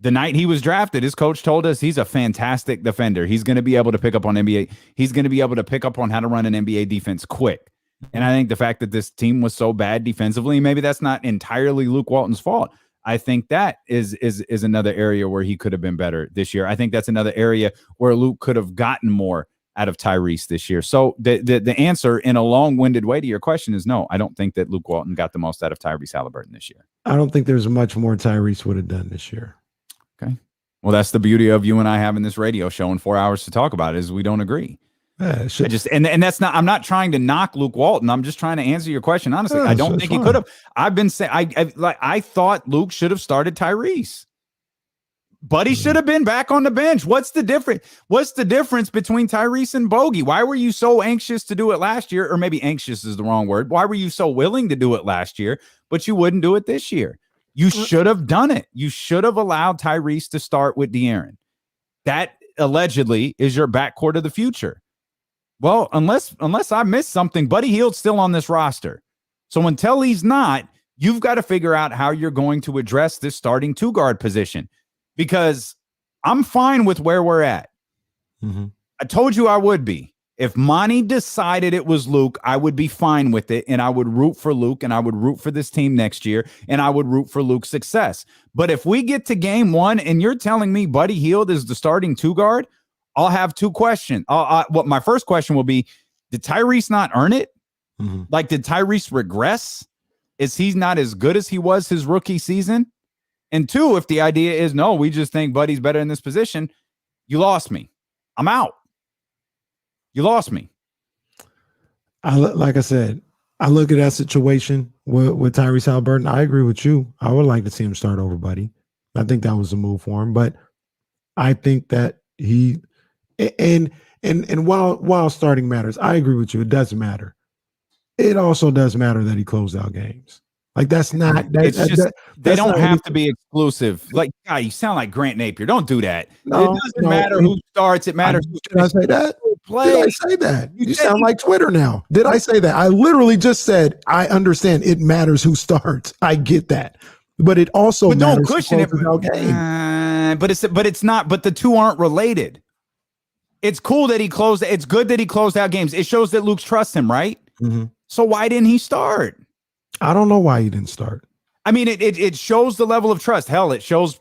The night he was drafted, his coach told us he's a fantastic defender. He's going to be able to pick up on NBA. He's going to be able to pick up on how to run an NBA defense quick. And I think the fact that this team was so bad defensively, maybe that's not entirely Luke Walton's fault. I think that is another area where he could have been better this year. I think that's another area where Luke could have gotten more out of Tyrese this year. So the answer in a long-winded way to your question is no. I don't think that Luke Walton got the most out of Tyrese Halliburton this year. I don't think there's much more Tyrese would have done this year. Okay. Well, that's the beauty of you and I having this radio show in 4 hours to talk about it, is we don't agree. Yeah, and that's not, I'm not trying to knock Luke Walton. I'm just trying to answer your question honestly. I don't think he could have. I've been saying I thought Luke should have started Tyrese. But he should have been back on the bench. What's the difference? What's the difference between Tyrese and Bogey? Why were you so anxious to do it last year? Or maybe anxious is the wrong word. Why were you so willing to do it last year, but you wouldn't do it this year? You should have done it. You should have allowed Tyrese to start with De'Aaron. That allegedly is your backcourt of the future. Well, unless I missed something, Buddy Hield's still on this roster. So until he's not, you've got to figure out how you're going to address this starting two-guard position. Because I'm fine with where we're at. Mm-hmm. I told you I would be. If Monty decided it was Luke, I would be fine with it, and I would root for Luke, and I would root for this team next year, and I would root for Luke's success. But if we get to game one and you're telling me Buddy Hield is the starting two-guard, I'll have two questions. What my first question will be, did Tyrese not earn it? Mm-hmm. Like, did Tyrese regress? Is he not as good as he was his rookie season? And two, if the idea is, no, we just think Buddy's better in this position, you lost me. I'm out. You lost me. Like I said, I look at that situation with Tyrese Halliburton. I agree with you. I would like to see him start over Buddy. I think that was a move for him. But I think that he and while starting matters, I agree with you. It does matter. It also does matter that he closed out games. Like that's not. They don't have to be exclusive. Like, God, you sound like Grant Napier. Don't do that. No, it doesn't matter who starts. It matters. Did I say that? Play. Did I say that? You sound like Twitter now. Did I say that? I literally just said I understand. It matters who starts. I get that, but it also matters. Don't cushion it. But it's not. But the two aren't related. It's cool that he closed. It's good that he closed out games. It shows that Luke trusts him, right? Mm-hmm. So why didn't he start? I don't know why he didn't start. I mean, it shows the level of trust. Hell, it shows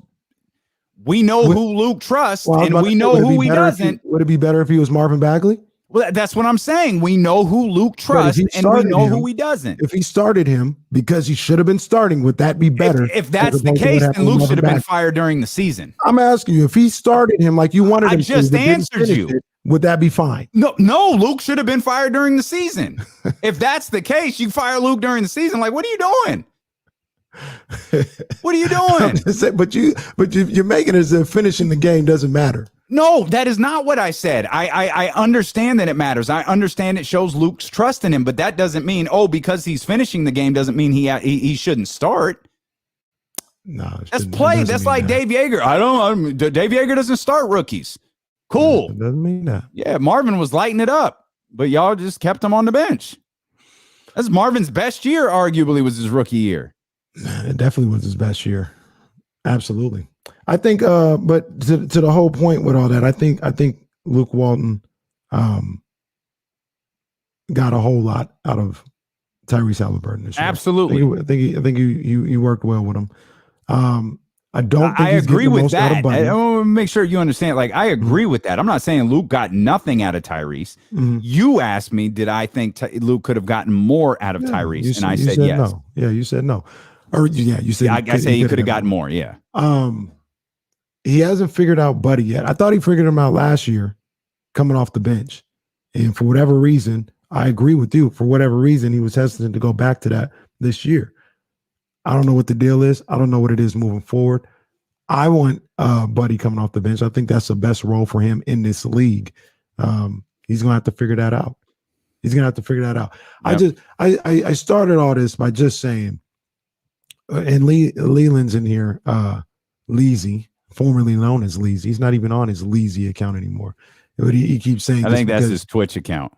we know who Luke trusts and we know who he doesn't. Would it be better if he was Marvin Bagley? Well, that's what I'm saying. We know who Luke trusts and we know who he doesn't. If he started him because he should have been starting, would that be better? If that's the case, then Luke should have been fired during the season. I'm asking you, if he started him like you wanted him to. I just answered you. Would that be fine? No, Luke should have been fired during the season. If that's the case, you fire Luke during the season. Like, what are you doing? What are you doing? But you're making it as if finishing the game doesn't matter. No, that is not what I said. I understand that it matters. I understand it shows Luke's trust in him, but that doesn't mean, because he's finishing the game doesn't mean he shouldn't start. No, that's play. That's like Dave Yeager. Dave Yeager doesn't start rookies. Cool. It doesn't mean that. Yeah, Marvin was lighting it up, but y'all just kept him on the bench. That's Marvin's best year, arguably, was his rookie year. It definitely was his best year. Absolutely. I think, but to the whole point with all that, I think Luke Walton got a whole lot out of Tyrese Halliburton this year. Absolutely. I think you worked well with him. I don't think I agree with that. I want to make sure you understand. Like, I agree with that. I'm not saying Luke got nothing out of Tyrese. You asked me, did I think Luke could have gotten more out of Tyrese? And I said yes. No. Yeah, you said no. Or you said I say he could have gotten more. Yeah. He hasn't figured out Buddy yet. I thought he figured him out last year, coming off the bench, and for whatever reason, I agree with you. For whatever reason, he was hesitant to go back to that this year. I don't know what the deal is. I don't know what it is moving forward. I want Buddy coming off the bench. I think that's the best role for him in this league. He's gonna have to figure that out. Yep. I started all this by just saying, and Leland's in here, Leezy, formerly known as Leezy. He's not even on his Leezy account anymore. But he keeps saying, I think that's his Twitch account.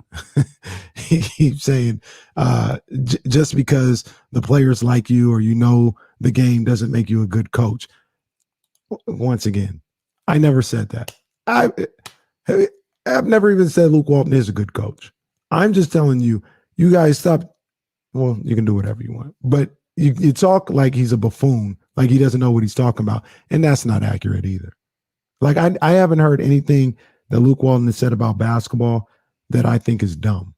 He keeps saying, just because the players like you or the game doesn't make you a good coach. Once again, I never said that. I've never even said Luke Walton is a good coach. I'm just telling you, you guys stop. Well, you can do whatever you want, but you talk like he's a buffoon, like he doesn't know what he's talking about, and that's not accurate either. Like I haven't heard anything that Luke Walton has said about basketball that I think is dumb.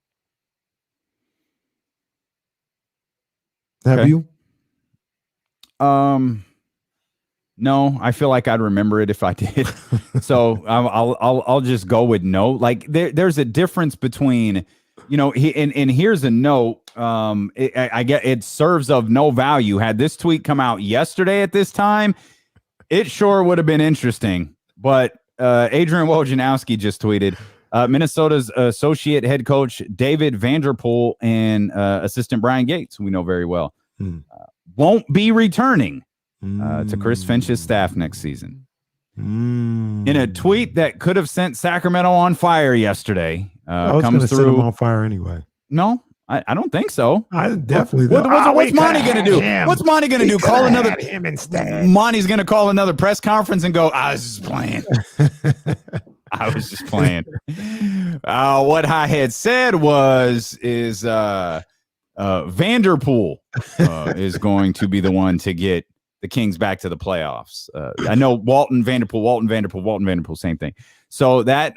Have you? No, I feel like I'd remember it if I did. So I'll just go with no. Like there's a difference between, and here's a note. I get it serves of no value. Had this tweet come out yesterday at this time, it sure would have been interesting. But Adrian Wojnarowski just tweeted, Minnesota's associate head coach David Vanderpool and assistant Brian Gates, who we know very well, won't be returning to Chris Finch's staff next season. In a tweet that could have sent Sacramento on fire yesterday, comes through. Set them on fire anyway. No, I don't think so. I definitely. What's Monty going to do? What's Monty going to do? Call another. Him instead. Monty's going to call another press conference and go, I was just playing. I was just playing. What I had said is Vanderpool is going to be the one to get the Kings back to the playoffs. I know Walton, Vanderpool, same thing. So that,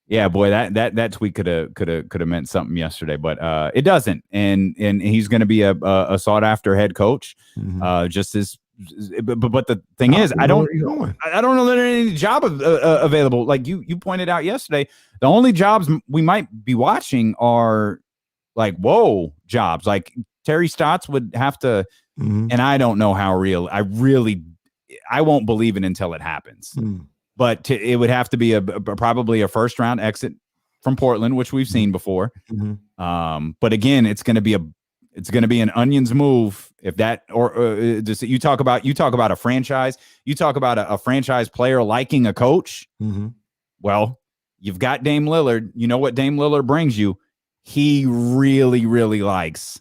yeah, boy, that tweet could have meant something yesterday, but it doesn't. And he's going to be a sought after head coach. Just as, but the thing is, I don't know that any job available. Like you pointed out yesterday, the only jobs we might be watching are like jobs. Like Terry Stotts would have to. And I don't know how real. I won't believe it until it happens. But it would have to be probably a first round exit from Portland, which we've seen before. But again, it's going to be an onions move if that you talk about a franchise. You talk about a franchise player liking a coach. Well, you've got Dame Lillard. You know what Dame Lillard brings you. He really, really likes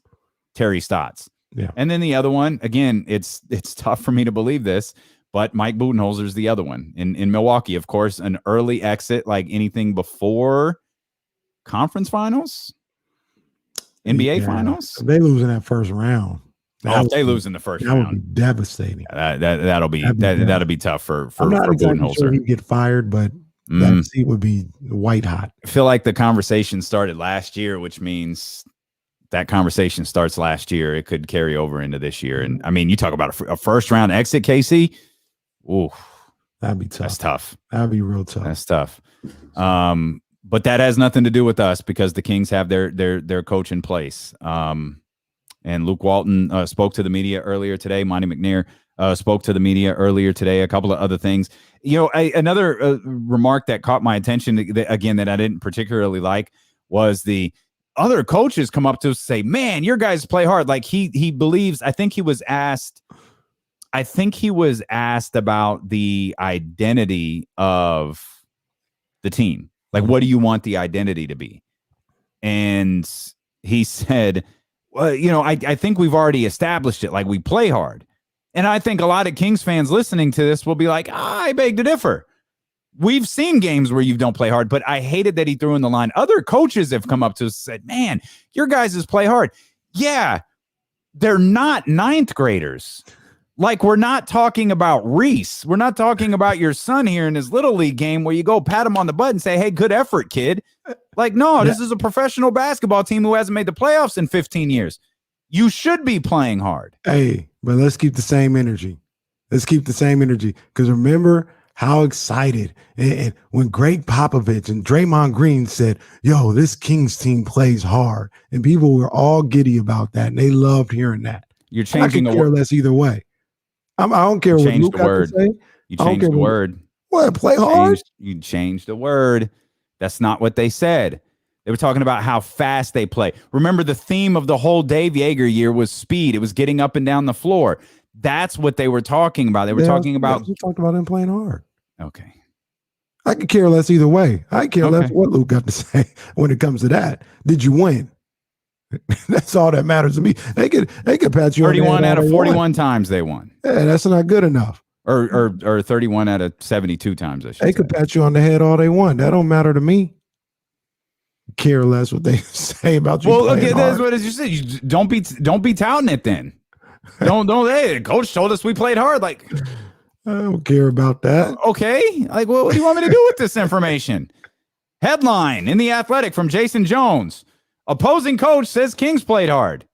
Terry Stotts. Yeah. And then the other one, again, it's tough for me to believe this, but Mike Budenholzer's the other one in Milwaukee. Of course, an early exit, like anything before conference finals, NBA finals. If they lose in that first round. If they lose in the first round, that would be devastating. That'll be tough for I'm not exactly Budenholzer. sure he'd get fired, but that seat would be white hot. I feel like the conversation started last year, which means that conversation starts last year. It could carry over into this year. And I mean, you talk about a first round exit, Casey. Ooh, that'd be tough. That's tough. That'd be real tough. That's tough. But that has nothing to do with us because the Kings have their coach in place. And And Luke Walton spoke to the media earlier today. Monty McNair spoke to the media earlier today. A couple of other things. Another remark that caught my attention, that I didn't particularly like, was the other coaches come up to us and say, man, your guys play hard. Like he believes, I think he was asked about the identity of the team. Like, what do you want the identity to be? And he said, well, I think we've already established it. Like, we play hard. And I think a lot of Kings fans listening to this will be like, I beg to differ. We've seen games where you don't play hard, but I hated that he threw in the line. Other coaches have come up to us and said, man, your guys play hard. Yeah, they're not ninth graders. Like, we're not talking about Reese. We're not talking about your son here in his little league game where you go pat him on the butt and say, hey, good effort, kid. Like, no, this is a professional basketball team who hasn't made the playoffs in 15 years. You should be playing hard. Hey, but let's keep the same energy. Because remember how excited and when Greg Popovich and Draymond Green said, yo, this Kings team plays hard. And people were all giddy about that. And they loved hearing that. You're changing the word. Less either way. I don't care what Luke got to say. You changed the word. What? Play hard? You changed the word. That's not what they said. They were talking about how fast they play. Remember, the theme of the whole Dave Yeager year was speed. It was getting up and down the floor. That's what they were talking about. They were talking about. You talked about them playing hard. Okay. I could care less either way. I care less what Luke got to say when it comes to that. Did you win? That's all that matters to me. They could pat you 31 out of 41 times they won. Yeah, that's not good enough. Or 31 out of 72 times. They could pat you on the head all they want. That don't matter to me. Care less what they say about you. Well, okay, that's what you said. You don't be touting it then. Don't. Hey, coach told us we played hard. Like, I don't care about that. Okay, like, what do you want me to do with this information? Headline in The Athletic from Jason Jones. Opposing coach says Kings played hard.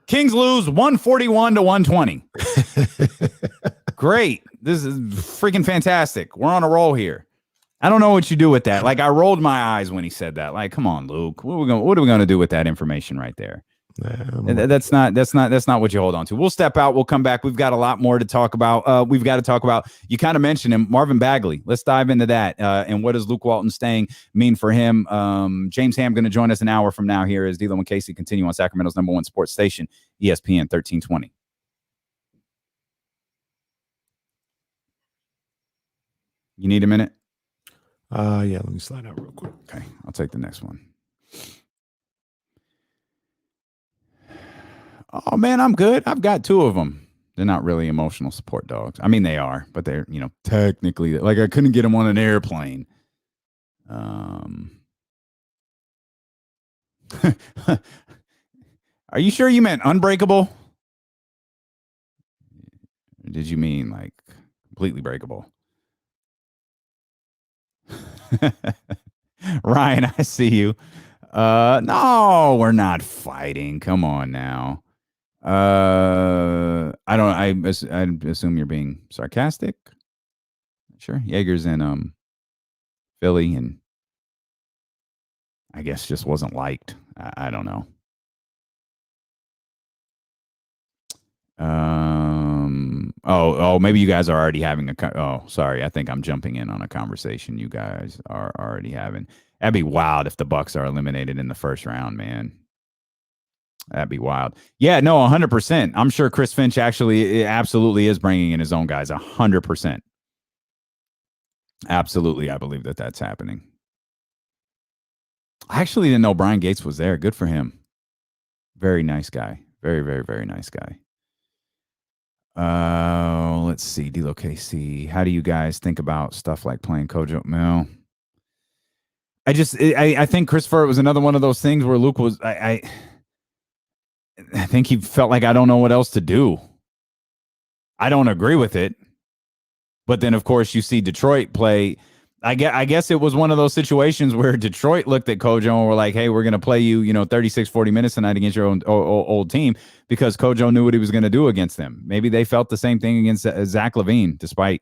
Kings lose 141 to 120. Great. This is freaking fantastic. We're on a roll here. I don't know what you do with that. Like, I rolled my eyes when he said that. Like, come on, Luke. What are we going to do with that information right there? That's not what you hold on to. We'll step out. We'll come back. We've got a lot more to talk about. We've got to talk about, you kind of mentioned him, Marvin Bagley. Let's dive into that. And what does Luke Walton staying mean for him? James Ham going to join us an hour from now here as D'Lo and Casey continue on Sacramento's #1 sports station, ESPN 1320. You need a minute? Yeah, let me slide out real quick. Okay, I'll take the next one. Oh, man, I'm good. I've got two of them. They're not really emotional support dogs. I mean, they are, but they're, technically, like, I couldn't get them on an airplane. Are you sure you meant unbreakable? Or did you mean, like, completely breakable? Ryan, I see you. No, we're not fighting. Come on now. I assume you're being sarcastic. Sure. Yeager's in Philly and I guess just wasn't liked. I don't know. Maybe you guys are already having sorry. I think I'm jumping in on a conversation you guys are already having. That'd be wild if the Bucks are eliminated in the first round, man. That'd be wild. Yeah, no, 100%. I'm sure Chris Finch absolutely is bringing in his own guys, 100%. Absolutely, I believe that that's happening. I actually didn't know Brian Gates was there. Good for him. Very nice guy. Very, very, very nice guy. Let's see, D'Lo KC. How do you guys think about stuff like playing Kojo? No. I think Christopher, it was another one of those things where Luke was, I think he felt like I don't know what else to do. I don't agree with it. But then, of course, you see Detroit play. I guess it was one of those situations where Detroit looked at Kojo and were like, hey, we're going to play you, 36, 40 minutes tonight against your old team because Kojo knew what he was going to do against them. Maybe they felt the same thing against Zach LaVine, despite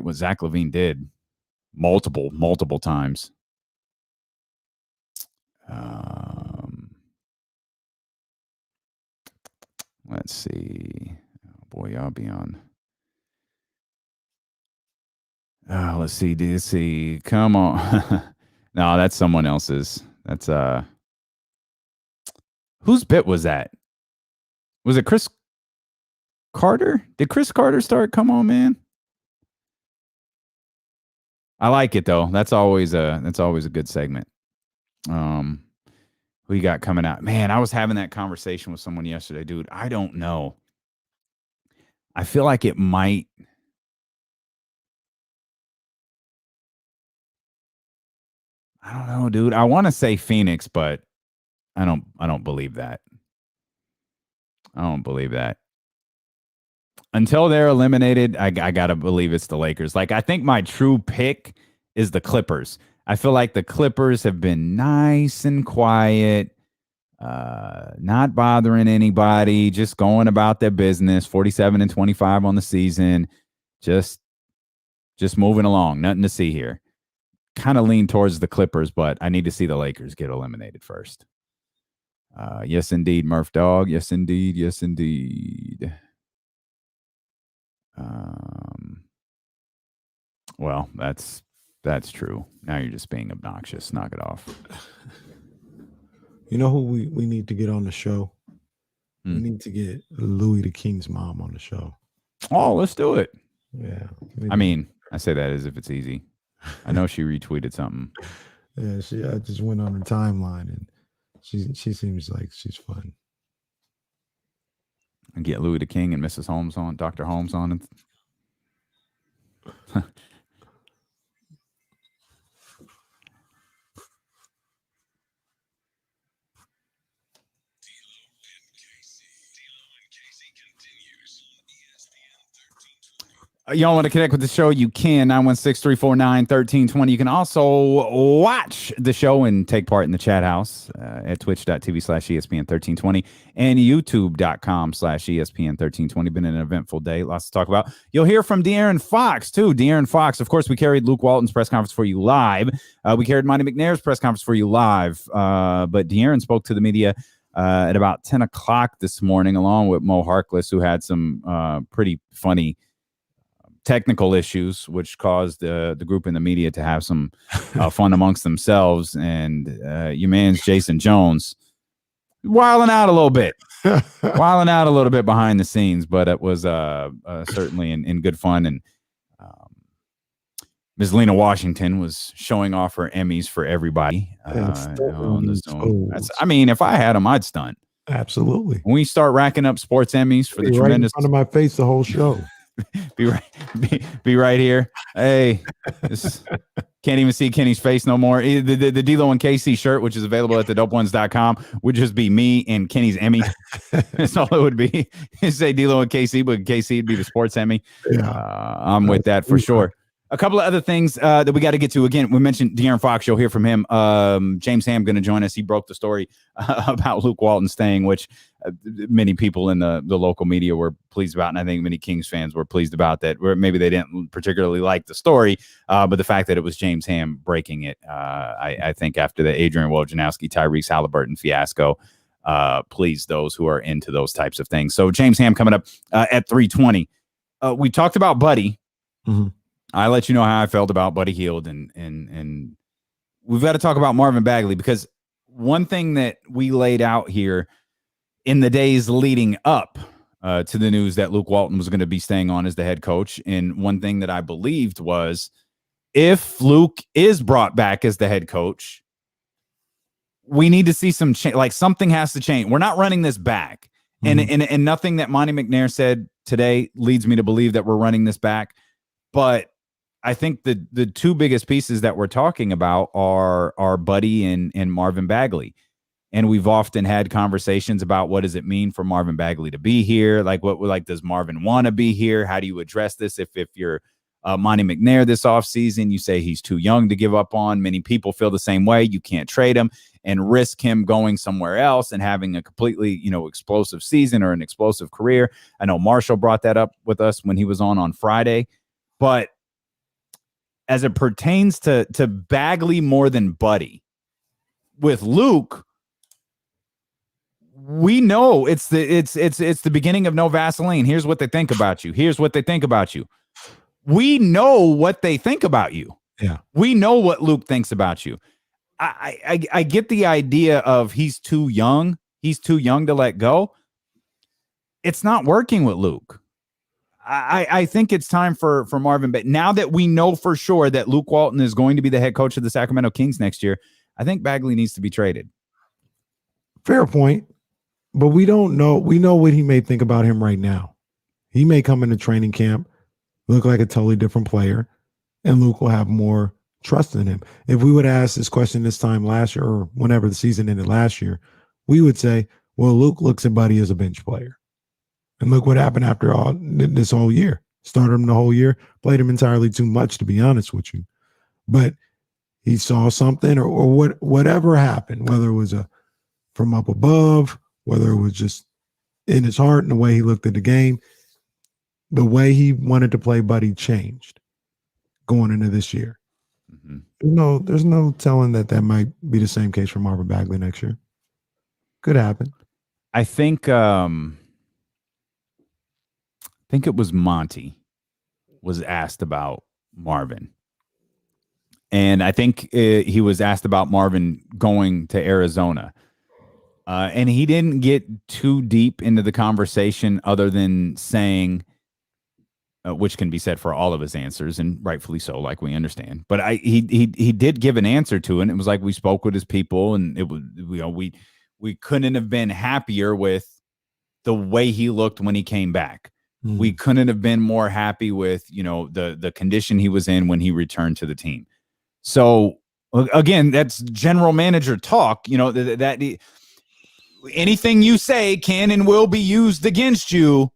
what Zach LaVine did multiple times. Let's see. Oh boy, I'll be on. Let's see. Do you see? Come on. No, that's someone else's. That's whose bit was that? Was it Chris Carter? Did Chris Carter start? Come on, man. I like it though. That's always a good segment. Who you got coming out? Man, I was having that conversation with someone yesterday, dude. I don't know. I feel like it might. I don't know, dude. I want to say Phoenix, but I don't believe that. I don't believe that. Until they're eliminated, I gotta believe it's the Lakers. Like, I think my true pick is the Clippers. I feel like the Clippers have been nice and quiet, not bothering anybody, just going about their business. 47-25 on the season, just moving along. Nothing to see here. Kind of lean towards the Clippers, but I need to see the Lakers get eliminated first. Yes, indeed, Murph Dog. Yes, indeed. Yes, indeed. Well, that's true. Now you're just being obnoxious. Knock it off. You know who we need to get on the show? We need to get Louis the King's mom on the show. Oh, let's do it. Yeah. I mean, I say that as if it's easy. I know she retweeted something. Yeah, I just went on her timeline and she seems like she's fun. And get Louis the King and Mrs. Holmes on, Dr. Holmes on. Y'all want to connect with the show? You can. 916-349-1320. You can also watch the show and take part in the chat house at twitch.tv/ESPN1320 and youtube.com/ESPN1320. Been an eventful day. Lots to talk about. You'll hear from De'Aaron Fox, too. De'Aaron Fox. Of course, we carried Luke Walton's press conference for you live. We carried Monty McNair's press conference for you live. But De'Aaron spoke to the media at about 10 o'clock this morning, along with Mo Harkless, who had some pretty funny technical issues, which caused the group in the media to have some fun amongst themselves. And your man's Jason Jones wilding out a little bit behind the scenes, but it was certainly in good fun. And Ms. Lena Washington was showing off her Emmys for everybody on the Zoom. I mean, if I had them, I'd stunt. Absolutely. When we start racking up sports Emmys for the right tremendous in front of my face the whole show. be right here. Hey, can't even see Kenny's face no more. The D-Lo and KC shirt, which is available at thedopeones.com, would just be me and Kenny's Emmy. That's all it would be. Say D-Lo and KC, but KC would be the sports Emmy. Yeah. I'm with that for sure. A couple of other things that we got to get to. Again, we mentioned De'Aaron Fox. You'll hear from him. James Ham going to join us. He broke the story about Luke Walton staying, which many people in the local media were pleased about, and I think many Kings fans were pleased about that. Where maybe they didn't particularly like the story, but the fact that it was James Ham breaking it, I think after the Adrian Wojnarowski, Tyrese Halliburton fiasco, pleased those who are into those types of things. So James Ham coming up at 3:20. We talked about Buddy. Mm-hmm. I let you know how I felt about Buddy Hield, and we've got to talk about Marvin Bagley, because one thing that we laid out here in the days leading up to the news that Luke Walton was going to be staying on as the head coach, and one thing that I believed was, if Luke is brought back as the head coach, we need to see some change. Like, something has to change. We're not running this back, and nothing that Monty McNair said today leads me to believe that we're running this back. But I think the two biggest pieces that we're talking about are Buddy and Marvin Bagley. And we've often had conversations about, what does it mean for Marvin Bagley to be here? Like, does Marvin want to be here? How do you address this? If you're Monty McNair this offseason, you say he's too young to give up on. Many people feel the same way. You can't trade him and risk him going somewhere else and having a completely, explosive season or an explosive career. I know Marshall brought that up with us when he was on Friday. But as it pertains to Bagley more than Buddy, with Luke, We know it's the beginning of no Vaseline. Here's what they think about you. Here's what they think about you. We know what they think about you. Yeah. We know what Luke thinks about you. I get the idea of he's too young. He's too young to let go. It's not working with Luke. I think it's time for Marvin. But now that we know for sure that Luke Walton is going to be the head coach of the Sacramento Kings next year, I think Bagley needs to be traded. Fair point. But we don't know. We know what he may think about him right now. He may come into training camp, look like a totally different player, and Luke will have more trust in him. If we would ask this question this time last year or whenever the season ended last year, we would say, well, Luke looks at Buddy as a bench player. And look what happened after all this whole year. Started him the whole year, played him entirely too much, to be honest with you. But he saw something or whatever happened, whether it was from up above, whether it was just in his heart and the way he looked at the game, the way he wanted to play Buddy changed going into this year. Mm-hmm. There's no telling that might be the same case for Marvin Bagley next year. Could happen. I think it was Monte was asked about Marvin. And I think he was asked about Marvin going to Arizona. And he didn't get too deep into the conversation other than saying, which can be said for all of his answers, and rightfully so, like we understand. But he did give an answer to it. And it was like we spoke with his people, and it was we couldn't have been happier with the way he looked when he came back. Mm-hmm. We couldn't have been more happy with the condition he was in when he returned to the team. So again, that's general manager talk. That anything you say can and will be used against you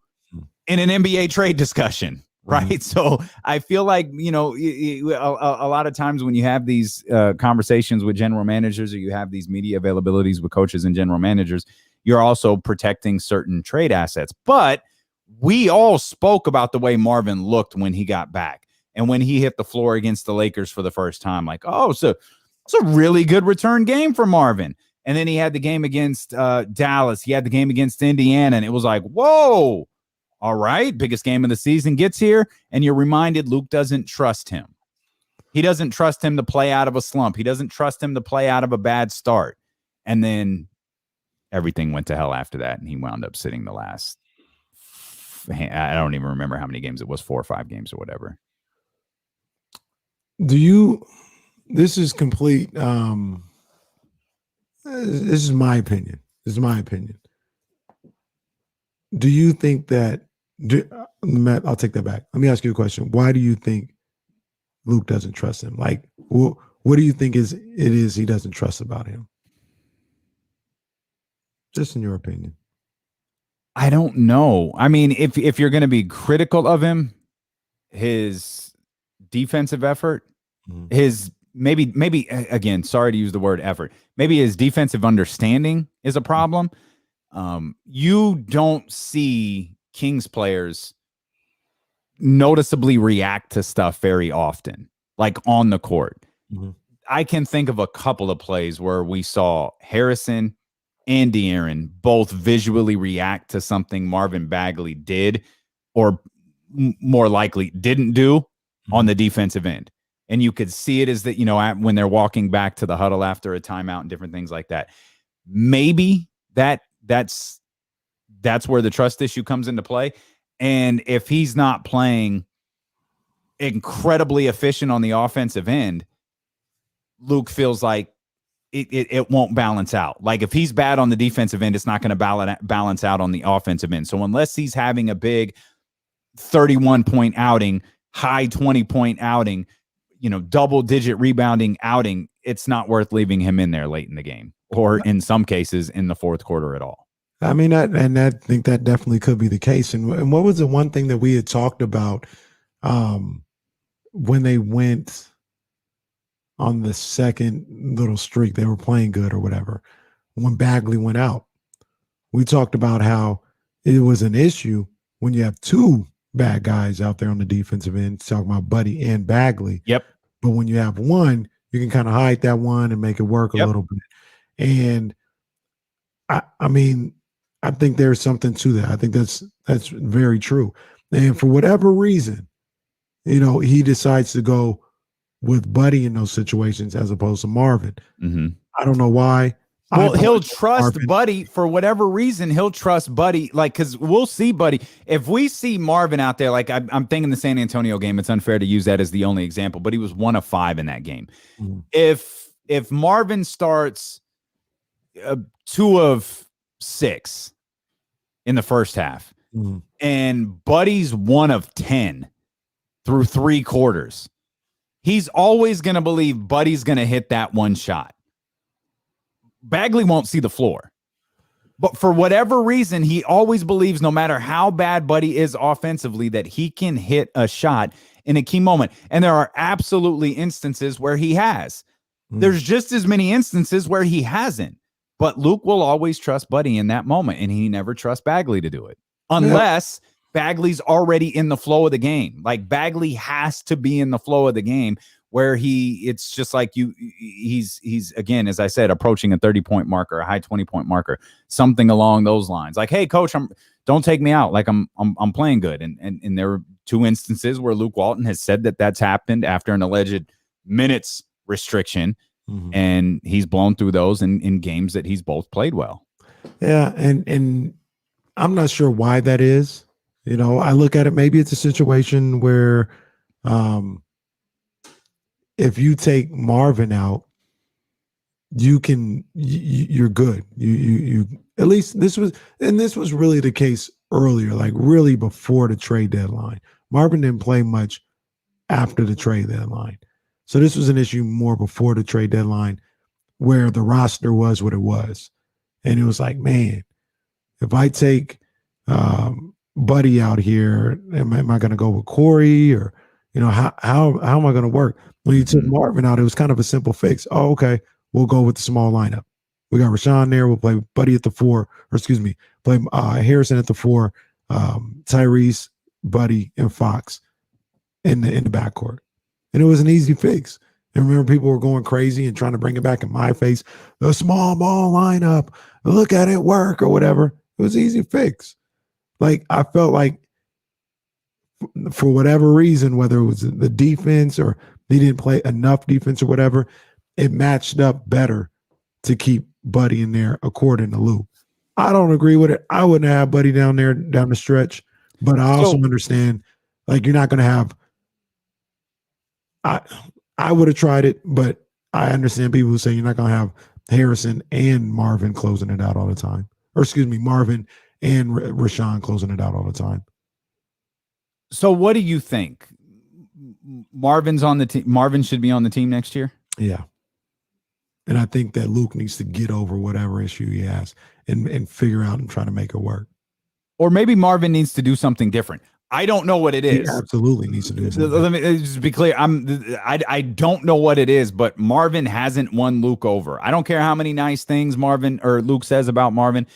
in an NBA trade discussion, right? Mm-hmm. So I feel like, a lot of times when you have these conversations with general managers or you have these media availabilities with coaches and general managers, you're also protecting certain trade assets. But we all spoke about the way Marvin looked when he got back and when he hit the floor against the Lakers for the first time. Like, oh, so it's a really good return game for Marvin. And then he had the game against Dallas. He had the game against Indiana. And it was like, whoa, all right, biggest game of the season gets here. And you're reminded Luke doesn't trust him. He doesn't trust him to play out of a slump. He doesn't trust him to play out of a bad start. And then everything went to hell after that. And he wound up sitting the last, I don't even remember how many games it was, 4 or 5 games or whatever. This is complete. This is my opinion. Do you think that, Matt, I'll take that back. Let me ask you a question. Why do you think Luke doesn't trust him? Like, what do you think it is he doesn't trust about him? Just in your opinion. I don't know. I mean, if you're going to be critical of him, his defensive effort, his maybe again, sorry to use the word effort, maybe his defensive understanding is a problem. You don't see Kings players noticeably react to stuff very often, like on the court. Mm-hmm. I can think of a couple of plays where we saw Harrison and De'Aaron both visually react to something Marvin Bagley did or more likely didn't do on the defensive end. And you could see it as that, when they're walking back to the huddle after a timeout and different things like that. Maybe that's where the trust issue comes into play. And if he's not playing incredibly efficient on the offensive end, Luke feels like it won't balance out. Like if he's bad on the defensive end, it's not going to balance out on the offensive end. So unless he's having a big 31-point outing, high 20-point outing, double-digit rebounding outing, it's not worth leaving him in there late in the game or in some cases in the fourth quarter at all. I mean, I think that definitely could be the case. And what was the one thing that we had talked about when they went on the second little streak, they were playing good or whatever, when Bagley went out? We talked about how it was an issue when you have 2 bad guys out there on the defensive end, talking about Buddy and Bagley. Yep. But when you have one, you can kind of hide that one and make it work a little bit. And I mean, I think there's something to that. I think that's very true. And for whatever reason, he decides to go with Buddy in those situations as opposed to Marvin. Mm-hmm. I don't know why. Well, he'll trust Buddy for whatever reason. He'll trust Buddy, because we'll see Buddy. If we see Marvin out there, I'm thinking the San Antonio game, it's unfair to use that as the only example, but he was 1 of 5 in that game. Mm-hmm. If Marvin starts 2 of 6 in the first half, mm-hmm. and Buddy's 1 of 10 through 3 quarters, he's always going to believe Buddy's going to hit that one shot. Bagley won't see the floor. But for whatever reason, he always believes, no matter how bad Buddy is offensively, that he can hit a shot in a key moment. And there are absolutely instances where he has. There's just as many instances where he hasn't. But Luke will always trust Buddy in that moment, and he never trusts Bagley to do it. Unless Bagley's already in the flow of the game. Like, Bagley has to be in the flow of the game, where it's just like he's again, as I said, approaching a 30-point marker, a high 20-point marker, something along those lines. Like, hey, coach, don't take me out. Like, I'm playing good. And there were 2 instances where Luke Walton has said that that's happened after an alleged minutes restriction, mm-hmm. and he's blown through those in games that he's both played well. Yeah, and I'm not sure why that is. I look at it, maybe it's a situation where if you take Marvin out, you're good. You at least this was really the case earlier, like really before the trade deadline. Marvin didn't play much after the trade deadline. So this was an issue more before the trade deadline, where the roster was what it was. And it was like, man, if I take Buddy out here, am I going to go with Corey, or how am I going to work? When you took Marvin out, it was kind of a simple fix. Oh, okay, we'll go with the small lineup. We got Rashawn there. We'll play Buddy at the 4, play Harrison at the 4, Tyrese, Buddy, and Fox in the backcourt. And it was an easy fix. And remember, people were going crazy and trying to bring it back in my face. The small ball lineup, look at it work, or whatever. It was an easy fix. Like, I felt like for whatever reason, whether it was the defense or they didn't play enough defense or whatever, it matched up better to keep Buddy in there according to Luke. I don't agree with it. I wouldn't have Buddy down there down the stretch, but I also understand, like, you're not going to have I would have tried it, but I understand people who say you're not going to have Harrison and Marvin closing it out all the time. Or Marvin and Rashawn closing it out all the time. So what do you think? Marvin's on the team. Marvin should be on the team next year? Yeah. And I think that Luke needs to get over whatever issue he has and figure out and try to make it work. Or maybe Marvin needs to do something different. I don't know what it is. He absolutely needs to do something. Let me just be clear. I don't know what it is, but Marvin hasn't won Luke over. I don't care how many nice things Marvin or Luke says about Marvin.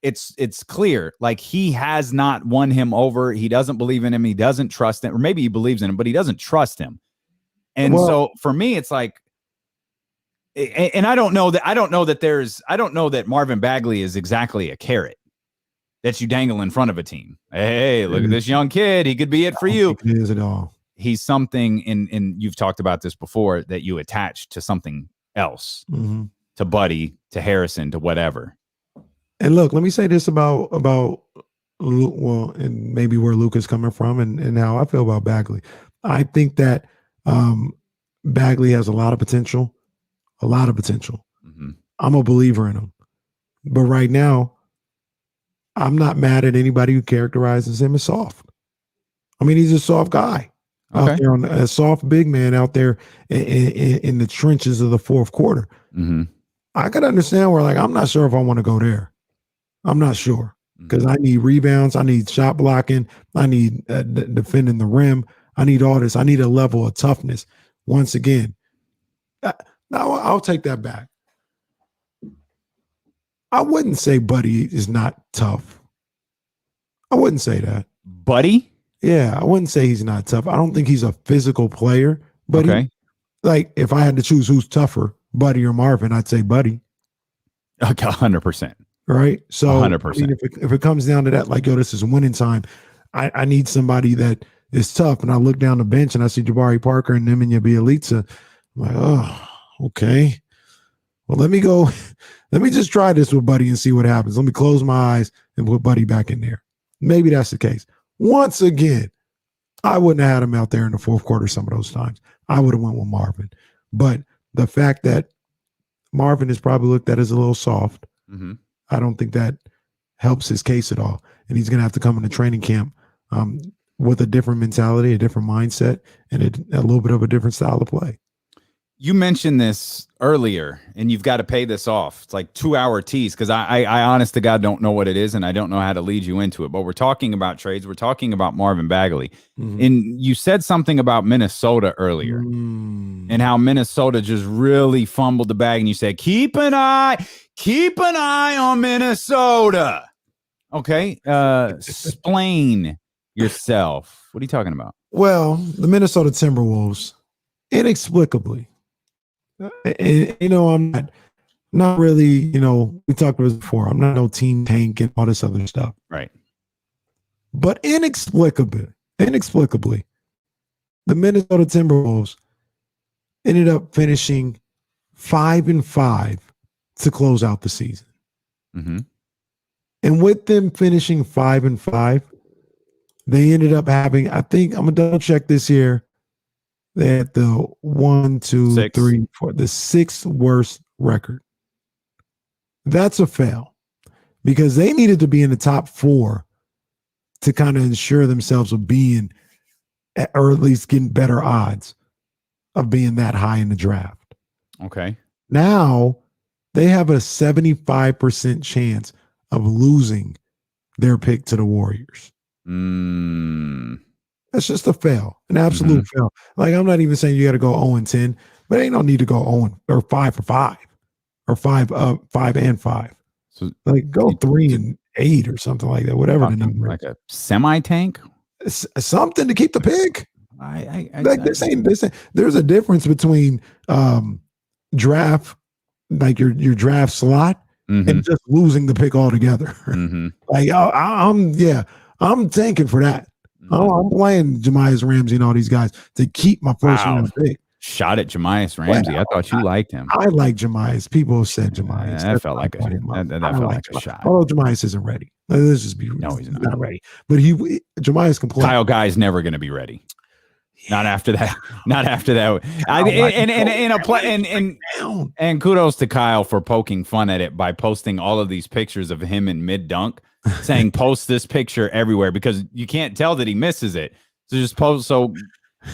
It's clear, like, he has not won him over. He doesn't believe in him. He doesn't trust him, or maybe he believes in him, but he doesn't trust him. And so for me, it's like, and I don't know that Marvin Bagley is exactly a carrot that you dangle in front of a team. Hey, look at this young kid. He could be it for you. It is at all. He's something in you've talked about this before, that you attach to something else, mm-hmm. to Buddy, to Harrison, to whatever. And look, let me say this about Luke, and maybe where Luke is coming from and how I feel about Bagley. I think that Bagley has a lot of potential. Mm-hmm. I'm a believer in him. But right now, I'm not mad at anybody who characterizes him as soft. I mean, he's a soft guy out there, a soft big man out there in the trenches of the fourth quarter. Mm-hmm. I could understand where, like, I'm not sure if I want to go there. I'm not sure, because I need rebounds. I need shot blocking. I need defending the rim. I need all this. I need a level of toughness. Once again, now I'll take that back. I wouldn't say Buddy is not tough. I wouldn't say that. Buddy? Yeah, I wouldn't say he's not tough. I don't think he's a physical player. But like, if I had to choose who's tougher, Buddy or Marvin, I'd say Buddy. Okay, 100%. right? So 100%. I mean, if it comes down to that, like, yo, this is winning time, I need somebody that is tough. And I look down the bench and I see Jabari Parker and Nemanja Bjelica. I'm like, oh, okay. Well, let me go. Let me just try this with Buddy and see what happens. Let me close my eyes and put Buddy back in there. Maybe that's the case. Once again, I wouldn't have had him out there in the fourth quarter some of those times. I would have went with Marvin. But the fact that Marvin is probably looked at as a little soft, I don't think that helps his case at all. And he's going to have to come into training camp with a different mentality, a different mindset, and a little bit of a different style of play. You mentioned this earlier, and you've got to pay this off. It's like 2-hour tease because I honest to God don't know what it is, and I don't know how to lead you into it. But we're talking about trades. We're talking about Marvin Bagley. And you said something about Minnesota earlier and how Minnesota just really fumbled the bag. And you said, keep an eye on Minnesota. Okay. Explain yourself. What are you talking about? Well, the Minnesota Timberwolves, inexplicably, and, I'm not really, we talked about this before. I'm not no team tank and all this other stuff. Right. But inexplicably, the Minnesota Timberwolves ended up finishing 5-5 to close out the season. And with them finishing 5-5, they ended up having, I think, I'm going to double check this here. They had the 1, 2, 3, 4, the 6th worst record. That's a fail because they needed to be in the top 4 to kind of ensure themselves of being, or at least getting better odds of being that high in the draft. Okay. Now they have a 75% chance of losing their pick to the Warriors. That's just a fail, an absolute fail. Like, I'm not even saying you got to go 0-10, but ain't no need to go 0 or 5-5 or 5-5. So like go 3-8 or something like that, whatever the number. Like a semi-tank, something to keep the pick. There's a difference between draft, like your draft slot, and just losing the pick altogether. Like I'm tanking for that. I'm playing Jemias Ramsey and all these guys to keep my first round pick. Shot at Jemias Ramsey. I thought you liked him. I like Jemias. People said Jemias. That felt like a shot. Although Jemias isn't ready. Let's just be no, he's not ready. But Jemias can play. Kyle Guy's never going to be ready. Not after that. Not after that. And kudos to Kyle for poking fun at it by posting all of these pictures of him in mid dunk, saying post this picture everywhere because you can't tell that he misses it. So just post. So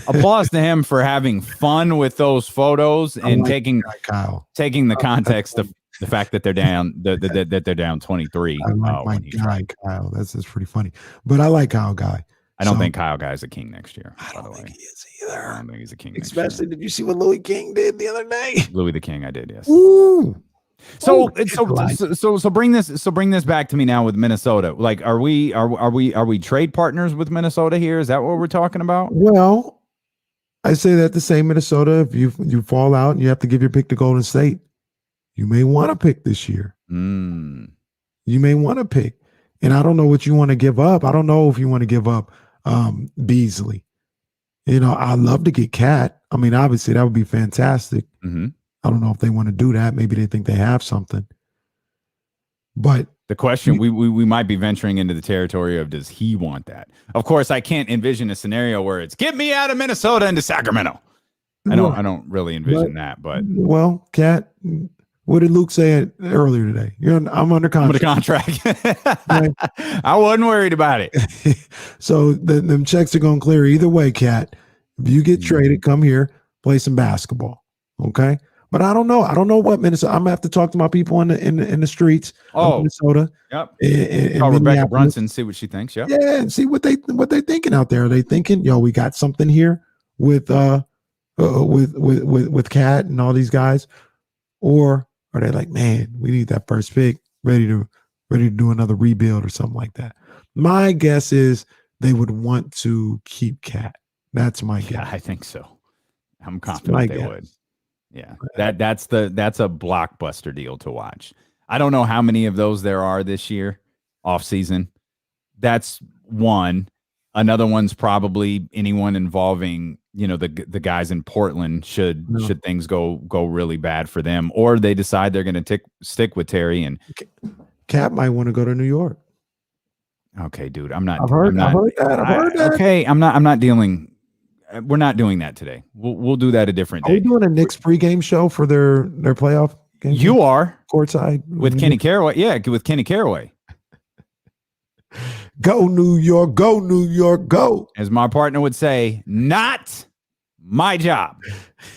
applause to him for having fun with those photos and taking the context of the fact that they're down that they're down 23. I like my guy Kyle. That's pretty funny. But I like Kyle Guy. I don't think Kyle Guy's a king next year. I don't think he is either. I don't think he's a king. Especially, did you see what Louis King did the other day? Louis the King, I did, yes. Ooh. So bring this back to me now with Minnesota. Like, are we trade partners with Minnesota here? Is that what we're talking about? Well, I say that to say Minnesota, if you fall out and you have to give your pick to Golden State, you may want to pick this year. You may want to pick. And I don't know what you want to give up. I don't know if you want to give up Beasley. I'd love to get Cat. I mean, obviously that would be fantastic. I don't know if they want to do that. Maybe they think they have something. But the question, we might be venturing into the territory of, does he want that? Of course, I can't envision a scenario where it's get me out of Minnesota into Sacramento. I don't really envision that. But Cat, what did Luke say earlier today? I'm under contract. I wasn't worried about it. So them checks are going to clear either way, Cat. If you get traded, come here, play some basketball. Okay? But I don't know. I don't know what Minnesota. I'm going to have to talk to my people in the streets of Minnesota. Yep. And call Rebecca Brunson, see what she thinks. Yep. Yeah, and see what they thinking out there. Are they thinking, we got something here with Cat and all these guys? Or are they like, man, we need that first pick, ready to do another rebuild or something like that? My guess is they would want to keep Cat. That's my guess. Yeah, I think so. I'm confident they would. Yeah, that's a blockbuster deal to watch. I don't know how many of those there are this year, off season. That's one. Another one's probably anyone involving, the guys in Portland should things go really bad for them, or they decide they're going to stick with Terry and Cap might want to go to New York. Okay, dude, I've heard that. Okay, I'm not dealing. We're not doing that today. We'll do that a different day. Are we doing a Knicks pregame show for their playoff game? You are courtside with Kenny Caraway. Yeah, with Kenny Caraway. Go New York, go New York, go. As my partner would say, not my job.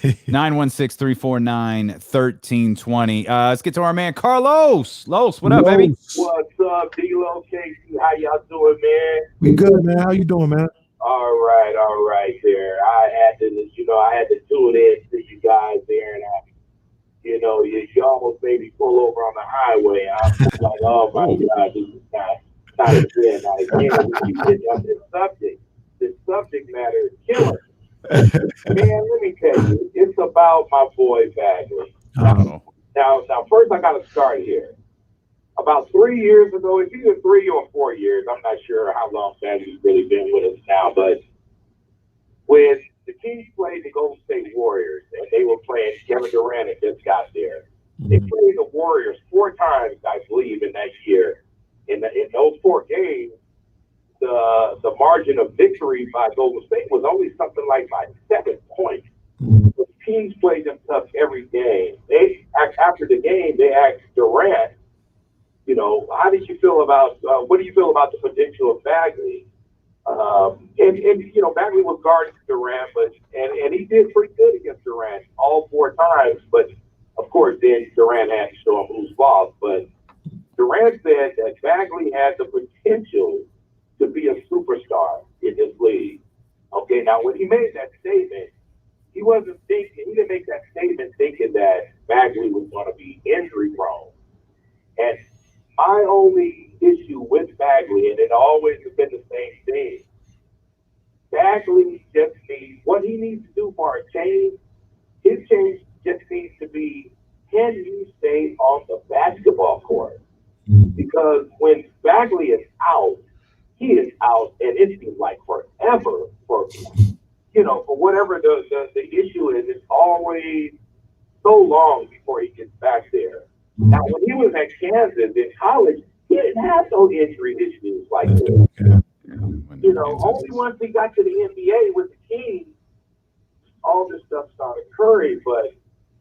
916-349-1320. Let's get to our man Carlos. Los, what up, baby? What's up, D-Lo, Casey? How y'all doing, man? We good, man. How you doing, man? All right there. I had to tune in to you guys there, and you almost made me pull over on the highway. I'm just like, oh my God, this is not again. Now again, we keep getting on this subject. This subject matter is killing. Man, let me tell you, it's about my boy Bagley. Now, first I got to start here. About 3 years ago, it's either 3 or 4 years. I'm not sure how long Bagley's really been with us now, but when the Kings played the Golden State Warriors and they were playing, Kevin Durant had just got there. They played the Warriors 4 times, I believe, in that year. In those 4 games, the margin of victory by Golden State was only something like by 7 points. The teams played them tough every game. After the game, they asked Durant, how did you feel about what do you feel about the potential of Bagley? Bagley was guarding Durant, and he did pretty good against Durant all 4 times. But of course, then Durant had to show him who's boss. But Durant said that Bagley had the potential to be a superstar in this league. Okay, now when he made that statement, he didn't make that statement thinking that Bagley was going to be injury prone. And my only issue with Bagley, and it always has been the same thing, Bagley just needs, what he needs to do for a change, his change just needs to be, can you stay on the basketball court? Because when Bagley is out, he is out, and it seems like forever for whatever the issue is, it's always so long before he gets back there. Now, when he was at Kansas in college, he didn't have no injury issues like this. Only once he got to the NBA with the Kings, all this stuff started occurring. But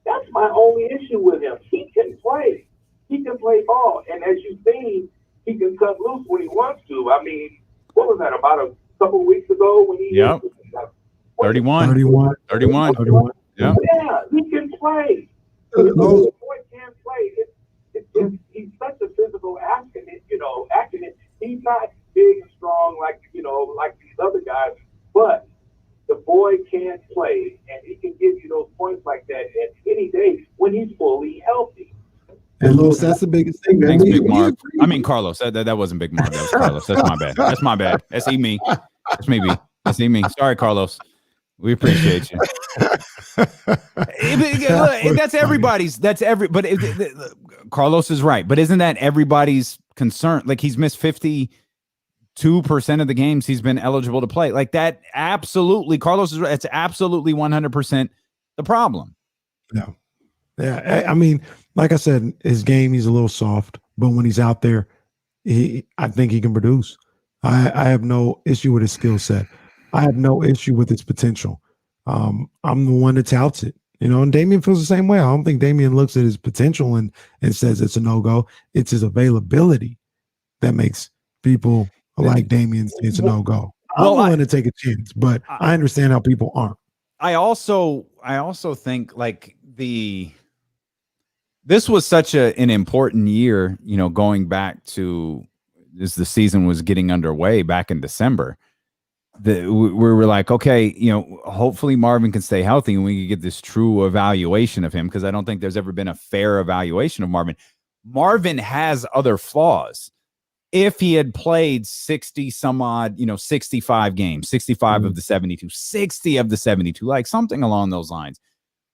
that's my only issue with him. He can play. He can play ball. And as you've seen, he can cut loose when he wants to. I mean, what was that, about a couple of weeks ago when he 31. Yeah, he can play. The boy can play. He's such a physical action. He's not big and strong like these other guys, but the boy can play, and he can give you those points like that at any day when he's fully healthy. And Los, that's the biggest thing. Thanks, Big Marv. I mean, Carlos. That wasn't Big Marv. That was Carlos. That's my bad. That's my bad. That's me. That's me. That's me. Sorry, Carlos. We appreciate you. That's everybody's. But Carlos is right. But isn't that everybody's concern? Like, he's missed 52% of the games he's been eligible to play. Like, that absolutely, Carlos is right. It's absolutely 100% the problem. No. Yeah, I mean, like I said, his game, he's a little soft, but when he's out there, I think he can produce. I have no issue with his skill set. I have no issue with his potential. I'm the one that touts it, and Damian feels the same way. I don't think Damian looks at his potential and says it's a no-go. It's his availability that makes people like Damian say it's a no-go. I'm willing to take a chance, but I understand how people aren't. I also think like this was such an important year, going back to as the season was getting underway back in December. We were like, okay, hopefully Marvin can stay healthy and we can get this true evaluation of him, because I don't think there's ever been a fair evaluation of Marvin. Marvin has other flaws. If he had played 65 games, 65 of the 72, 60 of the 72, like something along those lines,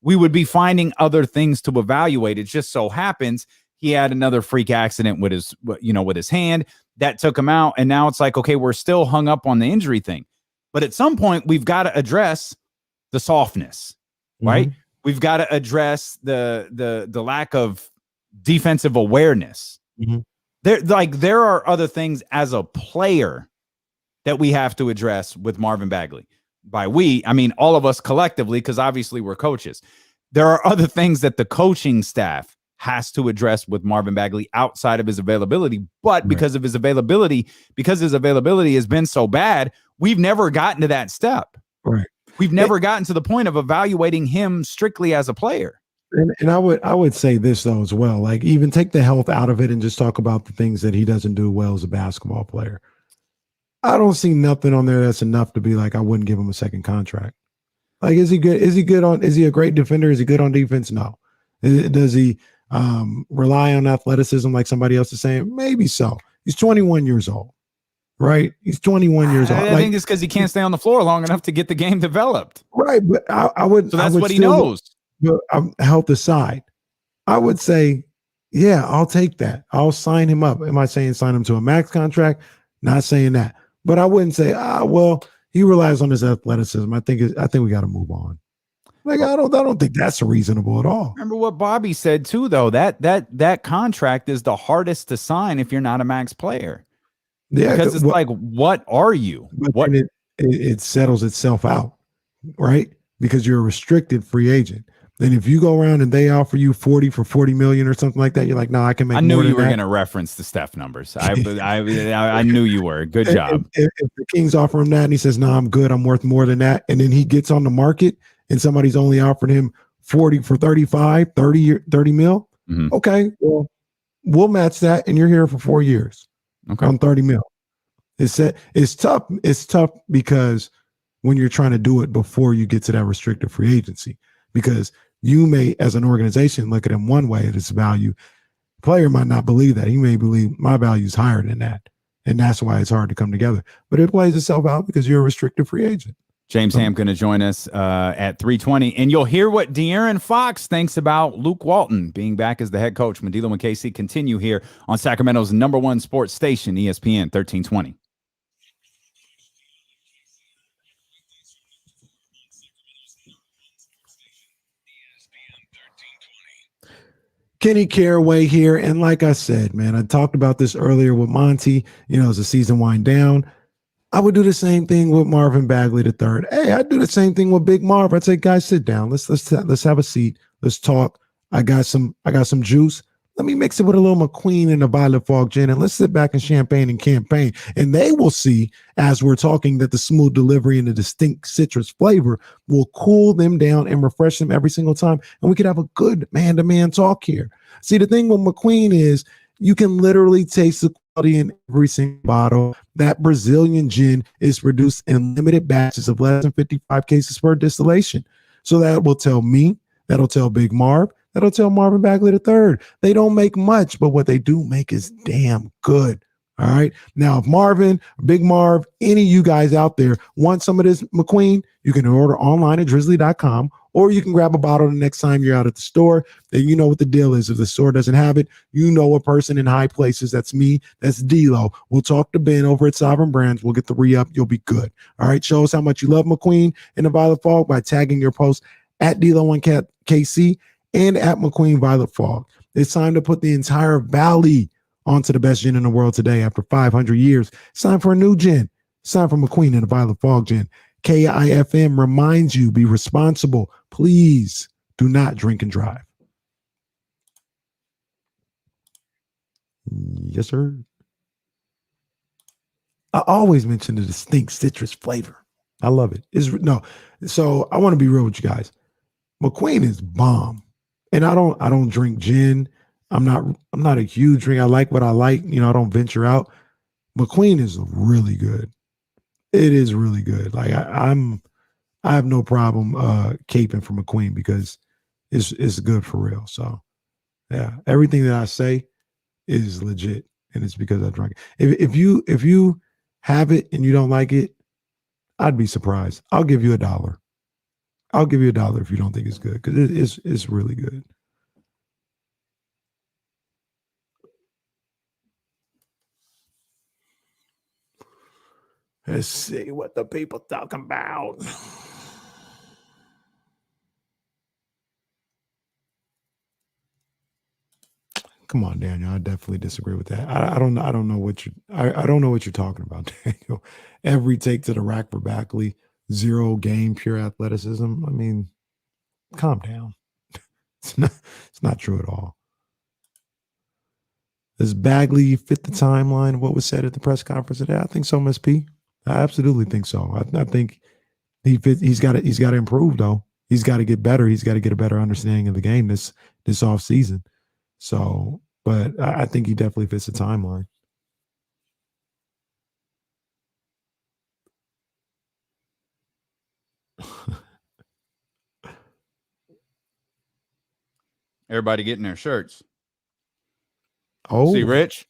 we would be finding other things to evaluate. It just so happens He had another freak accident with his hand that took him out. And now it's like, okay, we're still hung up on the injury thing. But at some point, we've got to address the softness, right? Mm-hmm. We've got to address the lack of defensive awareness. Mm-hmm. There are other things as a player that we have to address with Marvin Bagley. By we, I mean all of us collectively, because obviously we're coaches. There are other things that the coaching staff has to address with Marvin Bagley outside of his availability. But Right. because his availability has been so bad, we've never gotten to that step. Right. We've never gotten to the point of evaluating him strictly as a player. And I would say this though as well. Like, even take the health out of it and just talk about the things that he doesn't do well as a basketball player. I don't see nothing on there that's enough to be like, I wouldn't give him a second contract. Like, is he good? Is he a great defender? Is he good on defense? No. Does he rely on athleticism like somebody else is saying? Maybe so. He's 21 years old, right? He's 21 years old. I think it's because he can't stay on the floor long enough to get the game developed. Right. But I would. So that's I would what he still, knows. But health aside, I would say, yeah, I'll take that. I'll sign him up. Am I saying sign him to a max contract? Not saying that. But I wouldn't say, well, he relies on his athleticism. I think we got to move on. Like, I don't think that's reasonable at all. Remember what Bobby said too, though. That contract is the hardest to sign if you're not a max player. Yeah, because it's like, what are you? What it settles itself out, right? Because you're a restricted free agent. And if you go around and they offer you 40 for 40 million or something like that, you're like, no, I can make. I knew more you than were that. going to reference the Steph numbers. I knew you were. Good job. If the Kings offer him that and he says, no, I'm good, I'm worth more than that, and then he gets on the market and somebody's only offering him 40 for 35, 30 mil, Mm-hmm. okay, well, we'll match that, and you're here for 4 years on 30 mil. It's tough. It's tough because when you're trying to do it before you get to that restricted free agency, because you may, as an organization, look at him one way at his value. The player might not believe that. He may believe my value is higher than that. And that's why it's hard to come together. But it plays itself out because you're a restricted free agent. James Ham going to join us at 3:20, and you'll hear what De'Aaron Fox thinks about Luke Walton being back as the head coach. Medilo and KC continue here on Sacramento's #1 sports station, ESPN 1320. Kenny Caraway here. And like I said, man, I talked about this earlier with Monte, as the season wind down. I would do the same thing with Marvin Bagley III. Hey, I'd do the same thing with Big Marv. I'd say, guys, sit down. Let's have a seat. Let's talk. I got some juice. Let me mix it with a little McQueen and a Violet Fog gin, and let's sit back and champagne and campaign. And they will see, as we're talking, that the smooth delivery and the distinct citrus flavor will cool them down and refresh them every single time. And we could have a good man-to-man talk here. See, the thing with McQueen is you can literally taste the quality in every single bottle. That Brazilian gin is produced in limited batches of less than 55 cases per distillation. So that will tell me, that'll tell Big Marv, that'll tell Marvin Bagley III. They don't make much, but what they do make is damn good. All right. Now, if Marvin, Big Marv, any of you guys out there want some of this McQueen, you can order online at drizzly.com, or you can grab a bottle the next time you're out at the store. And you know what the deal is. If the store doesn't have it, you know a person in high places. That's me. That's D-Lo. We'll talk to Ben over at Sovereign Brands. We'll get the re-up. You'll be good. All right. Show us how much you love McQueen and the Violet Fog by tagging your post at D-Lo1KC and at McQueen Violet Fog. It's time to put the entire valley onto the best gin in the world today after 500 years. It's time for a new gin. It's time for McQueen and the Violet Fog gin. KIFM reminds you, be responsible. Please do not drink and drive. Yes, sir. I always mention the distinct citrus flavor. I love it. So I want to be real with you guys. McQueen is bomb. And I don't drink gin. I'm not a huge drink. I like what I like. I don't venture out. McQueen is really good. It is really good. Like I have no problem caping for McQueen because it's good for real. So yeah, everything that I say is legit, and it's because I drank it. If you have it and you don't like it, I'd be surprised. I'll give you $1. I'll give you $1 if you don't think it's good, because it's really good. Let's see what the people talking about. Come on, Daniel. I definitely disagree with that. I don't know what I don't know what you're talking about, Daniel. Every take to the rack for Bagley, 0 game, pure athleticism. I mean, calm down. It's not true at all. Does Bagley fit the timeline of what was said at the press conference today? I think so, Miss P. I absolutely think so. I think he's got to improve though. He's got to get better. He's got to get a better understanding of the game this off season. So, but I think he definitely fits the timeline. Everybody getting their shirts. Oh, see Rich?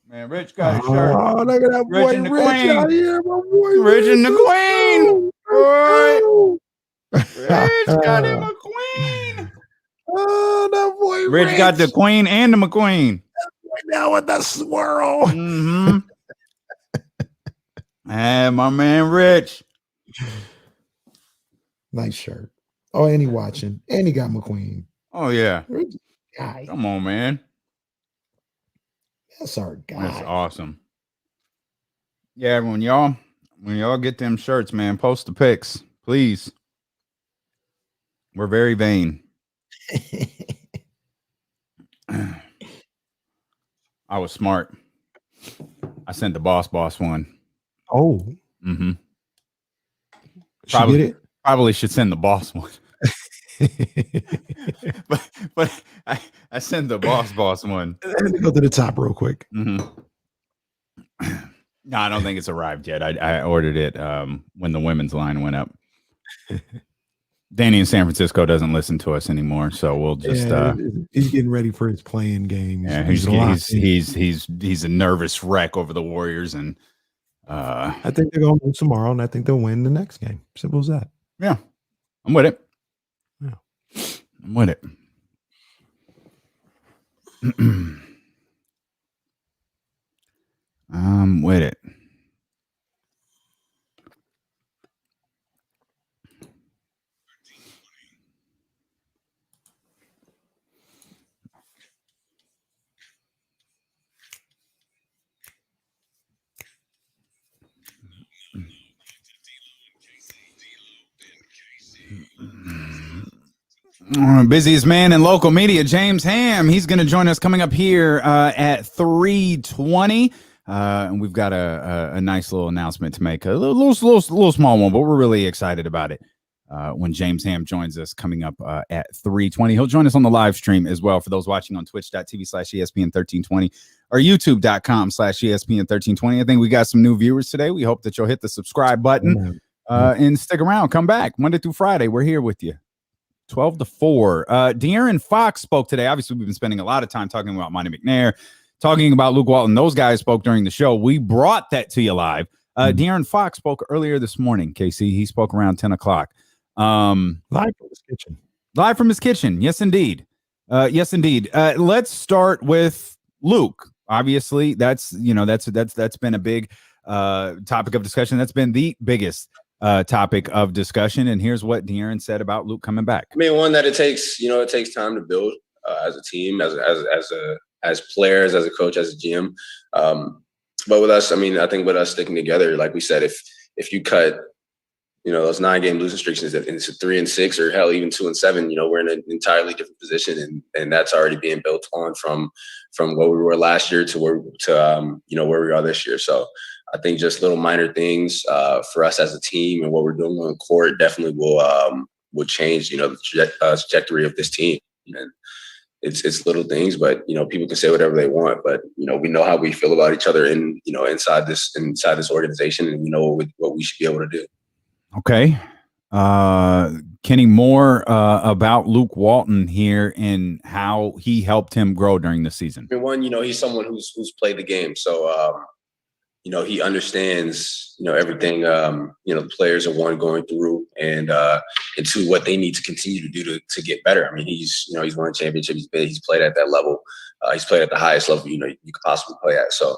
Man, Rich got his shirt. Oh, look at that boy Rich and the Rich Queen. out here, my boy Rich and the Queen. Boy. Rich got him a queen. Oh, that boy Rich got the queen and the McQueen. Now with the swirl. Mm-hmm. And my man Rich. Nice shirt. Oh, and he watching. And he got McQueen. Oh, yeah. Guy. Come on, man. That's our guy. That's awesome. Yeah, when y'all get them shirts, man, post the pics, please. We're very vain. I was smart. I sent the boss one. Oh. Mm-hmm. Probably should send the boss one. but I sent the boss one. Let me go to the top real quick. Mm-hmm. No, I don't think it's arrived yet. I ordered it when the women's line went up. Danny in San Francisco doesn't listen to us anymore, so we'll just he's getting ready for his playing game. Yeah, he's a nervous wreck over the Warriors, and I think they're going to lose tomorrow, and I think they'll win the next game. Simple as that. Yeah, I'm with it. Yeah, I'm with it. I'm with it. Busiest man in local media, James Ham. He's going to join us coming up here at 3:20. And we've got a nice little announcement to make, a little small one, but we're really excited about it. When James Ham joins us coming up at 3:20, he'll join us on the live stream as well. For those watching on twitch.tv/ESPN1320 or youtube.com/ESPN1320. I think we got some new viewers today. We hope that you'll hit the subscribe button and stick around. Come back Monday through Friday. We're here with you. 12 to 4. De'Aaron Fox spoke today. Obviously, we've been spending a lot of time talking about Monty McNair, talking about Luke Walton. Those guys spoke during the show. We brought that to you live. De'Aaron Fox spoke earlier this morning, Casey. He spoke around 10 o'clock. Live from his kitchen. Live from his kitchen. Yes, indeed. Yes, indeed. Let's start with Luke. Obviously, that's been a big topic of discussion. That's been the biggest topic of discussion. And here's what De'Aaron said about Luke coming back. I mean, one that it takes time to build as a team, as players, as a coach, as a GM. But with us, I mean, I think with us sticking together, like we said, if you cut, those 9-game losing streaks into 3-6 or hell, even 2-7, we're in an entirely different position, and that's already being built on from what we were last year to where we are this year. So I think just little minor things for us as a team and what we're doing on the court definitely will change, the trajectory of this team. And it's little things, but people can say whatever they want, but we know how we feel about each other inside this organization, and we know what we should be able to do. Okay. Kenny, more about Luke Walton here and how he helped him grow during the season. I mean, one, he's someone who's played the game, so he understands everything the players are going through, and to what they need to continue to do to get better. I mean, he's won a championship. He's played at that level. He's played at the highest level you could possibly play at. So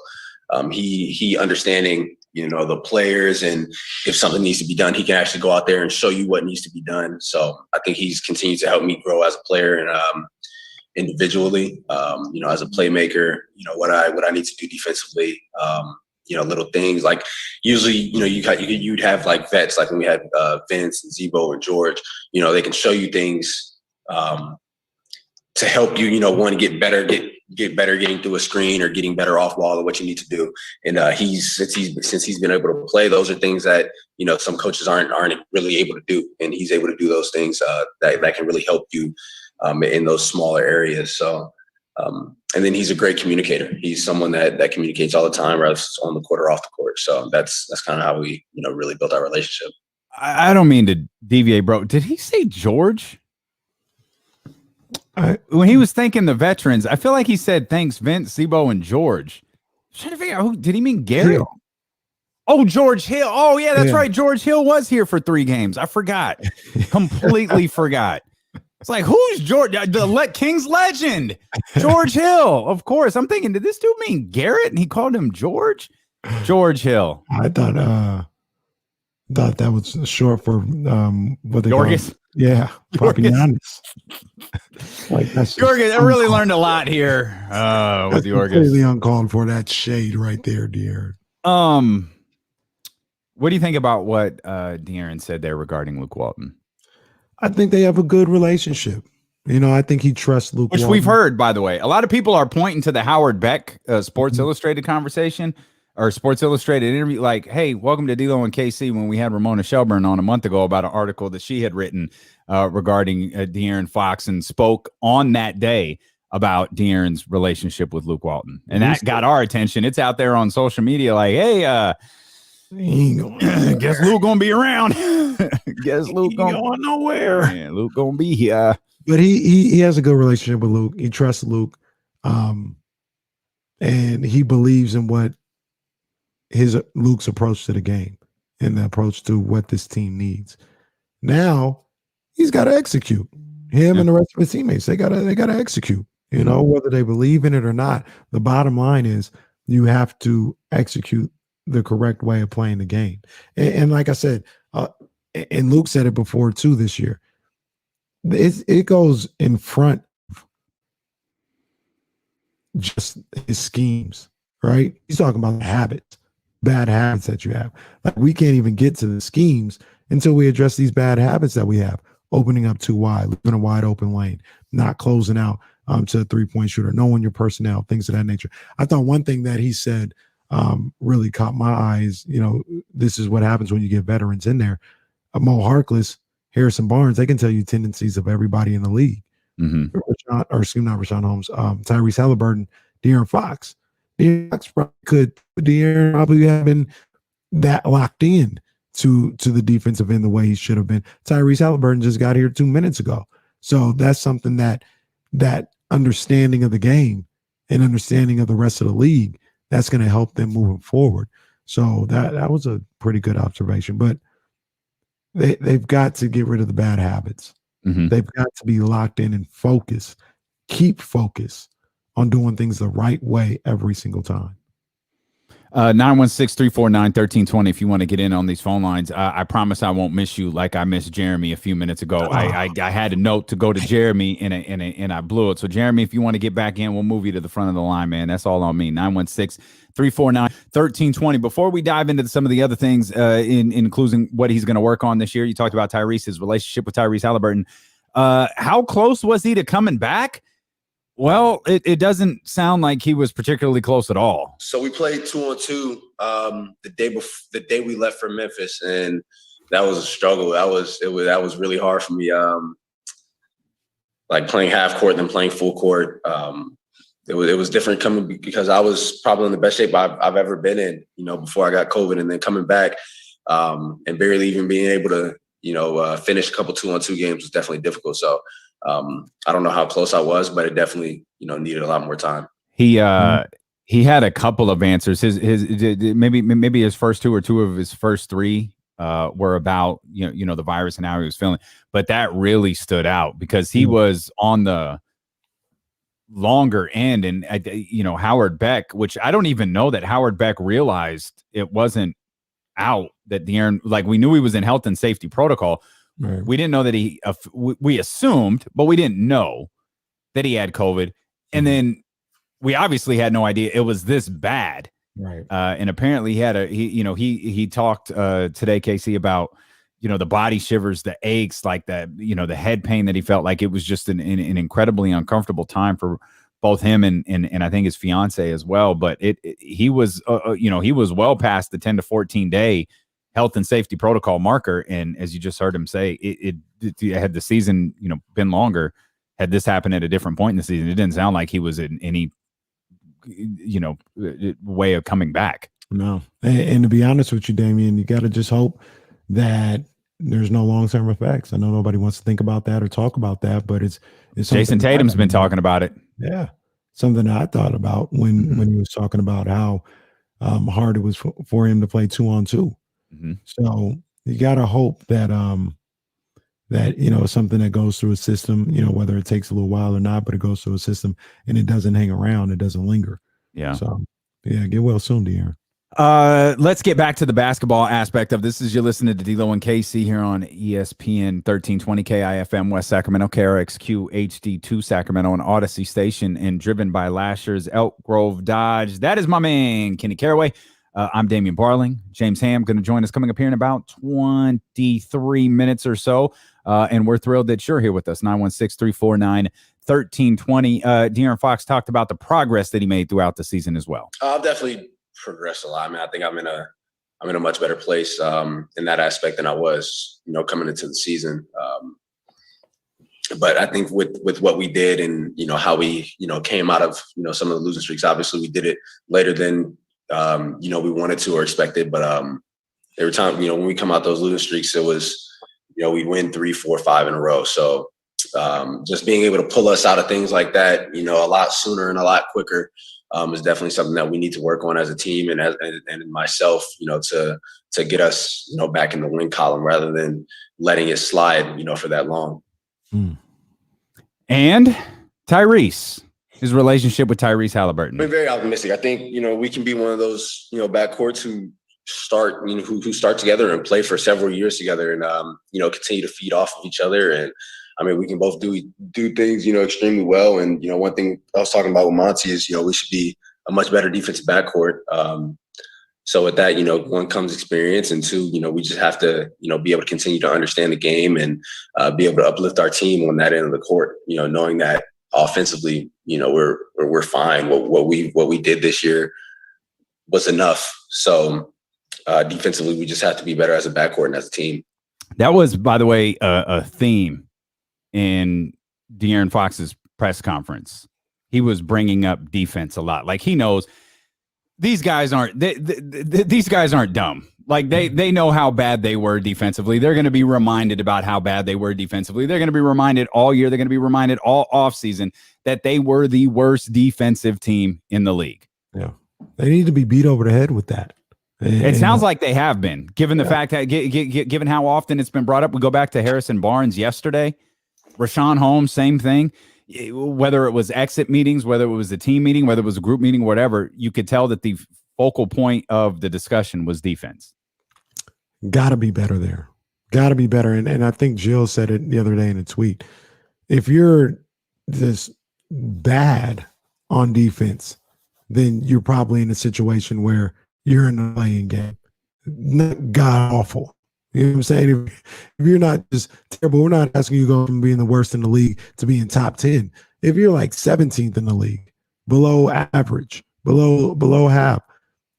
He understanding, the players, and if something needs to be done, he can actually go out there and show you what needs to be done. So I think he's continued to help me grow as a player and individually, as a playmaker, what I need to do defensively, little things like usually, you'd have like vets, like when we had Vince and Zebo and George, they can show you things to help you, one, get better getting through a screen or getting better off ball or what you need to do. And since he's been able to play, those are things that, some coaches aren't really able to do. And he's able to do those things that can really help you in those smaller areas. So, and then he's a great communicator. He's someone that communicates all the time, whether it's on the court or off the court. So that's kind of how we, really built our relationship. I don't mean to deviate, bro. Did he say George? When he was thanking the veterans, I feel like he said thanks Vince, Zebo, and George. I'm trying to figure out, who did he mean? Gary? Hill. Oh, George Hill. Oh, yeah, that's right. George Hill was here for 3 games. I forgot. Completely forgot. It's like, who's George? The Kings legend, George Hill. Of course. I'm thinking, did this dude mean Garrett? And he called him George? George Hill. I thought that was short for what they Yorgis? call. Yeah, Papianis. Like that's Yorgis. I really learned a lot here with Yorgis. Completely uncalled for, that shade right there, dear. What do you think about what De'Aaron said there regarding Luke Walton? I think they have a good relationship. I think he trusts Luke Which Walton. we've heard, by the way. A lot of people are pointing to the Howard Beck Sports Illustrated conversation or Sports Illustrated interview. Like, hey, welcome to D-Lo and KC, when we had Ramona Shelburne on a month ago about an article that she had written regarding De'Aaron Fox, and spoke on that day about De'Aaron's relationship with Luke Walton. And that got our attention. It's out there on social media like, hey, guess Luke gonna be around. Guess Luke going nowhere. Yeah, Luke gonna be here. But he has a good relationship with Luke. He trusts Luke, and he believes in what Luke's approach to the game and the approach to what this team needs. Now he's got to execute. Him and the rest of his teammates, they gotta execute. Whether they believe in it or not. The bottom line is you have to execute the correct way of playing the game. And like I said, and Luke said it before too this year, it goes in front of just his schemes, right? He's talking about habits, bad habits that you have. Like, we can't even get to the schemes until we address these bad habits that we have. Opening up too wide, leaving a wide open lane, not closing out to a 3-point shooter, knowing your personnel, things of that nature. I thought one thing that he said really caught my eyes. This is what happens when you get veterans in there. Mo Harkless, Harrison Barnes, they can tell you tendencies of everybody in the league. Not Rashawn Holmes, Tyrese Halliburton, De'Aaron Fox. De'Aaron Fox probably have been that locked in to the defensive end the way he should have been. Tyrese Halliburton just got here 2 minutes ago. So that's something that understanding of the game and understanding of the rest of the league, that's going to help them moving forward. So that was a pretty good observation. But they've got to get rid of the bad habits. They've got to be locked in and focus. Keep focus on doing things the right way every single time. 916-349-1320 if you want to get in on these phone lines. I promise I won't miss you like I missed Jeremy a few minutes ago. I had a note to go to Jeremy and I blew it. So Jeremy, if you want to get back in, we'll move you to the front of the line, man. That's all on me. 916-349-1320. Before we dive into some of the other things, including what he's going to work on this year, you talked about Tyrese's relationship with Tyrese Halliburton. How close was he to coming back? Well, it doesn't sound like he was particularly close at all. So we played 2-on-2 the day we left for Memphis, and that was a struggle. That was really hard for me. Like playing half court and then playing full court. It was different coming because I was probably in the best shape I've ever been in, before I got COVID, and then coming back and barely even being able to, finish a couple 2-on-2 games was definitely difficult. So I don't know how close I was, but it definitely, needed a lot more time. He had a couple of answers. His maybe his first two or two of his first three were about the virus and how he was feeling, but that really stood out because he was on the longer end. And, Howard Beck, which I don't even know that Howard Beck realized it wasn't out, that De'Aaron, like we knew he was in health and safety protocol. Right. We didn't know that we assumed, but we didn't know that he had COVID. And then we obviously had no idea it was this bad. Right. And apparently he talked today, Casey, about, the body shivers, the aches, like that, the head pain that he felt. Like it was just an incredibly uncomfortable time for both him and I think his fiance as well. But he was well past the 10 to 14 day health and safety protocol marker. And as you just heard him say, it had the season, been longer, had this happened at a different point in the season, it didn't sound like he was in any, way of coming back. No. And to be honest with you, Damian, you got to just hope that there's no long-term effects. I know nobody wants to think about that or talk about that, but it's Jason Tatum's been talking about it. Yeah. Something that I thought about when he was talking about how hard it was for him to play 2-on-2. So you got to hope that something that goes through a system, whether it takes a little while or not, but it goes through a system and it doesn't hang around, it doesn't linger. Yeah. So yeah, get well soon, De'Aaron. Let's get back to the basketball aspect of this. As you're listening to D'Lo and Casey here on ESPN 1320 KIFM West Sacramento, KRXQ HD2 Sacramento, and Odyssey Station, and driven by Lashers, Elk Grove Dodge. That is my man, Kenny Caraway. I'm Damian Barling. James Ham going to join us coming up here in about 23 minutes or so. And we're thrilled that you're here with us. 916-349-1320. De'Aaron Fox talked about the progress that he made throughout the season as well. I've definitely progressed a lot. I mean, I think I'm in a much better place in that aspect than I was, coming into the season. But I think with what we did and, how we, came out of, some of the losing streaks, obviously we did it later than, we wanted to or expected. But every time, when we come out those losing streaks, it was, we'd win 3, 4, 5 in a row. So just being able to pull us out of things like that, a lot sooner and a lot quicker is definitely something that we need to work on as a team and myself, to get us, back in the win column rather than letting it slide, for that long. And Tyrese, his relationship with Tyrese Halliburton. I'm very optimistic. I think, we can be one of those, backcourts who start, who start together and play for several years together and, continue to feed off of each other. And I mean, we can both do things, extremely well. And, one thing I was talking about with Monte is, we should be a much better defensive backcourt. So with that, one comes experience, and two, we just have to, be able to continue to understand the game and be able to uplift our team on that end of the court, knowing that offensively, we're fine. What we did this year was enough. So defensively, we just have to be better as a backcourt and as a team. That was, by the way, a theme in De'Aaron Fox's press conference. He was bringing up defense a lot. Like, he knows these guys aren't these guys aren't dumb. Like, they know how bad they were defensively. They're going to be reminded about how bad they were defensively. They're going to be reminded all year. They're going to be reminded all offseason that they were the worst defensive team in the league. Yeah, they need to be beat over the head with that. It sounds like they have been, given the fact that given how often it's been brought up. We go back to Harrison Barnes yesterday. Rashawn Holmes, same thing. Whether it was exit meetings, whether it was a team meeting, whether it was a group meeting, whatever, you could tell that the focal point of the discussion was defense. Got to be better there. Got to be better. And I think Jill said it the other day in a tweet. If you're this bad on defense, then you're probably in a situation where you're in the playing game. Not god awful. You know what I'm saying? If you're not just terrible, we're not asking you to go from being the worst in the league to being top 10. If you're like 17th in the league, below average, below half,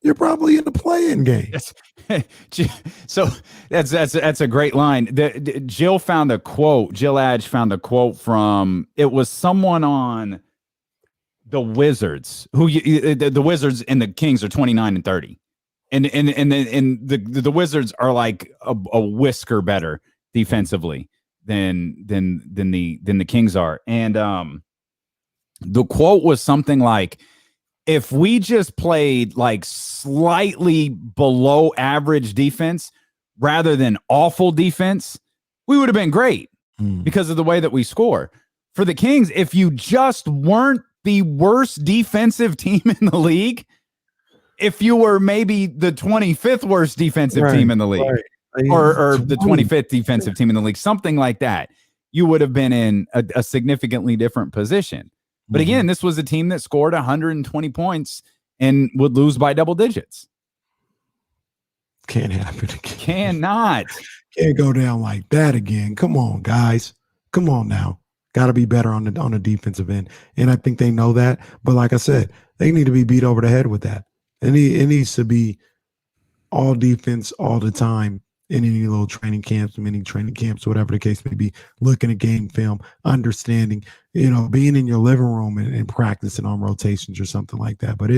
you're probably in the playing game. So that's a great line. Jill found a quote. Jill Adge found a quote from, it was someone on the Wizards, the Wizards and the Kings are 29-30. And the Wizards are like a whisker better defensively than the Kings are. And the quote was something like, if we just played like slightly below average defense rather than awful defense, we would have been great because of the way that we score. For the Kings, if you just weren't the worst defensive team in the league if you were maybe the 25th worst defensive team in the league, or the 25th defensive team in the league, something like that. You would have been in a significantly different position. But again, this was a team that scored 120 points and would lose by double digits. Can't happen again. Cannot. Can't go down like that again. Come on, guys. Come on now. Got to be better on the defensive end. And I think they know that. But like I said, they need to be beat over the head with that. And it needs to be all defense all the time in any little training camps, mini training camps, whatever the case may be, looking at game film, understanding, being in your living room and practicing on rotations or something like that. But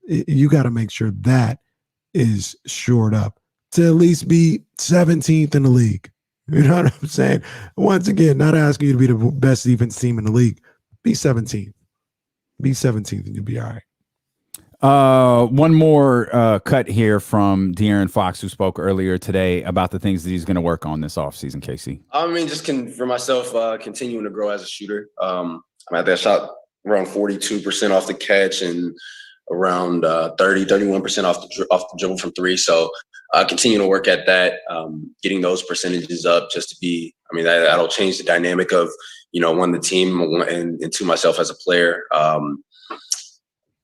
you got to make sure that is shored up to at least be 17th in the league. You know what I'm saying? Once again, not asking you to be the best defense team in the league. Be 17th. Be 17th and you'll be all right. One more cut here from De'Aaron Fox, who spoke earlier today about the things that he's going to work on this offseason, Casey. I mean, for myself, continuing to grow as a shooter. I'm at that shot around 42% off the catch and around 31% off the dribble from three. So continue to work at that, getting those percentages up just to be, that'll change the dynamic of, one, the team, and two, myself as a player.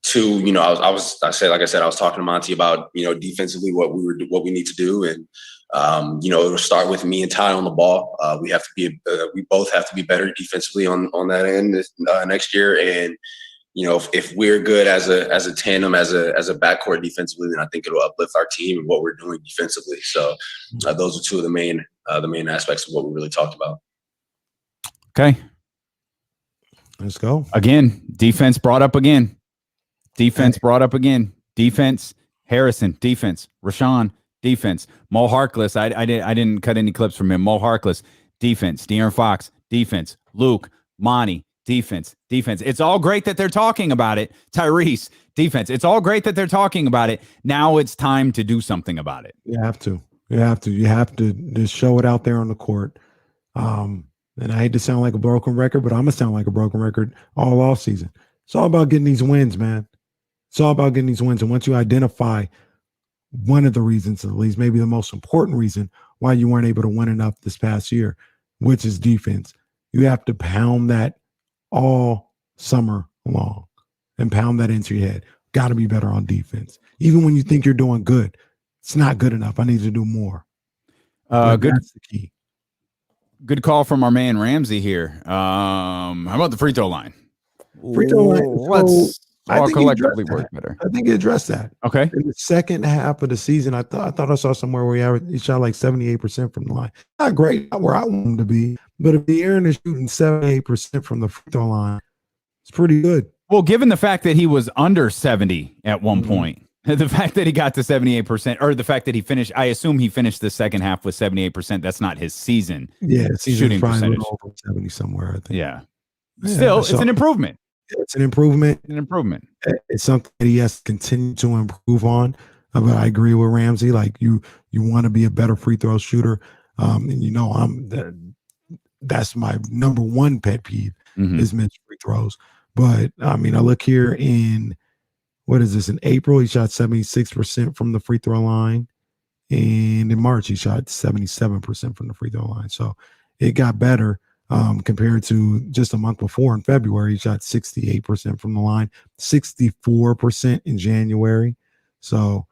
Two, I was talking to Monte about, defensively what we need to do. And, it'll start with me and Ty on the ball. We both have to be better defensively on that end next year. And, if we're good as a tandem, as a backcourt defensively, then I think it'll uplift our team and what we're doing defensively. So those are two of the main aspects of what we really talked about. Okay. Let's go. Again, defense brought up again. Defense, Harrison, defense, Rashawn, defense, Mo Harkless. I didn't cut any clips from him. Mo Harkless, defense, De'Aaron Fox, defense, Luke, Monty, defense. It's all great that they're talking about it. Tyrese, defense. It's all great that they're talking about it. Now it's time to do something about it. You have to just show it out there on the court. And I hate to sound like a broken record, but I'm going to sound like a broken record all off season. It's all about getting these wins, man. It's all about getting these wins. And once you identify one of the reasons, at least maybe the most important reason why you weren't able to win enough this past year, which is defense, you have to pound that all summer long and pound that into your head. Got to be better on defense. Even when you think you're doing good, it's not good enough. I need to do more. Good. That's the key. Good call from our man Ramsey here. How about the free throw line? Free throw line. Let's all collectively work better. I think he addressed that. Okay. In the second half of the season, I thought I saw somewhere where he shot like 78% from the line. Not great, not where I want him to be, but if De'Aaron is shooting 78% from the free throw line, it's pretty good. Well, given the fact that he was under 70 at one point, the fact that he got to 78%, or the fact that he finished, I assume he finished the second half with 78%. That's not his season. Yeah, shooting percentage. Over 70 somewhere, I think. Yeah. Still, it's an improvement. It's an improvement. It's something that he has to continue to improve on. But I agree with Ramsey. Like you want to be a better free throw shooter. And that's my number one pet peeve is missed free throws. But I look here in in April, he shot 76% from the free throw line. And in March, he shot 77% from the free throw line. So it got better. Compared to just a month before in February, he shot 68% from the line, 64% in January. So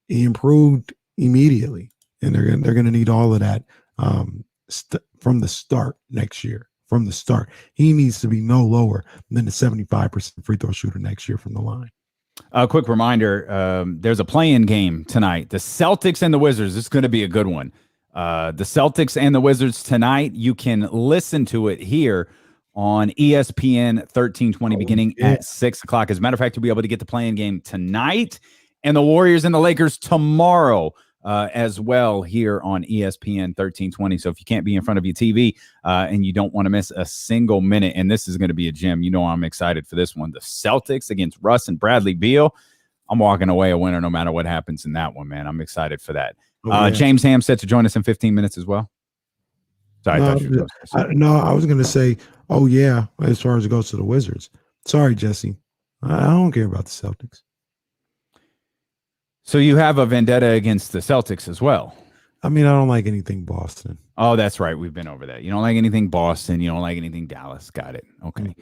he improved immediately, and they're gonna need all of that from the start next year. From the start, he needs to be no lower than the 75% free throw shooter next year from the line. A quick reminder: there's a play-in game tonight. The Celtics and the Wizards. This is going to be a good one. The Celtics and the Wizards tonight. You can listen to it here on ESPN 1320 beginning at 6 o'clock. As a matter of fact, you'll be able to get the play-in game tonight and the Warriors and the Lakers tomorrow as well here on ESPN 1320. So if you can't be in front of your TV and you don't want to miss a single minute, and this is going to be a gem, I'm excited for this one. The Celtics against Russ and Bradley Beal. I'm walking away a winner no matter what happens in that one, man. I'm excited for that. James Ham set to join us in 15 minutes as well. Sorry, I was going to say, as far as it goes to the Wizards, Sorry, Jesse. I don't care about the Celtics. So you have a vendetta against the Celtics as well. I mean, I don't like anything Boston. Oh, that's right. We've been over that. You don't like anything Boston. You don't like anything Dallas. Got it. Okay.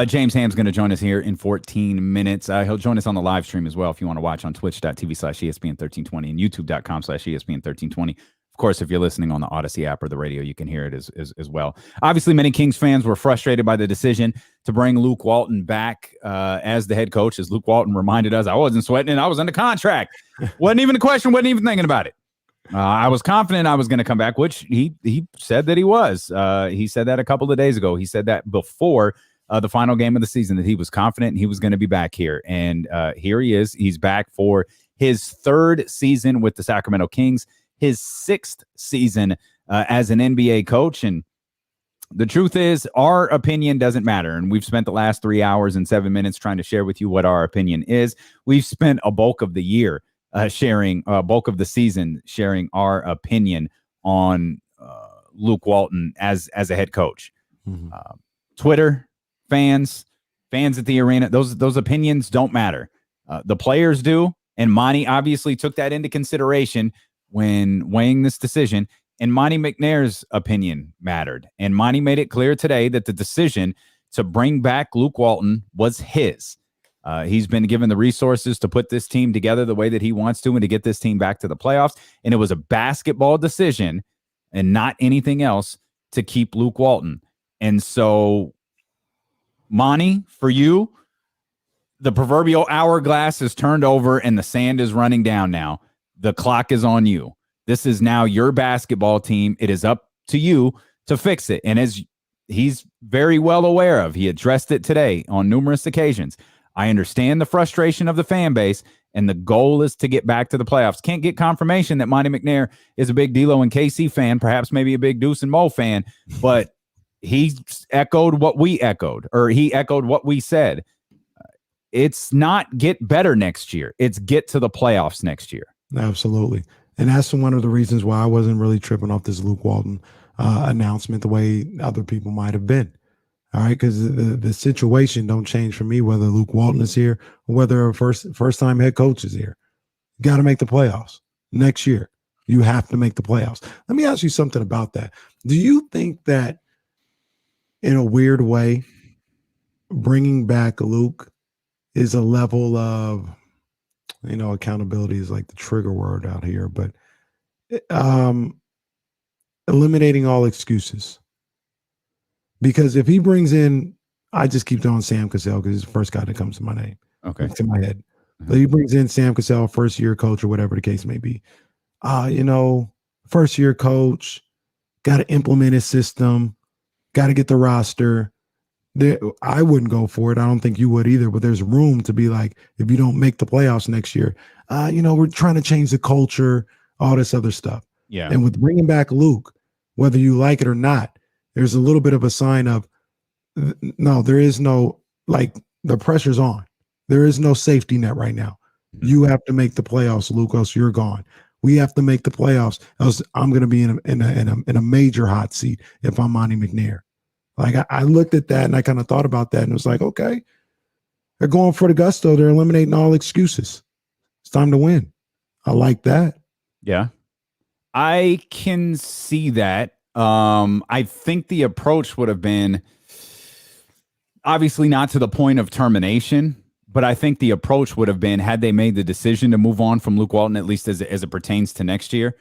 James Ham's going to join us here in 14 minutes. He'll join us on the live stream as well if you want to watch on twitch.tv/ESPN1320 and youtube.com/ESPN1320. Of course, if you're listening on the Odyssey app or the radio, you can hear it as well. Obviously, many Kings fans were frustrated by the decision to bring Luke Walton back as the head coach. As Luke Walton reminded us, I wasn't sweating it. I was under contract. Wasn't even a question. Wasn't even thinking about it. I was confident I was going to come back, which he said that he was. He said that a couple of days ago. He said that before the final game of the season, that he was confident he was going to be back here. And here he is. He's back for his third season with the Sacramento Kings, his sixth season as an NBA coach. And the truth is, our opinion doesn't matter. And we've spent the last 3 hours and 7 minutes trying to share with you what our opinion is. We've spent a bulk of the year bulk of the season sharing our opinion on Luke Walton as a head coach. Twitter, fans at the arena, those opinions don't matter. The players do. And Monty obviously took that into consideration when weighing this decision. And Monty McNair's opinion mattered. And Monty made it clear today that the decision to bring back Luke Walton was his. He's been given the resources to put this team together the way that he wants to and to get this team back to the playoffs. And it was a basketball decision and not anything else to keep Luke Walton. And so, Monty, for you, the proverbial hourglass is turned over and the sand is running down now. The clock is on you. This is now your basketball team. It is up to you to fix it. And as he's very well aware of, he addressed it today on numerous occasions. I understand the frustration of the fan base, and the goal is to get back to the playoffs. Can't get confirmation that Monty McNair is a big D'Lo and KC fan, perhaps maybe a big Deuce and Mo fan, but he echoed what we echoed, or he echoed what we said. It's not get better next year. It's get to the playoffs next year. Absolutely. And that's one of the reasons why I wasn't really tripping off this Luke Walton announcement the way other people might have been. All right, because the situation don't change for me whether Luke Walton is here or whether a first-time head coach is here. You got to make the playoffs next year. You have to make the playoffs. Let me ask you something about that. Do you think that in a weird way, bringing back Luke is a level of, accountability is like the trigger word out here, but eliminating all excuses? Because if he brings in, I just keep throwing Sam Cassell because he's the first guy that comes to my name, to my head. But he brings in Sam Cassell, first-year coach or whatever the case may be. First-year coach, got to implement his system, got to get the roster. I wouldn't go for it. I don't think you would either, but there's room to be like, if you don't make the playoffs next year, we're trying to change the culture, all this other stuff. Yeah. And with bringing back Luke, whether you like it or not, there's a little bit of a sign of, no, there is no, the pressure's on. There is no safety net right now. You have to make the playoffs, Luke, else you're gone. We have to make the playoffs, else I'm going to be in a major hot seat if I'm Monty McNair. I looked at that and I kind of thought about that and it was like, okay, they're going for the gusto. They're eliminating all excuses. It's time to win. I like that. Yeah, I can see that. I think the approach would have been obviously not to the point of termination, but I think the approach would have been, had they made the decision to move on from Luke Walton, at least as it pertains to next year,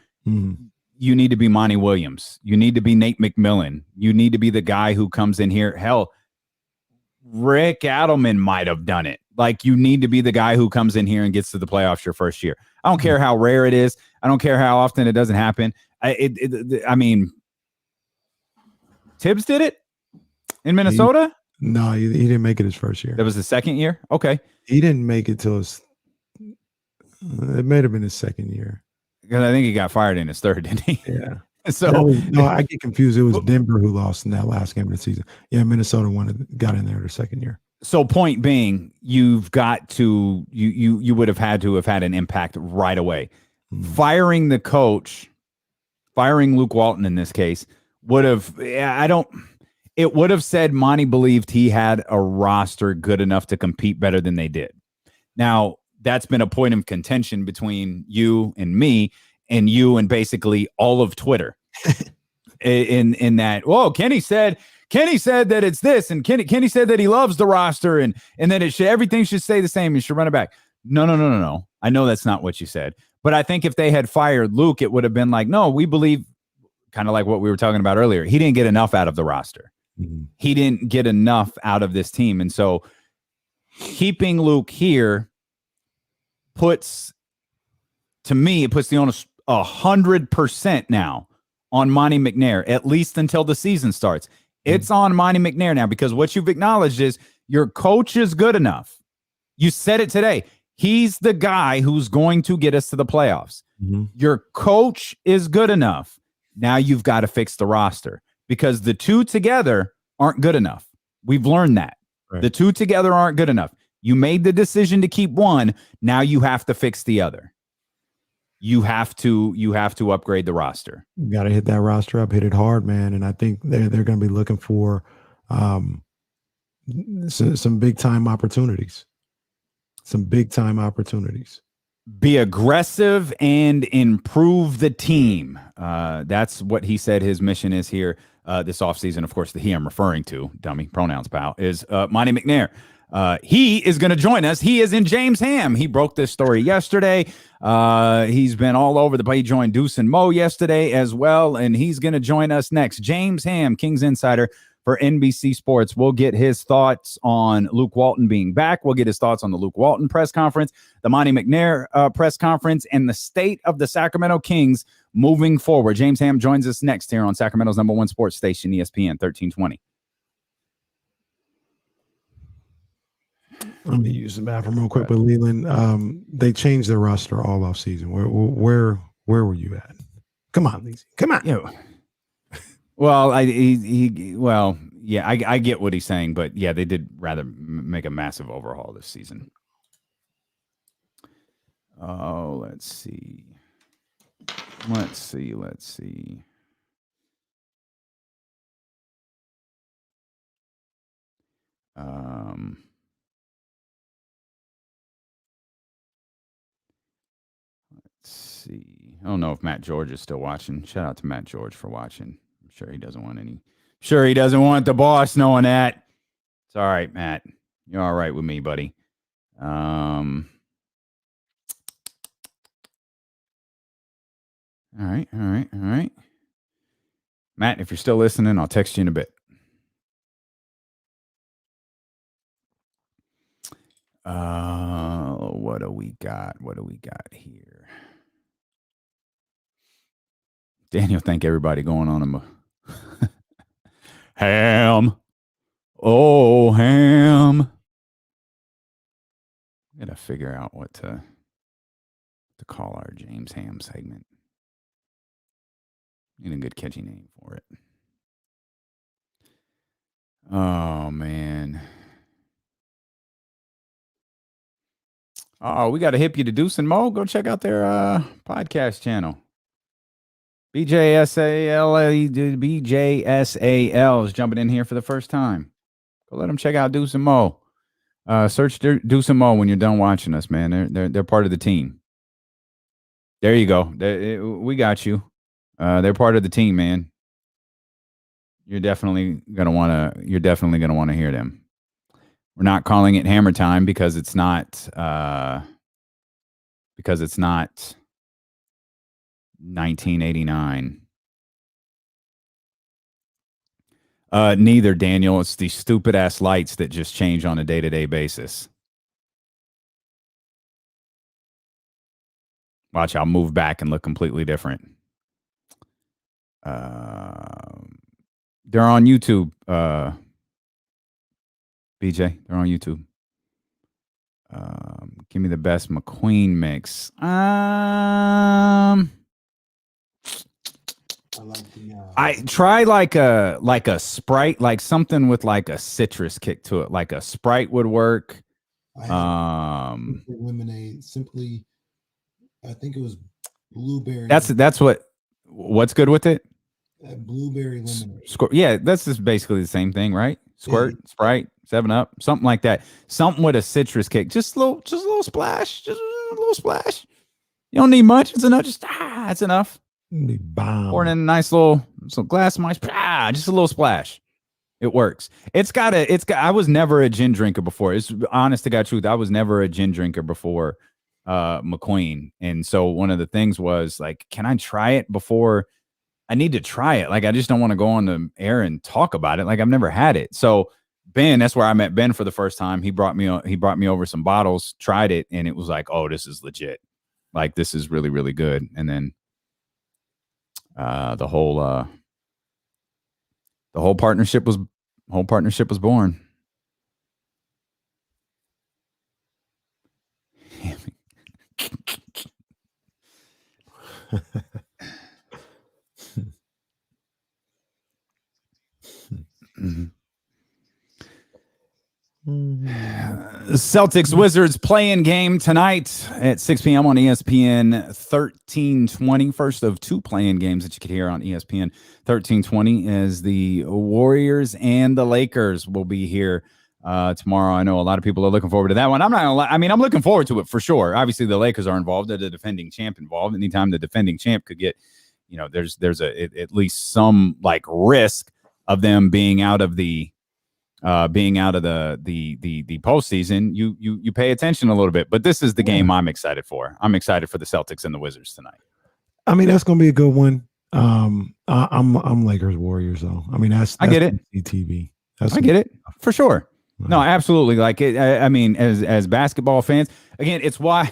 you need to be Monty Williams. You need to be Nate McMillan. You need to be the guy who comes in here. Hell, Rick Adelman might have done it. You need to be the guy who comes in here and gets to the playoffs your first year. I don't care how rare it is. I don't care how often it doesn't happen. I mean, Tibbs did it in Minnesota? No, he didn't make it his first year. That was the second year? Okay. He didn't make it till it may have been his second year. Because I think he got fired in his third, didn't he? Yeah. So I get confused. It was Denver who lost in that last game of the season. Yeah, Minnesota got in there the second year. So point being, you've got to you would have had to have had an impact right away. Firing the coach, firing Luke Walton in this case, would have it would have said Monty believed he had a roster good enough to compete better than they did. Now, that's been a point of contention between you and me, and you and basically all of Twitter. in that, Kenny said that it's this, and Kenny said that he loves the roster, and then everything should stay the same. You should run it back. No. I know that's not what you said, but I think if they had fired Luke, it would have been like, no, we believe, kind of like what we were talking about earlier. He didn't get enough out of the roster. Mm-hmm. He didn't get enough out of this team, and so keeping Luke here puts the onus 100% now on Monty McNair, at least until the season starts. It's on Monty McNair now, because what you've acknowledged is your coach is good enough. You said it today. He's the guy who's going to get us to the playoffs. Mm-hmm. Your coach is good enough. Now you've got to fix the roster, because the two together aren't good enough. We've learned that. Right. The two together aren't good enough. You made the decision to keep one. Now you have to fix the other. You have to upgrade the roster. You got to hit that roster up, hit it hard, man. And I think they're going to be looking for some big time opportunities. Be aggressive and improve the team. That's what he said his mission is here this offseason. Of course, the he I'm referring to, dummy pronouns, pal, is Monty McNair. He is going to join us. He is in James Ham. He broke this story yesterday. He's been all over the place. He joined Deuce and Mo yesterday as well, and he's going to join us next. James Ham, Kings Insider for NBC Sports. We'll get his thoughts on Luke Walton being back. We'll get his thoughts on the Luke Walton press conference, the Monty McNair press conference, and the state of the Sacramento Kings moving forward. James Ham joins us next here on Sacramento's #1 sports station, ESPN 1320. Let me use the bathroom real quick. But Leland, they changed their roster all offseason. Where were you at? Come on, Lizzie. Come on. Yeah. Well, I get what he's saying, but yeah, they did rather make a massive overhaul this season. Oh, let's see. I don't know if Matt George is still watching. Shout out to Matt George for watching. I'm sure he doesn't want the boss knowing that. It's all right, Matt. You're all right with me, buddy. All right. Matt, if you're still listening, I'll text you in a bit. What do we got here? Daniel, thank everybody going on him. Ham. Oh, Ham. I gotta figure out what to call our James Ham segment. Need a good catchy name for it. Oh, man. Oh, we got to hip you to Deuce and Mo. Go check out their podcast channel. BJSAL is jumping in here for the first time. Go let them check out Deuce and Mo. Search Deuce and Mo when you're done watching us, man. They're part of the team. There you go. We got you. They're part of the team, man. You're definitely gonna want to hear them. We're not calling it Hammer Time because it's not 1989. Neither, Daniel. It's these stupid ass lights that just change on a day-to-day basis. Watch, I'll move back and look completely different. They're on YouTube. BJ, they're on YouTube. Give me the best McQueen mix. I try like a Sprite, like something with like a citrus kick to it. Like a Sprite would work. Lemonade, simply. I think it was blueberry. That's what's good with it. Blueberry lemonade. Yeah, that's just basically the same thing, right? Squirt, Sprite, 7-Up, something like that. Something with a citrus kick. Just a little splash. Just a little splash. You don't need much. It's enough. Just that's enough. Pouring in a nice little glass of my just a little splash. It works. I was never a gin drinker before. It's honest to God truth. I was never a gin drinker before McQueen. And so one of the things was like, can I try it before? I need to try it. Like, I just don't want to go on the air and talk about it. Like, I've never had it. So Ben, that's where I met Ben for the first time. He brought me over some bottles, tried it, and it was like, oh, this is legit. Like, this is really, really good. And then the whole partnership was born. Celtics Wizards play-in game tonight at 6 p.m. on ESPN 1320. First of two play-in games that you could hear on ESPN 1320 as the Warriors and the Lakers will be here tomorrow. I know a lot of people are looking forward to that one. I'm not gonna lie. I mean, I'm looking forward to it for sure. Obviously, the Lakers are involved. They're the defending champ involved. Anytime the defending champ could get, there's at least some like risk of them being out of the postseason. You pay attention a little bit, but this is the game I'm excited for. I'm excited for the Celtics and the Wizards tonight. I mean, that's going to be a good one. I'm Lakers Warriors though. I mean, that's I get it. TV. I get it for sure. No, absolutely. Like it, I mean, as basketball fans, again, it's why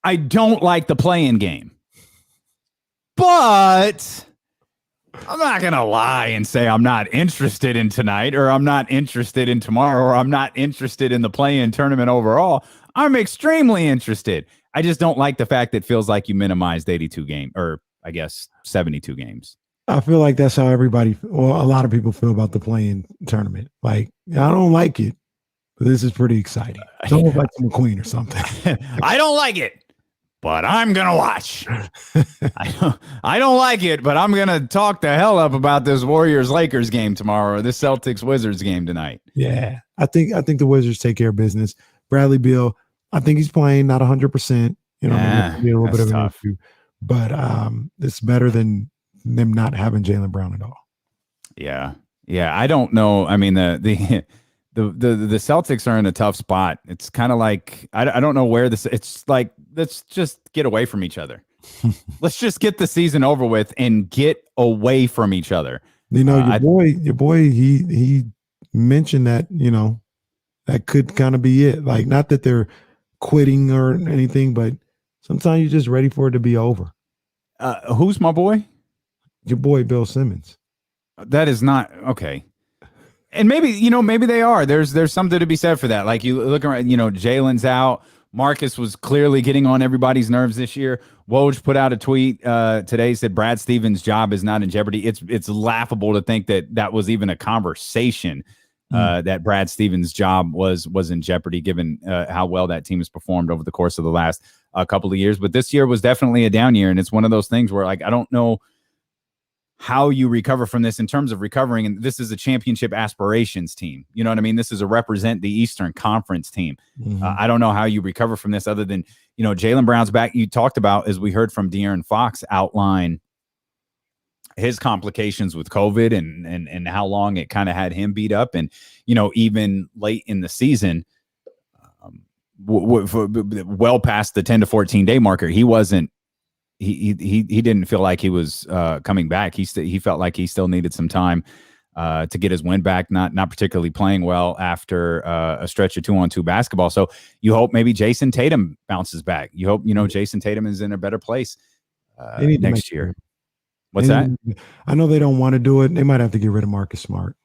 I don't like the play-in game, but I'm not going to lie and say I'm not interested in tonight, or I'm not interested in tomorrow, or I'm not interested in the play-in tournament overall. I'm extremely interested. I just don't like the fact that it feels like you minimized 82 games, or I guess 72 games. I feel like that's how a lot of people feel about the play-in tournament. Like, I don't like it, but this is pretty exciting. It's almost like McQueen or something. I don't like it, but I'm going to watch. I don't like it, but I'm going to talk the hell up about this Warriors-Lakers game tomorrow, or this Celtics-Wizards game tonight. Yeah, I think the Wizards take care of business. Bradley Beal, I think he's playing not 100%. You know, a little bit of an issue, but it's better than them not having Jaylen Brown at all. Yeah. I don't know. I mean, the Celtics are in a tough spot. It's kind of like I don't know where this. It's like, let's just get away from each other. Let's just get the season over with and get away from each other. You know, your boy, he mentioned that, that could kind of be it. Like, not that they're quitting or anything, but sometimes you're just ready for it to be over. Who's my boy? Your boy, Bill Simmons. That is not okay. And maybe, maybe they are. There's something to be said for that. Like, you look around, Jalen's out. Marcus was clearly getting on everybody's nerves this year. Woj put out a tweet today, said Brad Stevens' job is not in jeopardy. It's laughable to think that was even a conversation, that Brad Stevens' job was in jeopardy, given how well that team has performed over the course of the last couple of years. But this year was definitely a down year, and it's one of those things where, like, I don't know how you recover from this in terms of recovering. And this is a championship aspirations team. You know what I mean? This is a represent the Eastern Conference team. I don't know how you recover from this other than, Jaylen Brown's back. You talked about, as we heard from De'Aaron Fox outline his complications with COVID and how long it kind of had him beat up. And, even late in the season, well past the 10 to 14 day marker, he wasn't, he didn't feel like he was coming back. He felt like he still needed some time to get his wind back, not particularly playing well after a stretch of 2-on-2 basketball. So you hope maybe Jason Tatum bounces back. You hope, Jason Tatum is in a better place next year. What's that? I know they don't want to do it. They might have to get rid of Marcus Smart.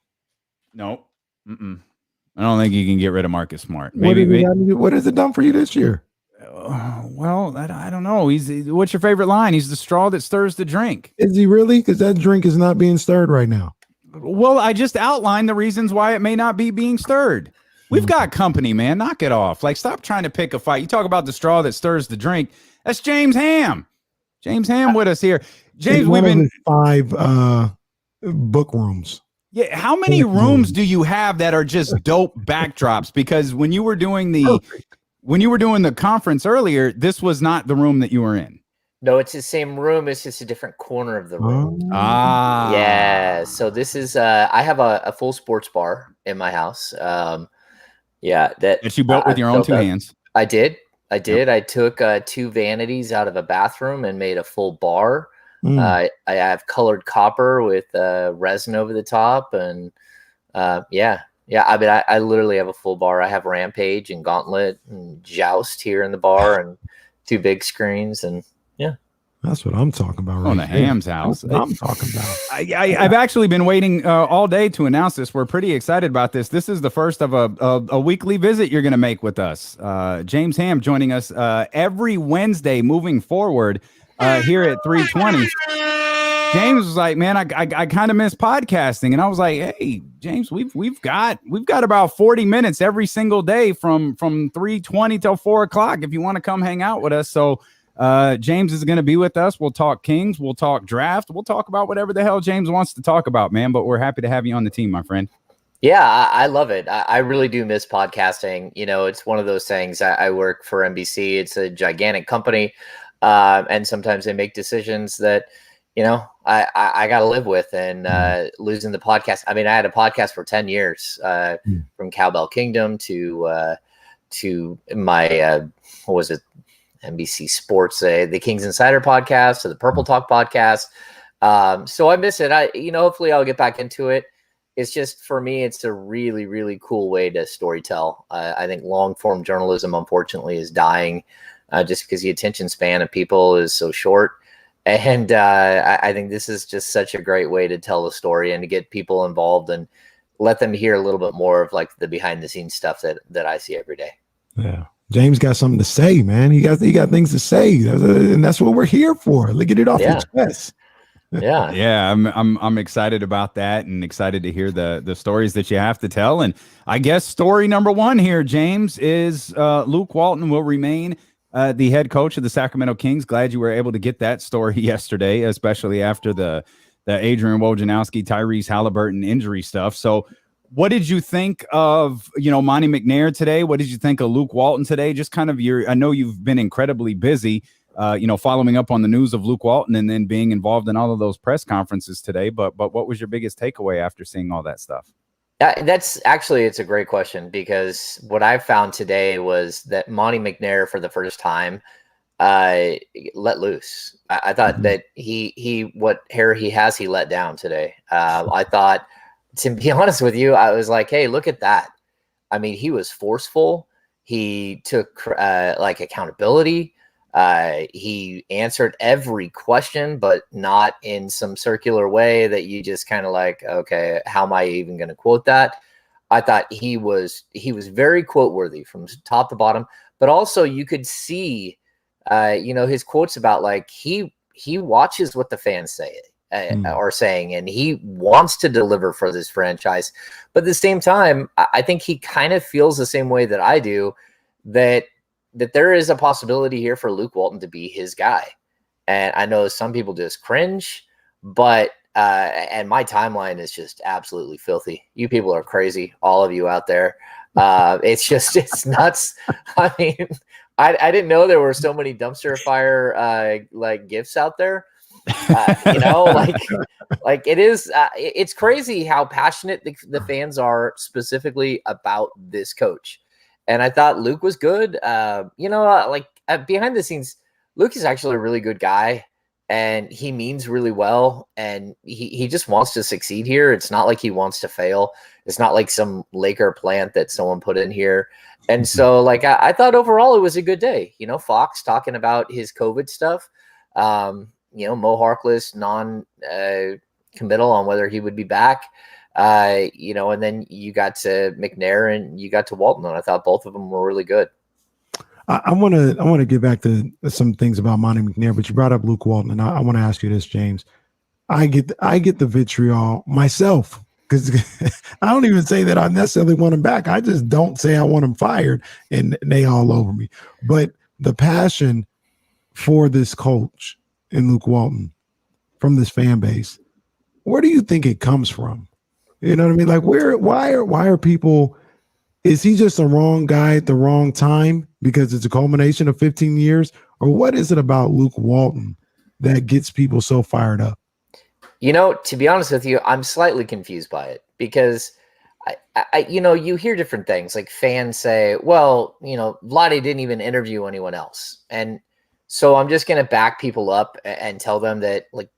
No. I don't think you can get rid of Marcus Smart. What has it done for you this year? Well, I don't know. What's your favorite line? He's the straw that stirs the drink. Is he really? Because that drink is not being stirred right now. Well, I just outlined the reasons why it may not be being stirred. We've got company, man. Knock it off. Like, stop trying to pick a fight. You talk about the straw that stirs the drink. That's James Ham. James Ham with us here. James, one we've of been his 5 book rooms. Yeah, how many rooms do you have that are just dope backdrops? Because when you were doing the conference earlier, this was not the room that you were in. No, it's the same room. It's just a different corner of the room. Ah, yeah. So this is I have a full sports bar in my house. That you built with your own 2 hands. I did. I took 2 vanities out of a bathroom and made a full bar. I have colored copper with resin over the top, and I mean, I literally have a full bar. I have Rampage and Gauntlet and Joust here in the bar, and 2 big screens, and that's what I'm talking about. On the Ham's house. That's what I'm talking about. I've actually been waiting all day to announce this. We're pretty excited about this. This is the first of a weekly visit you're going to make with us. James Ham joining us every Wednesday moving forward here at 320. James was like, man, I kind of miss podcasting. And I was like, hey, James, we've got about 40 minutes every single day from 3:20 till 4 o'clock if you want to come hang out with us. So James is going to be with us. We'll talk Kings. We'll talk draft. We'll talk about whatever the hell James wants to talk about, man. But we're happy to have you on the team, my friend. Yeah, I love it. I really do miss podcasting. You know, it's one of those things. I work for NBC. It's a gigantic company. And sometimes they make decisions that, you know, I got to live with, and losing the podcast. I mean, I had a podcast for 10 years, from Cowbell Kingdom to my, what was it? NBC Sports, the Kings Insider podcast, to the Purple Talk podcast. So I miss it. Hopefully I'll get back into it. It's just, for me, it's a really, really cool way to storytell. I think long form journalism, unfortunately, is dying just because the attention span of people is so short. And I think this is just such a great way to tell the story and to get people involved and let them hear a little bit more of like the behind the scenes stuff that I see every day. Yeah. James got something to say, man. He got things to say, and that's what we're here for. Look at it off your chest. Yeah. I'm excited about that, and excited to hear the stories that you have to tell. And I guess story number 1 here, James, is Luke Walton will remain the head coach of the Sacramento Kings. Glad you were able to get that story yesterday, especially after the Adrian Wojnarowski, Tyrese Halliburton injury stuff. So what did you think of, Monty McNair today? What did you think of Luke Walton today? Just kind of I know you've been incredibly busy, following up on the news of Luke Walton and then being involved in all of those press conferences today. But what was your biggest takeaway after seeing all that stuff? It's a great question, because what I found today was that Monty McNair, for the first time, let loose. I thought that he what hair he has, he let down today. I thought, to be honest with you, I was like, hey, look at that. I mean, he was forceful. He took accountability. He answered every question, but not in some circular way that you just kind of like, okay, how am I even going to quote that? I thought he was very quote worthy from top to bottom, but also you could see, his quotes about like, he watches what the fans say. Are saying, and he wants to deliver for this franchise. But at the same time, I think he kind of feels the same way that I do, that there is a possibility here for Luke Walton to be his guy. And I know some people just cringe, but and my timeline is just absolutely filthy. You people are crazy, all of you out there. It's nuts. I mean, I didn't know there were so many dumpster fire gifts out there. Like it is, it's crazy how passionate the fans are specifically about this coach. And I thought Luke was good. Behind the scenes, Luke is actually a really good guy, and he means really well. And he just wants to succeed here. It's not like he wants to fail. It's not like some Laker plant that someone put in here. And so I thought overall it was a good day. Fox talking about his COVID stuff. Mo Harkless non-committal on whether he would be back, and then you got to McNair and you got to Walton, and I thought both of them were really good. I want to get back to some things about Monty McNair, but you brought up Luke Walton, and I want to ask you this, James. I get the vitriol myself, because I don't even say that I necessarily want him back. I just don't say I want him fired, and they all over me. But the passion for this coach in Luke Walton from this fan base. Where do you think it comes from? You know what I mean? Like, why are people? Is he just the wrong guy at the wrong time because it's a culmination of 15 years, or what is it about Luke Walton that gets people so fired up? You know, to be honest with you, I'm slightly confused by it because you hear different things. Like fans say, well, Vlade didn't even interview anyone else. And so I'm just going to back people up and tell them that, like,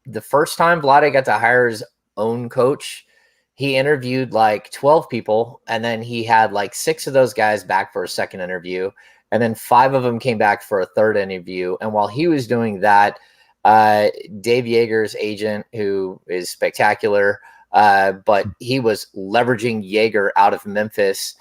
the first time Vlade got to hire his own coach, he interviewed like 12 people, and then he had like 6 of those guys back for a second interview, and then 5 of them came back for a third interview. And while he was doing that, Dave Yeager's agent, who is spectacular, but he was leveraging Yeager out of Memphis.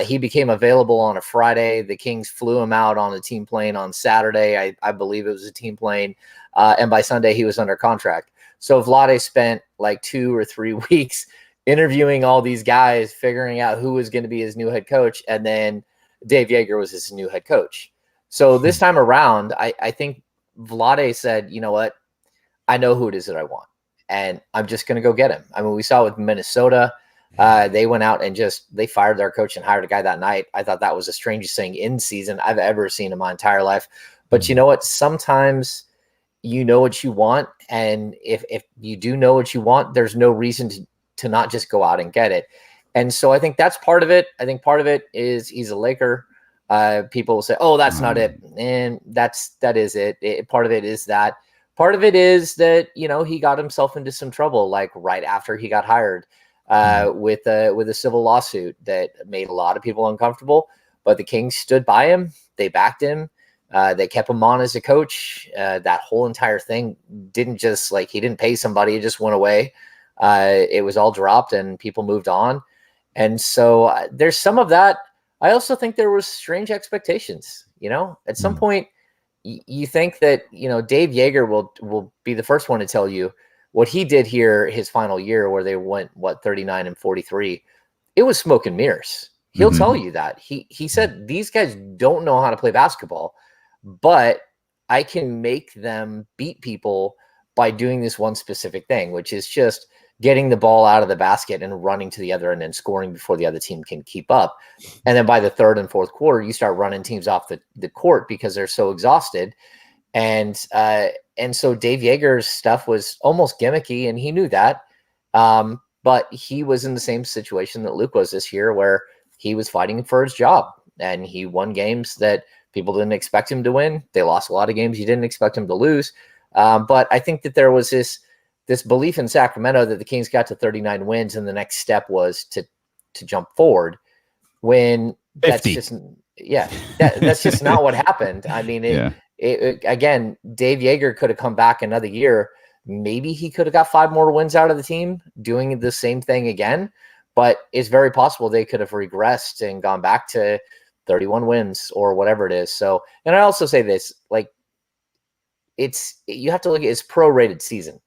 He became available on a Friday. The Kings flew him out on a team plane on Saturday. I believe it was a team plane. And by Sunday, he was under contract. So Vlade spent like 2 or 3 weeks interviewing all these guys, figuring out who was going to be his new head coach. And then Dave Yeager was his new head coach. So this time around, I think Vlade said, you know what? I know who it is that I want, and I'm just going to go get him. I mean, we saw with Minnesota, they went out and they fired their coach and hired a guy that night. I thought that was the strangest thing in season I've ever seen in my entire life. But you know what? Sometimes you know what you want, and if you do know what you want, there's no reason to not just go out and get it. And so I think that's part of it. I think part of it is he's a Laker. People will say, "Oh, that's not it," and that is it. Part of it is that. Part of it is that he got himself into some trouble, like right after he got hired, with a civil lawsuit that made a lot of people uncomfortable. But the Kings stood by him. They backed him. They kept him on as a coach. That whole entire thing didn't just he didn't pay somebody. It just went away. It was all dropped and people moved on. And so there's some of that. I also think there was strange expectations. At some point, you think that Dave Yeager will be the first one to tell you what he did here his final year, where they went 39-43. It was smoke and mirrors. He'll tell you that. He said these guys don't know how to play basketball, but I can make them beat people by doing this one specific thing, which is just getting the ball out of the basket and running to the other end and scoring before the other team can keep up. And then by the third and fourth quarter, you start running teams off the court because they're so exhausted. And so Dave Yeager's stuff was almost gimmicky, and he knew that. But he was in the same situation that Luke was this year, where he was fighting for his job, and he won games that people didn't expect him to win. They lost a lot of games you didn't expect him to lose. But I think that there was this belief in Sacramento that the Kings got to 39 wins, and the next step was to jump forward, when 50. that's just not what happened. I mean, again, Dave Yeager could have come back another year. Maybe he could have got 5 more wins out of the team doing the same thing again, but it's very possible they could have regressed and gone back to 31 wins or whatever it is. So, and I also say this, you have to look at his prorated season.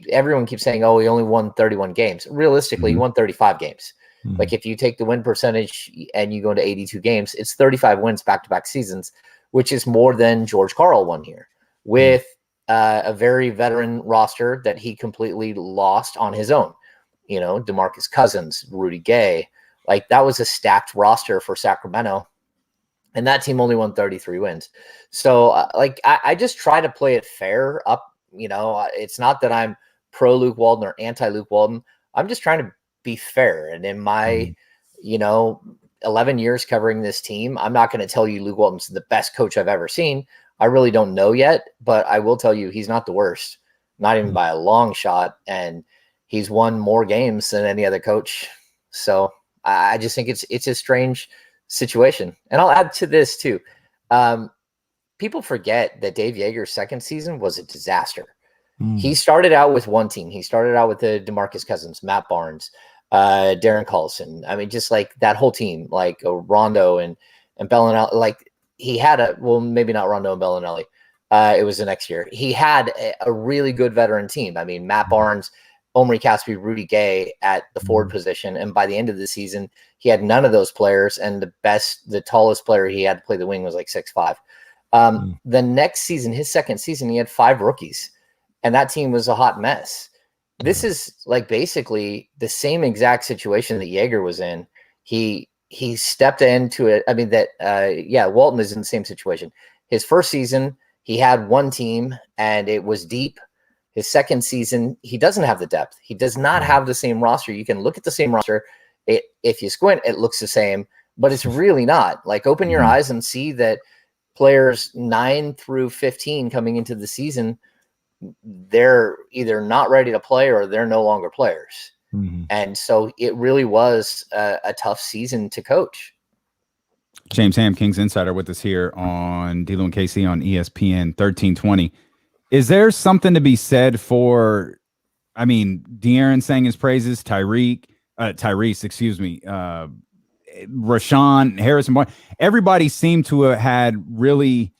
Everyone keeps saying, oh, he only won 31 games. Realistically, he won 35 games. If you take the win percentage and you go into 82 games, it's 35 wins back-to-back seasons, which is more than George Karl won here, with a very veteran roster that he completely lost on his own. DeMarcus Cousins, Rudy Gay, that was a stacked roster for Sacramento, and that team only won 33 wins. So I just try to play it fair up. It's not that I'm pro Luke Walton or anti Luke Walton. I'm just trying to be fair. And in my, 11 years covering this team, I'm not going to tell you Luke Walton's the best coach I've ever seen. I really don't know yet, but I will tell you he's not the worst, not even by a long shot. And he's won more games than any other coach. So I just think it's a strange situation. And I'll add to this too. People forget that Dave Yeager's second season was a disaster. He started out with one team. He started out with the DeMarcus Cousins, Matt Barnes, Darren Collison. I mean, just that whole team, Rondo and Bellinelli. He had maybe not Rondo and Bellinelli. It was the next year. He had a really good veteran team. I mean, Matt Barnes, Omri Caspi, Rudy Gay at the forward position. And by the end of the season, he had none of those players. And the tallest player he had to play the wing was 6'5". The next season, his second season, he had 5 rookies, and that team was a hot mess. This is like basically the same exact situation that Jaeger was in. He stepped into it. I mean, Walton is in the same situation. His first season, he had one team and it was deep. His second season, he doesn't have the depth. He does not have the same roster. You can look at the same roster. If you squint, it looks the same, but it's really not. Like, open your eyes and see that players 9 through 15 coming into the season, they're either not ready to play or they're no longer players. And so it really was a tough season to coach. James Ham, Kings Insider, with us here on D'Lo and KC on ESPN 1320. Is there something to be said for, I mean, De'Aaron sang his praises, Tyrese, excuse me, Rashawn, Harrison, everybody seemed to have had really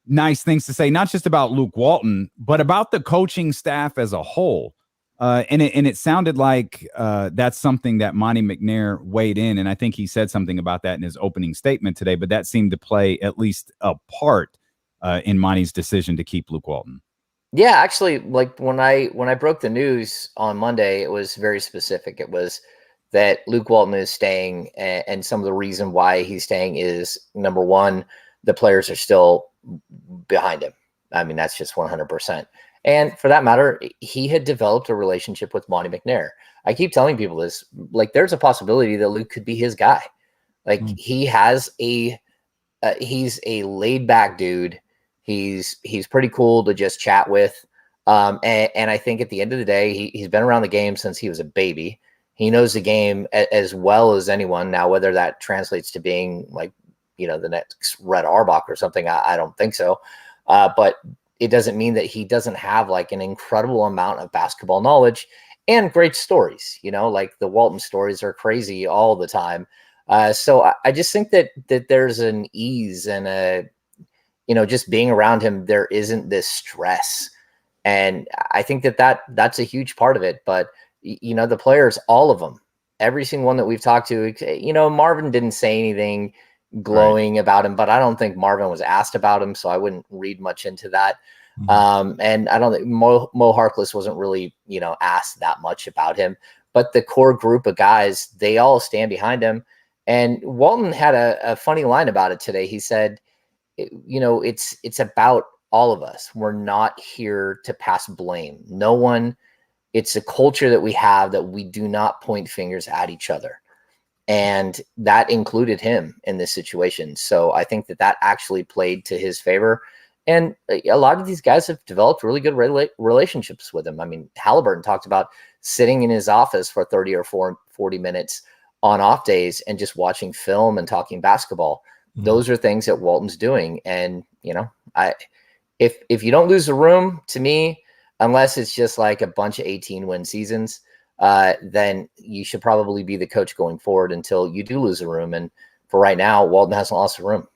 nice things to say, not just about Luke Walton, but about the coaching staff as a whole. And it sounded like that's something that Monty McNair weighed in, and I think he said something about that in his opening statement today, but that seemed to play at least a part in Monty's decision to keep Luke Walton. Yeah, actually, like when I broke the news on Monday, it was very specific. It was that Luke Walton is staying, and some of the reason why he's staying is, number one, the players are still behind him. I mean, that's just 100%. And for that matter, he had developed a relationship with Monty McNair. I keep telling people this, like, there's a possibility that Luke could be his guy. Like, he has he's a laid back dude. He's pretty cool to just chat with. And I think at the end of the day, he's been around the game since he was a baby. He knows the game as well as anyone. Now, whether that translates to being like, the next Red Auerbach or something, I don't think so. But it doesn't mean that he doesn't have like an incredible amount of basketball knowledge and great stories. Like the Walton stories are crazy all the time. So I just think that there's an ease and just being around him, there isn't this stress. And I think that's a huge part of it. But, the players, all of them, every single one that we've talked to, Marvin didn't say anything glowing about him, but I don't think Marvin was asked about him, so I wouldn't read much into that. And I don't think Mo Harkless wasn't really, asked that much about him. But the core group of guys, they all stand behind him. And Walton had a funny line about it today. He said, it's about all of us. We're not here to pass blame. No one. It's a culture that we have that we do not point fingers at each other. And that included him in this situation. So I think that actually played to his favor. And a lot of these guys have developed really good relationships with him. I mean, Halliburton talked about sitting in his office for 30 or 40 minutes on off days and just watching film and talking basketball. Those are things that Walton's doing. And, if you don't lose the room, to me, unless it's just like a bunch of 18-win seasons, then you should probably be the coach going forward until you do lose a room. And for right now, Walton hasn't lost a room.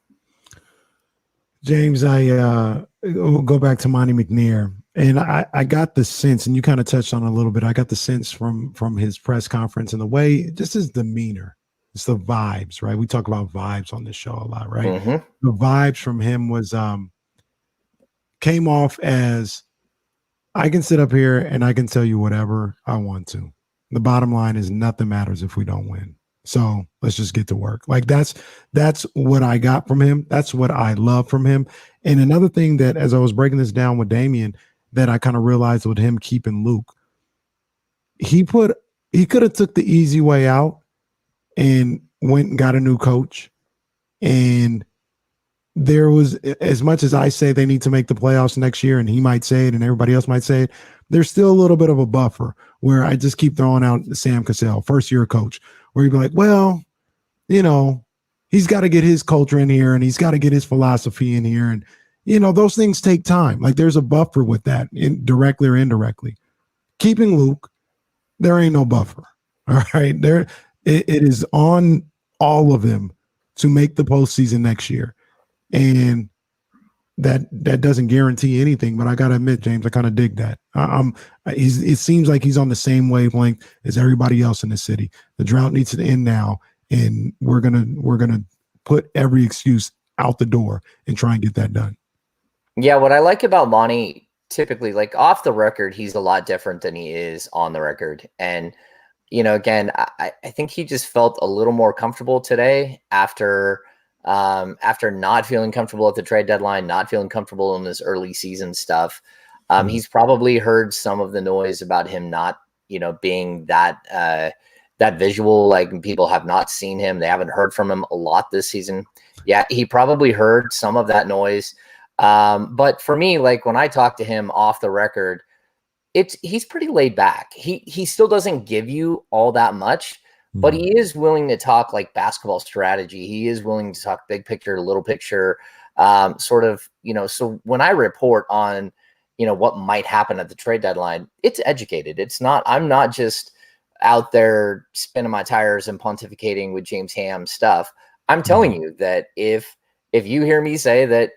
James, I will go back to Monty McNair, and I got the sense, and you kind of touched on it a little bit. I got the sense from his press conference and the way, just his demeanor, it's the vibes, right? We talk about vibes on this show a lot, right? The vibes from him was came off as, I can sit up here and I can tell you whatever I want to. The bottom line is nothing matters if we don't win. So let's just get to work. Like that's what I got from him. That's what I love from him. And another thing that, as I was breaking this down with Damian, that I kind of realized with him keeping Luke, he could have took the easy way out and went and got a new coach. And there was, as much as I say they need to make the playoffs next year, and he might say it and everybody else might say it, there's still a little bit of a buffer where I just keep throwing out Sam Cassell, first-year coach, where you'd be like, well, he's got to get his culture in here and he's got to get his philosophy in here. And, those things take time. Like, there's a buffer with that, directly or indirectly. Keeping Luke, there ain't no buffer. All right. It is on all of them to make the postseason next year. And that doesn't guarantee anything, but I got to admit, James, I kind of dig that. It seems like he's on the same wavelength as everybody else in the city. The drought needs to end now, and we're gonna put every excuse out the door and try and get that done. Yeah, what I like about Monty, typically, like off the record, he's a lot different than he is on the record. And, again, I think he just felt a little more comfortable today after not feeling comfortable at the trade deadline, not feeling comfortable in this early season stuff. He's probably heard some of the noise about him not, being that visual. Like, people have not seen him. They haven't heard from him a lot this season. Yeah, he probably heard some of that noise. But for me, like when I talk to him off the record, he's pretty laid back. He still doesn't give you all that much, but he is willing to talk like basketball strategy. He is willing to talk big picture, little picture, sort of, so when I report on, what might happen at the trade deadline, it's educated. I'm not just out there spinning my tires and pontificating with James Ham stuff. I'm telling you that if you hear me say that,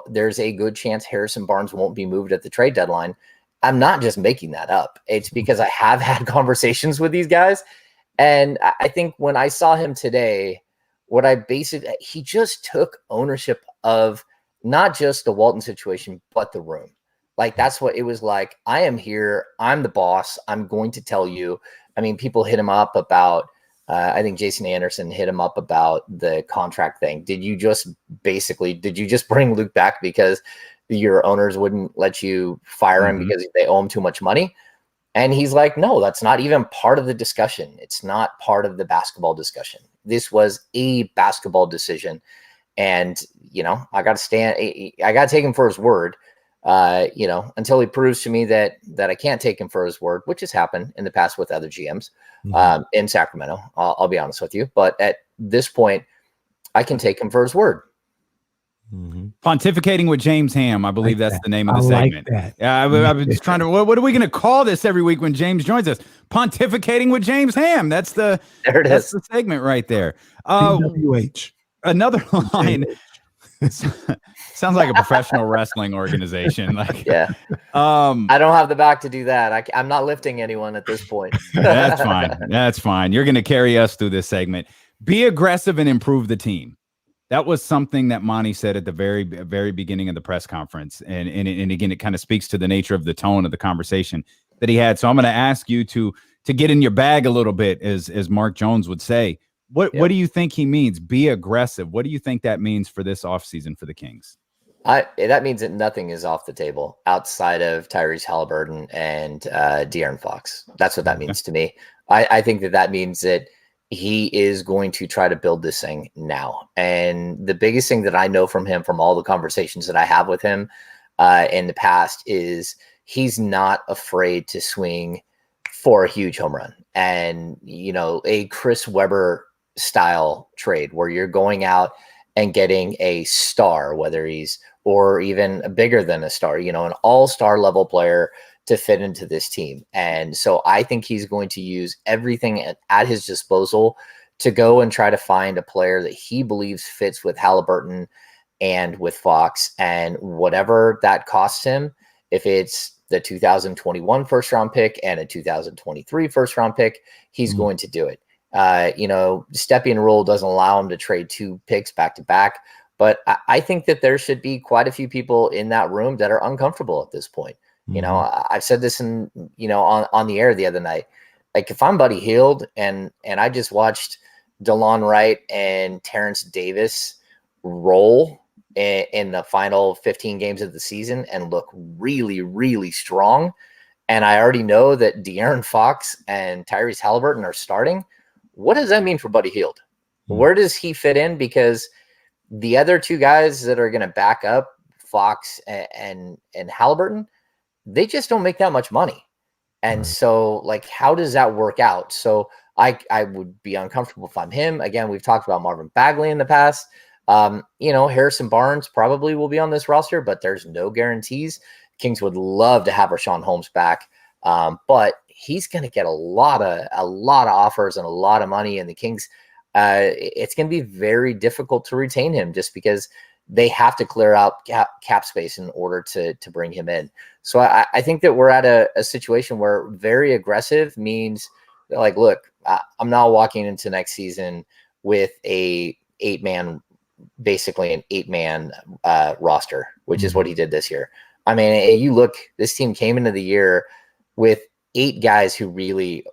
there's a good chance Harrison Barnes won't be moved at the trade deadline, I'm not just making that up. It's because I have had conversations with these guys. And I think when I saw him today, he just took ownership of not just the Walton situation, but the room. Like, that's what it was like. I am here. I'm the boss. I'm going to tell you. I mean, people hit him up about, I think Jason Anderson hit him up about the contract thing. Did you just bring Luke back because your owners wouldn't let you fire him because they owe him too much money? And he's like, no, that's not even part of the discussion. It's not part of the basketball discussion. This was a basketball decision. And, I got to take him for his word, until he proves to me that I can't take him for his word, which has happened in the past with other GMs in Sacramento. I'll be honest with you. But at this point, I can take him for his word. Pontificating with James Ham, I believe that's the name of the segment. Like Yeah, I've been trying to. What are we going to call this every week when James joins us? Pontificating with James Ham. That's the segment right there. PWH. Another line. Sounds like a professional wrestling organization. Like, yeah. I don't have the back to do that. I'm not lifting anyone at this point. That's fine. That's fine. You're going to carry us through this segment. Be aggressive and improve the team. That was something that Monty said at the very, very beginning of the press conference. And again, it kind of speaks to the nature of the tone of the conversation that he had. So I'm going to ask you to get in your bag a little bit, as Mark Jones would say. What do you think he means? Be aggressive. What do you think that means for this offseason for the Kings? That means that nothing is off the table outside of Tyrese Halliburton and De'Aaron Fox. That's what that means to me. I think that means that he is going to try to build this thing now. And the biggest thing that I know from him, from all the conversations that I have with him in the past, is he's not afraid to swing for a huge home run. And, a Chris Webber style trade where you're going out and getting a star, or even bigger than a star, an all-star level player to fit into this team. And so I think he's going to use everything at his disposal to go and try to find a player that he believes fits with Halliburton and with Fox, and whatever that costs him, if it's the 2021 first round pick and a 2023 first round pick, he's going to do it. Stepien rule doesn't allow him to trade 2 picks back to back, but I think that there should be quite a few people in that room that are uncomfortable at this point. I've said this on the air the other night. Like, if I'm Buddy Hield and I just watched DeLon Wright and Terrence Davis roll in the final 15 games of the season and look really, really strong, and I already know that De'Aaron Fox and Tyrese Halliburton are starting, what does that mean for Buddy Hield? Where does he fit in? Because the other 2 guys that are going to back up Fox and Halliburton, they just don't make that much money. And so, like, how does that work out? So I would be uncomfortable if I'm him. Again, we've talked about Marvin Bagley in the past. Harrison Barnes probably will be on this roster, but there's no guarantees. Kings would love to have Rashawn Holmes back. But he's going to get a lot of offers and a lot of money. And the Kings, it's going to be very difficult to retain him just because they have to clear out cap space in order to bring him in. So I think that we're at a situation where very aggressive means, like, look, I'm not walking into next season with a 8-man basically an 8-man roster, which is what he did this year. I mean, you look, this team came into the year with 8 guys who really,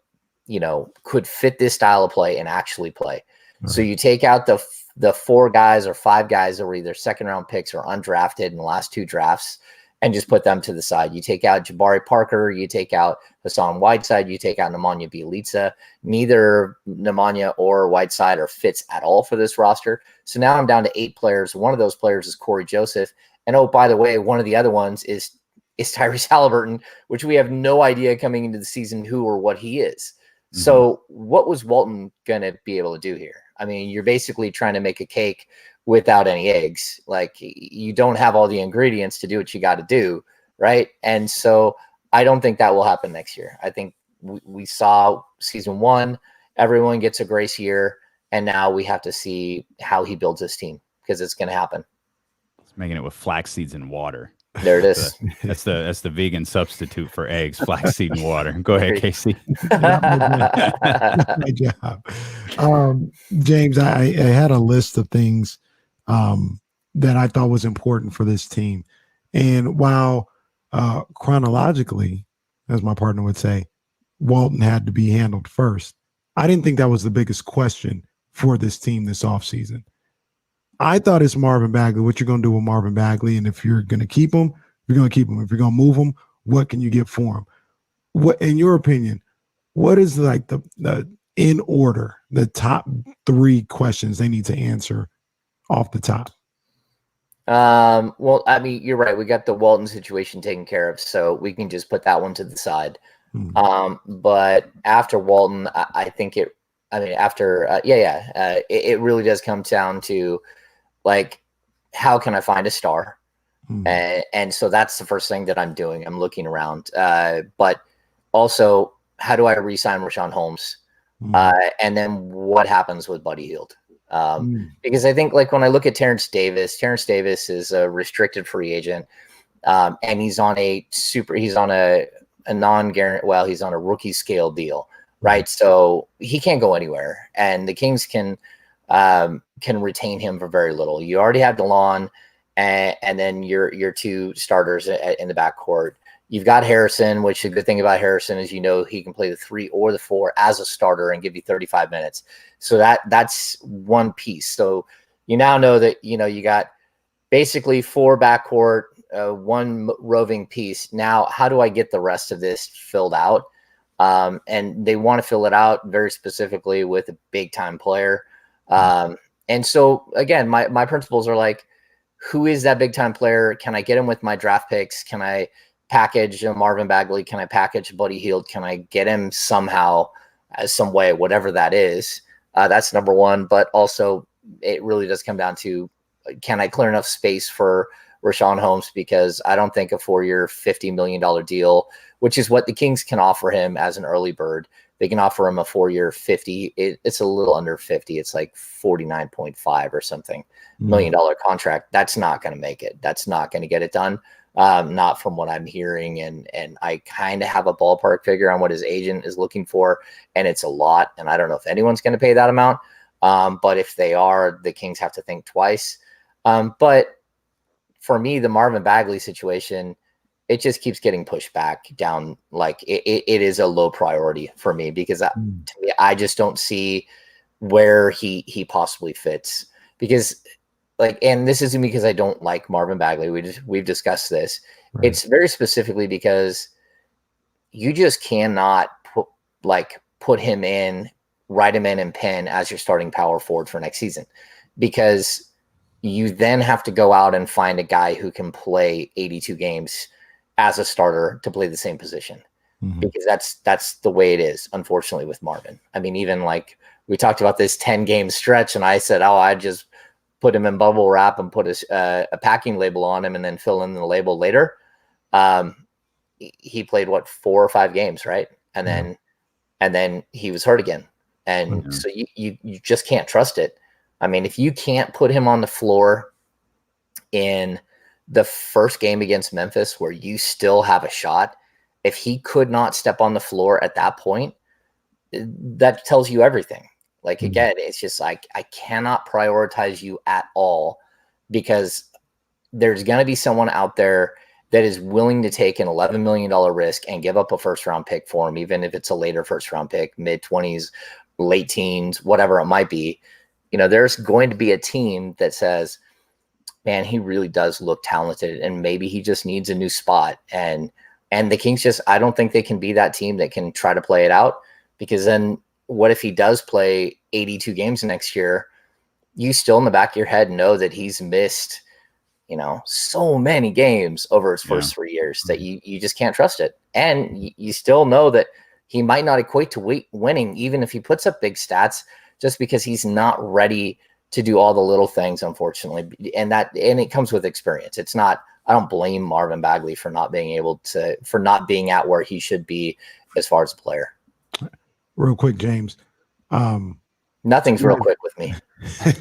could fit this style of play and actually play. Right. So you take out the 4 guys or 5 guys that were either second-round picks or undrafted in the last 2 drafts and just put them to the side. You take out Jabari Parker, you take out Hassan Whiteside, you take out Nemanja Bjelica. Neither Nemanja or Whiteside are fits at all for this roster. So now I'm down to 8 players. One of those players is Corey Joseph. And oh, by the way, one of the other ones is Tyrese Halliburton, which we have no idea coming into the season who or what he is. Mm-hmm. So what was Walton going to be able to do here? I mean, you're basically trying to make a cake without any eggs. Like, you don't have all the ingredients to do what you got to do, right? And so I don't think that will happen next year. I think we saw season 1, everyone gets a grace year, and now we have to see how he builds his team, because it's going to happen. It's making it with flax seeds and water. There it is. That's the vegan substitute for eggs, flaxseed and water. Go ahead, Casey. My job. James, I had a list of things that I thought was important for this team. And while chronologically, as my partner would say, Walton had to be handled first, I didn't think that was the biggest question for this team this offseason. I thought it's Marvin Bagley. What you're going to do with Marvin Bagley, and if you're going to keep him, you're going to keep him. If you're going to move him, what can you get for him? What, in your opinion, what is like the in order, the top 3 questions they need to answer off the top? Well, I mean, you're right. We got the Walton situation taken care of, so we can just put that one to the side. But after Walton, I think it really does come down to, like, how can I find a star? And so that's the first thing that I'm doing. I'm looking around. But also, how do I re-sign Rashawn Holmes? And then what happens with Buddy Hield? Because I think, like, when I look at Terrence Davis is a restricted free agent. And he's on a rookie scale deal. Right. So he can't go anywhere, and the Kings can retain him for very little. You already have DeLon and then your 2 starters in the backcourt. You've got Harrison, which the good thing about Harrison is, he can play the 3 or the 4 as a starter and give you 35 minutes. So that's one piece. So you now know that, you got basically 4 backcourt, 1 roving piece. Now, how do I get the rest of this filled out? And they want to fill it out very specifically with a big time player. And so again, my principles are like, who is that big time player? Can I get him with my draft picks? Can I package Marvin Bagley? Can I package Buddy Hield? Can I get him somehow, some way, whatever that is? That's number 1. But also, it really does come down to, can I clear enough space for Rashawn Holmes? Because I don't think a 4-year, $50 million deal, which is what the Kings can offer him as an early bird. They can offer him a 4-year 50. It's a little under 50. It's like 49.5 or something $1 million contract. That's not going to make it. That's not going to get it done. Not from what I'm hearing. And I kind of have a ballpark figure on what his agent is looking for. And it's a lot. And I don't know if anyone's going to pay that amount. But if they are, the Kings have to think twice. But for me, the Marvin Bagley situation, it just keeps getting pushed back down. Like, it is a low priority for me, because to me, I just don't see where he possibly fits. Because, like, and this isn't because I don't like Marvin Bagley. We've discussed this. Right. It's very specifically because you just cannot put him in, write him in and pen as your starting power forward for next season, because you then have to go out and find a guy who can play 82 games as a starter to play the same position, because that's the way it is, unfortunately, with Marvin. I mean, even like we talked about this 10-game stretch, and I said, I just put him in bubble wrap and put a packing label on him and then fill in the label later. He played 4 or 5 games, right? And then he was hurt again. And so you just can't trust it. I mean, if you can't put him on the floor in the first game against Memphis, where you still have a shot, if he could not step on the floor at that point, that tells you everything. Like, again, it's just like, I cannot prioritize you at all, because there's going to be someone out there that is willing to take an $11 million risk and give up a first round pick for him, even if it's a later first round pick, mid-20s, late teens, whatever it might be. You know, there's going to be a team that says, man, he really does look talented, and maybe he just needs a new spot. And the Kings just, I don't think they can be that team that can try to play it out, because then what if he does play 82 games next year? You still in the back of your head know that he's missed, you know, so many games over his first 3 years that you just can't trust it. And you still know that he might not equate to winning, even if he puts up big stats, just because he's not ready to do all the little things, unfortunately. And it comes with experience. It's not, I don't blame Marvin Bagley for not being at where he should be as far as a player. Real quick, James. Nothing's real quick with me.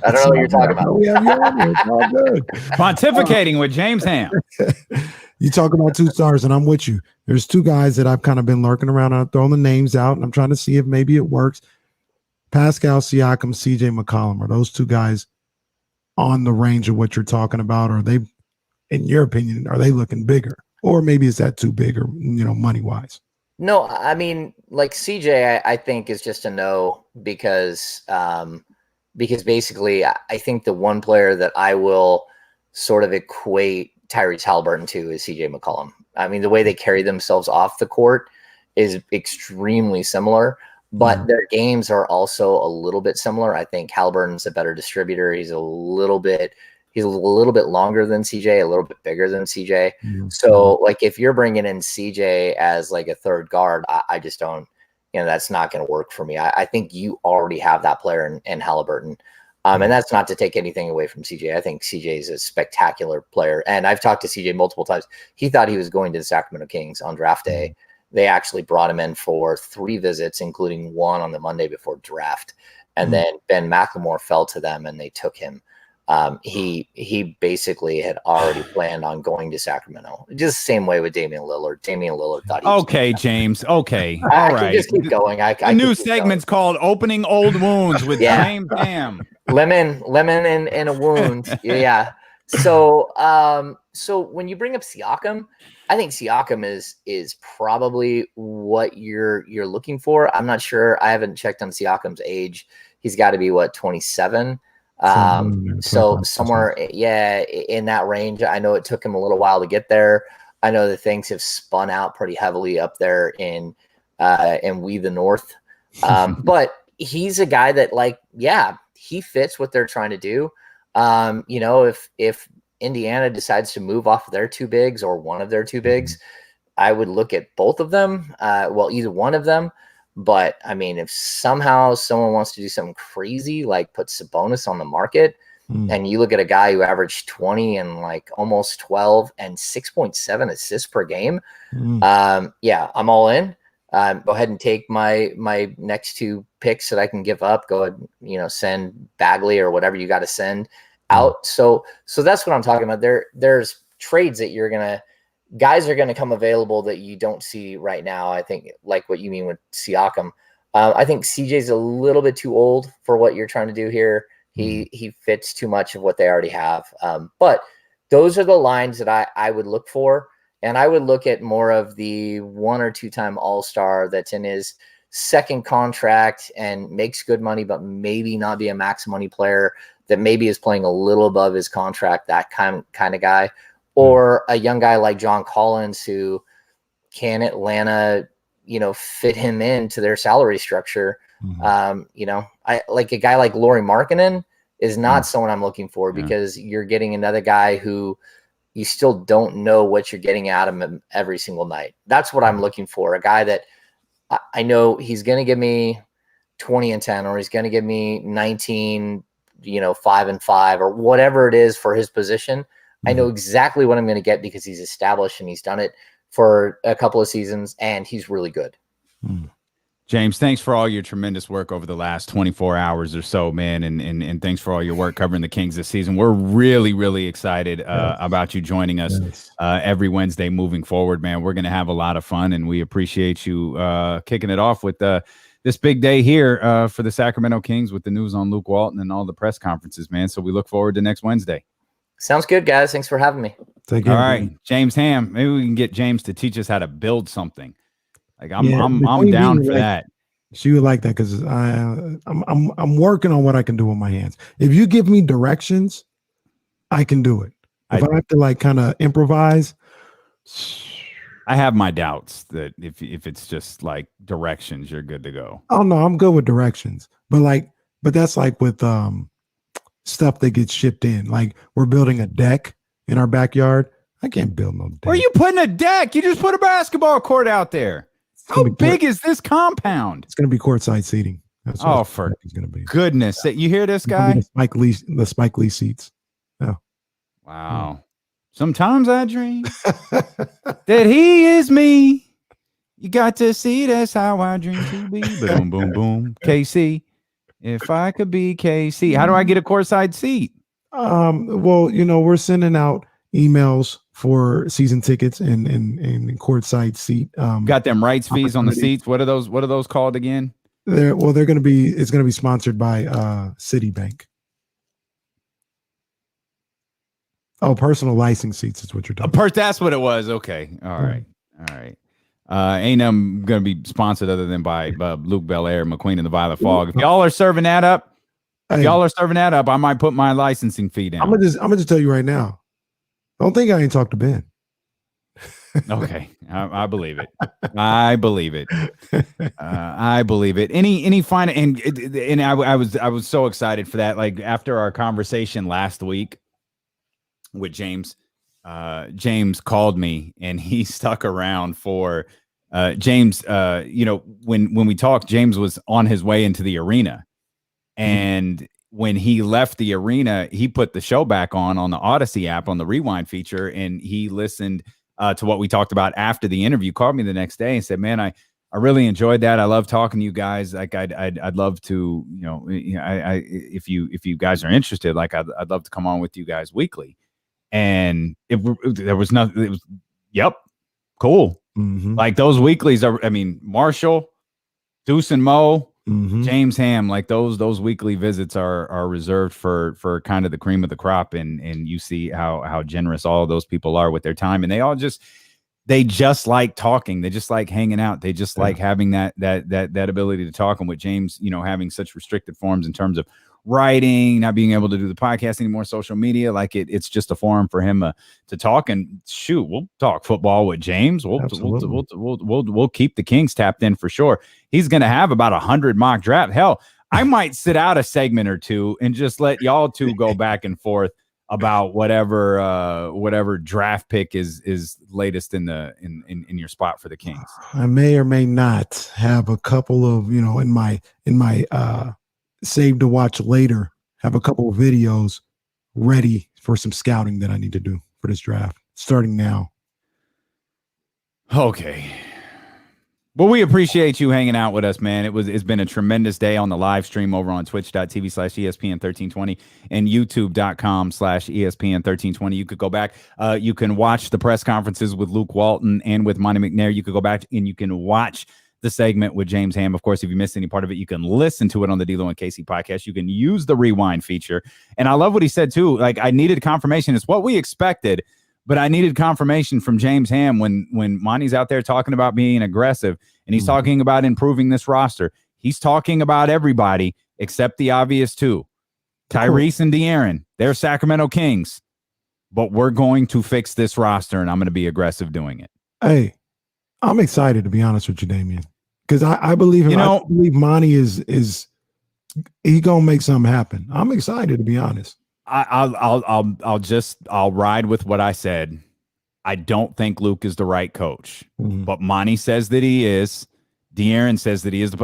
I don't know what you're talking about. We have you on there. It's all good. Pontificating with James Ham. You talk about 2 stars, and I'm with you. There's 2 guys that I've kind of been lurking around. I'm throwing the names out, and I'm trying to see if maybe it works. Pascal Siakam, CJ McCollum. Are those 2 guys on the range of what you're talking about? Or are they, in your opinion, are they looking bigger? Or maybe is that too big, or, you know, money-wise? No, I mean, like CJ, I think is just a no, because basically I think the one player that I will sort of equate Tyrese Halliburton to is CJ McCollum. I mean, the way they carry themselves off the court is extremely similar, but their games are also a little bit similar. I think Halliburton's a better distributor. He's a little bit longer than CJ, a little bit bigger than CJ. So, like, if you're bringing in CJ as like a third guard, I just don't, you know, that's not going to work for me. I think you already have that player in Halliburton. And that's not to take anything away from CJ. I think CJ is a spectacular player. And I've talked to CJ multiple times. He thought he was going to the Sacramento Kings on draft day. They actually brought him in for 3 visits, including one on the Monday before draft. And then Ben McLemore fell to them and they took him. He basically had already planned on going to Sacramento. Just the same way with Damian Lillard. Damian Lillard thought he was James. Okay. I All can right. just keep going. The new segment's called Opening Old Wounds with James Ham. Lemon and a wound. Yeah. So when you bring up Siakam, I think Siakam is probably what you're looking for. I'm not sure. I haven't checked on Siakam's age. He's got to be 27. So somewhere, in that range. I know it took him a little while to get there. I know that things have spun out pretty heavily up there in We the North. But he's a guy that, like, he fits what they're trying to do. You know, if Indiana decides to move off of their 2 bigs or one of their 2 bigs, I would look at both of them. Either one of them. But I mean, if somehow someone wants to do something crazy, like put Sabonis on the market, and you look at a guy who averaged 20 and like almost 12 and 6.7 assists per game, I'm all in. Go ahead and take my next 2 picks that I can give up. Go ahead, you know, send Bagley or whatever you got to send out. So that's what I'm talking about. There's trades that guys are going to come available that you don't see right now. I think, like what you mean with Siakam. I think CJ's a little bit too old for what you're trying to do here. He fits too much of what they already have. But those are the lines that I would look for. And I would look at more of the 1 or 2 time All-Star that's in his second contract and makes good money, but maybe not be a max money player, that maybe is playing a little above his contract, that kind of guy. Or a young guy like John Collins, who can Atlanta, you know, fit him into their salary structure. You know, I like a guy like Lauri Markkanen is not someone I'm looking for, because you're getting another guy who you still don't know what you're getting out of him every single night. That's what I'm looking for. A guy that I know he's going to give me 20 and 10, or he's going to give me 19, you know, 5 and 5, or whatever it is for his position. I know exactly what I'm going to get, because he's established and he's done it for a couple of seasons and he's really good. James, thanks for all your tremendous work over the last 24 hours or so, man. And thanks for all your work covering the Kings this season. We're really, really excited about you joining us every Wednesday moving forward, man. We're going to have a lot of fun, and we appreciate you kicking it off with this big day here for the Sacramento Kings with the news on Luke Walton and all the press conferences, man. So we look forward to next Wednesday. Sounds good, guys. Thanks for having me. Take care. All right, James Ham. Maybe we can get James to teach us how to build something. Like I'm down for that. She would like that because I'm working on what I can do with my hands. If you give me directions, I can do it. If I have to like kind of improvise, I have my doubts that if it's just like directions, you're good to go. Oh no, I'm good with directions. But that's like with stuff that gets shipped in. Like we're building a deck in our backyard. I can't build no deck. Where are you putting a deck? You just put a basketball court out there. How big is this compound? It's going to be courtside seating. That's what it's going to be. Goodness, you hear this guy? The Spike Lee seats. Oh. Wow. Sometimes I dream that he is me. You got to see that's how I dream to be. Boom, boom, boom. KC. If I could be KC, how do I get a courtside seat? Well, we're sending out emails for season tickets and courtside seat. Got them rights fees on the seats. What are those called again? It's going to be sponsored by Citibank. Oh, personal license seats is what you're talking about. That's what it was. Okay. All right. Ain't them going to be sponsored other than by Luke Belair, McQueen, and the Violet Fog. If y'all are serving that up, I might put my licensing fee down. I'm gonna just tell you right now. Don't think I ain't talked to Ben. Okay, I believe it. I believe it. I believe it. Any final and I was so excited for that. Like after our conversation last week with James, James called me and he stuck around for James. When we talked, James was on his way into the arena, and when he left the arena, he put the show back on the Odyssey app on the rewind feature, and he listened to what we talked about after the interview. Called me the next day and said, "Man, I really enjoyed that. I love talking to you guys. Like I'd love to, if you guys are interested, like I'd love to come on with you guys weekly." And there was nothing. It was, yep, cool. Mm-hmm. Like those weeklies are. I mean, Marshall, Deuce and Mo. Mm-hmm. James Ham, like those weekly visits are reserved for kind of the cream of the crop, and you see how generous all of those people are with their time, and they just like talking, they just like hanging out, they just like having that ability to talk. And with James, having such restricted forms in terms of writing, not being able to do the podcast anymore, social media, like it's just a forum for him to talk. And shoot, we'll talk football with James. We'll keep the Kings tapped in for sure. He's going to have about 100 mock draft. Hell, I might sit out a segment or two and just let y'all two go back and forth about whatever draft pick is latest in your spot for the Kings. I may or may not have a couple of, in my save to watch later, have a couple of videos ready for some scouting that I need to do for this draft starting now. Okay. Well, we appreciate you hanging out with us, man. It's been a tremendous day on the live stream over on twitch.tv/ESPN1320 and youtube.com/ESPN1320. You could go back. You can watch the press conferences with Luke Walton and with Monty McNair. You could go back and you can watch the segment with James Ham. Of course, if you missed any part of it, you can listen to it on the D'Lo and Casey podcast. You can use the rewind feature. And I love what he said too. Like, I needed confirmation. It's what we expected, but I needed confirmation from James Ham when Monty's out there talking about being aggressive and he's talking about improving this roster. He's talking about everybody except the obvious two, Tyrese and De'Aaron. They're Sacramento Kings, but we're going to fix this roster and I'm going to be aggressive doing it. Hey, I'm excited, to be honest with you, Damian, because I believe him. I believe Monty is he gonna make something happen. I'm excited, to be honest. I'll ride with what I said. I don't think Luke is the right coach, but Monty says that he is. De'Aaron says that he is.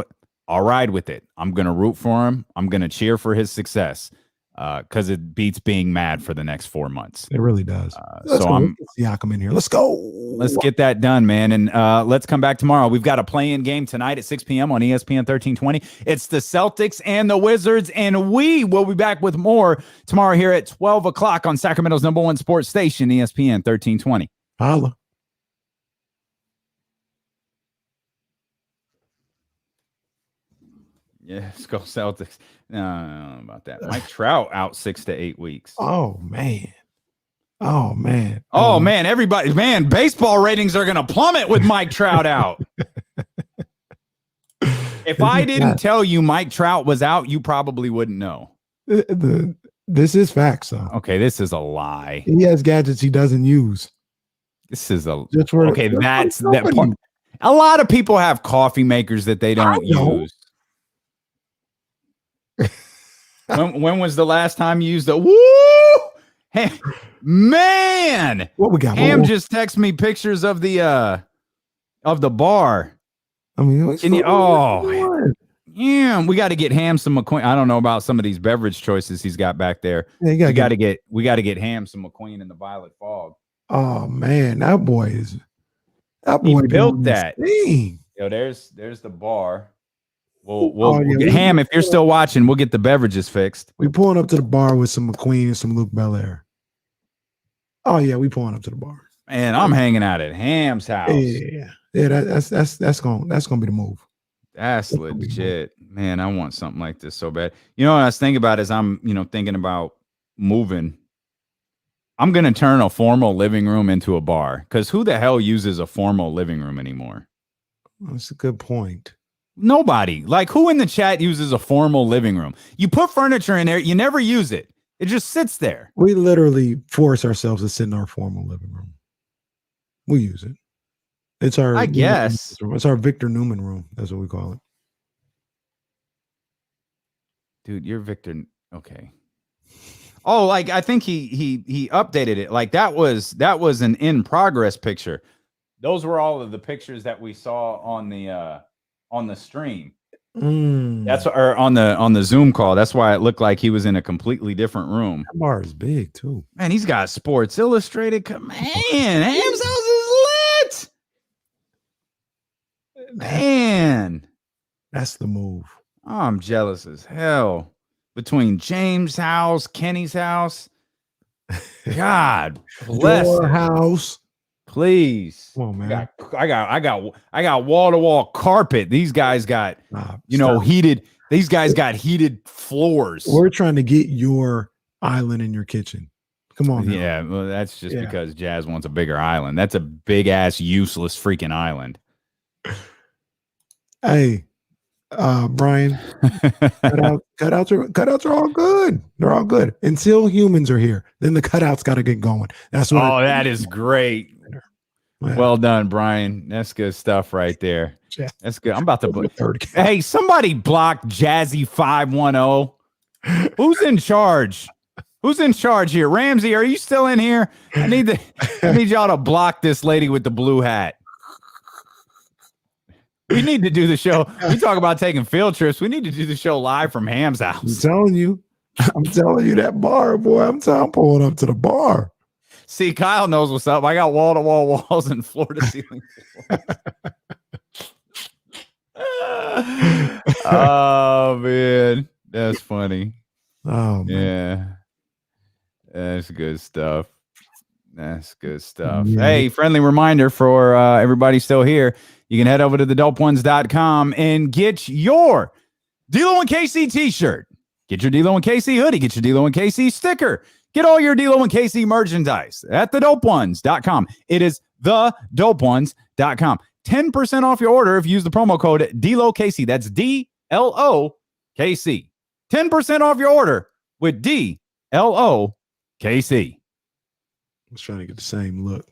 I'll ride with it. I'm going to root for him. I'm going to cheer for his success because it beats being mad for the next 4 months. It really does. So I'm Siakam in here. Let's go. Let's get that done, man. And let's come back tomorrow. We've got a play-in game tonight at 6 p.m. on ESPN 1320. It's the Celtics and the Wizards, and we will be back with more tomorrow here at 12 o'clock on Sacramento's #1 sports station, ESPN 1320. Holla. Yeah, let's go Celtics. No, I don't know about that. Mike Trout out 6 to 8 weeks. Oh man. Oh man. Oh man, everybody, man, baseball ratings are gonna plummet with Mike Trout out. If I didn't tell you Mike Trout was out, you probably wouldn't know. This is facts, though. Okay, this is a lie. He has gadgets he doesn't use. This is a okay. That's that part. A lot of people have coffee makers that they don't use. when was the last time you used a woo? Hey, man, what we got? Ham just texted me pictures of the bar. I mean, yeah, we got to get Ham some McQueen. I don't know about some of these beverage choices he's got back there. Yeah, we got to get Ham some McQueen in the Violet Fog. Oh man, that boy he built that. Insane. Yo, there's the bar. We'll get Ham, if you're still watching, we'll get the beverages fixed. We pulling up to the bar with some McQueen and some Luke Belair. Oh yeah, we pulling up to the bar. And I'm hanging out at Ham's house. Yeah. That's gonna be the move. That's legit, man. I want something like this so bad. You know what I was thinking about is I'm thinking about moving. I'm gonna turn a formal living room into a bar because who the hell uses a formal living room anymore? That's a good point. Nobody. Like, who in the chat uses a formal living room? You put furniture in there, you never use it. It just sits there. We literally force ourselves to sit in our formal living room. We use it. It's our, I guess. It's our Victor Newman room. That's what we call it. Dude, you're Victor. Okay. Oh, like I think he updated it. Like that was an in progress picture. Those were all of the pictures that we saw on the stream. That's or on the Zoom call. That's why it looked like he was in a completely different room. That bar is big too. Man, he's got Sports Illustrated. Man, Ham's house is lit. Man, that's the move. Oh, I'm jealous as hell. Between James' house, Kenny's house. God bless your house. Please. Come on, man. I got wall-to-wall carpet. These guys got heated. These guys got heated floors. We're trying to get your island in your kitchen. Come on. Now. Yeah, well, that's just because Jazz wants a bigger island. That's a big ass useless freaking island. Hey, Brian, cutouts are all good. They're all good until humans are here. Then the cutouts got to get going. That's what. Oh, that is great. Well done, Brian. That's good stuff right there. That's good. I'm about to. Hey, somebody block Jazzy 510. Who's in charge? Who's in charge here? Ramsey, are you still in here? I need y'all to block this lady with the blue hat. We need to do the show. We talk about taking field trips. We need to do the show live from Ham's house. I'm telling you that bar, boy. I'm pulling up to the bar. See, Kyle knows what's up. I got wall-to-wall walls and floor-to-ceiling. Oh man, that's funny. Oh man. Yeah, that's good stuff. That's good stuff. Yeah. Hey, friendly reminder for everybody still here. You can head over to thedopeones.com and get your D-Lo and KC t-shirt. Get your D-Lo and KC hoodie. Get your D-Lo and KC sticker. Get all your D-Lo and KC merchandise at thedopeones.com. It is thedopeones.com. 10% off your order if you use the promo code DLOKC. That's DLOKC. 10% off your order with DLOKC. I was trying to get the same look.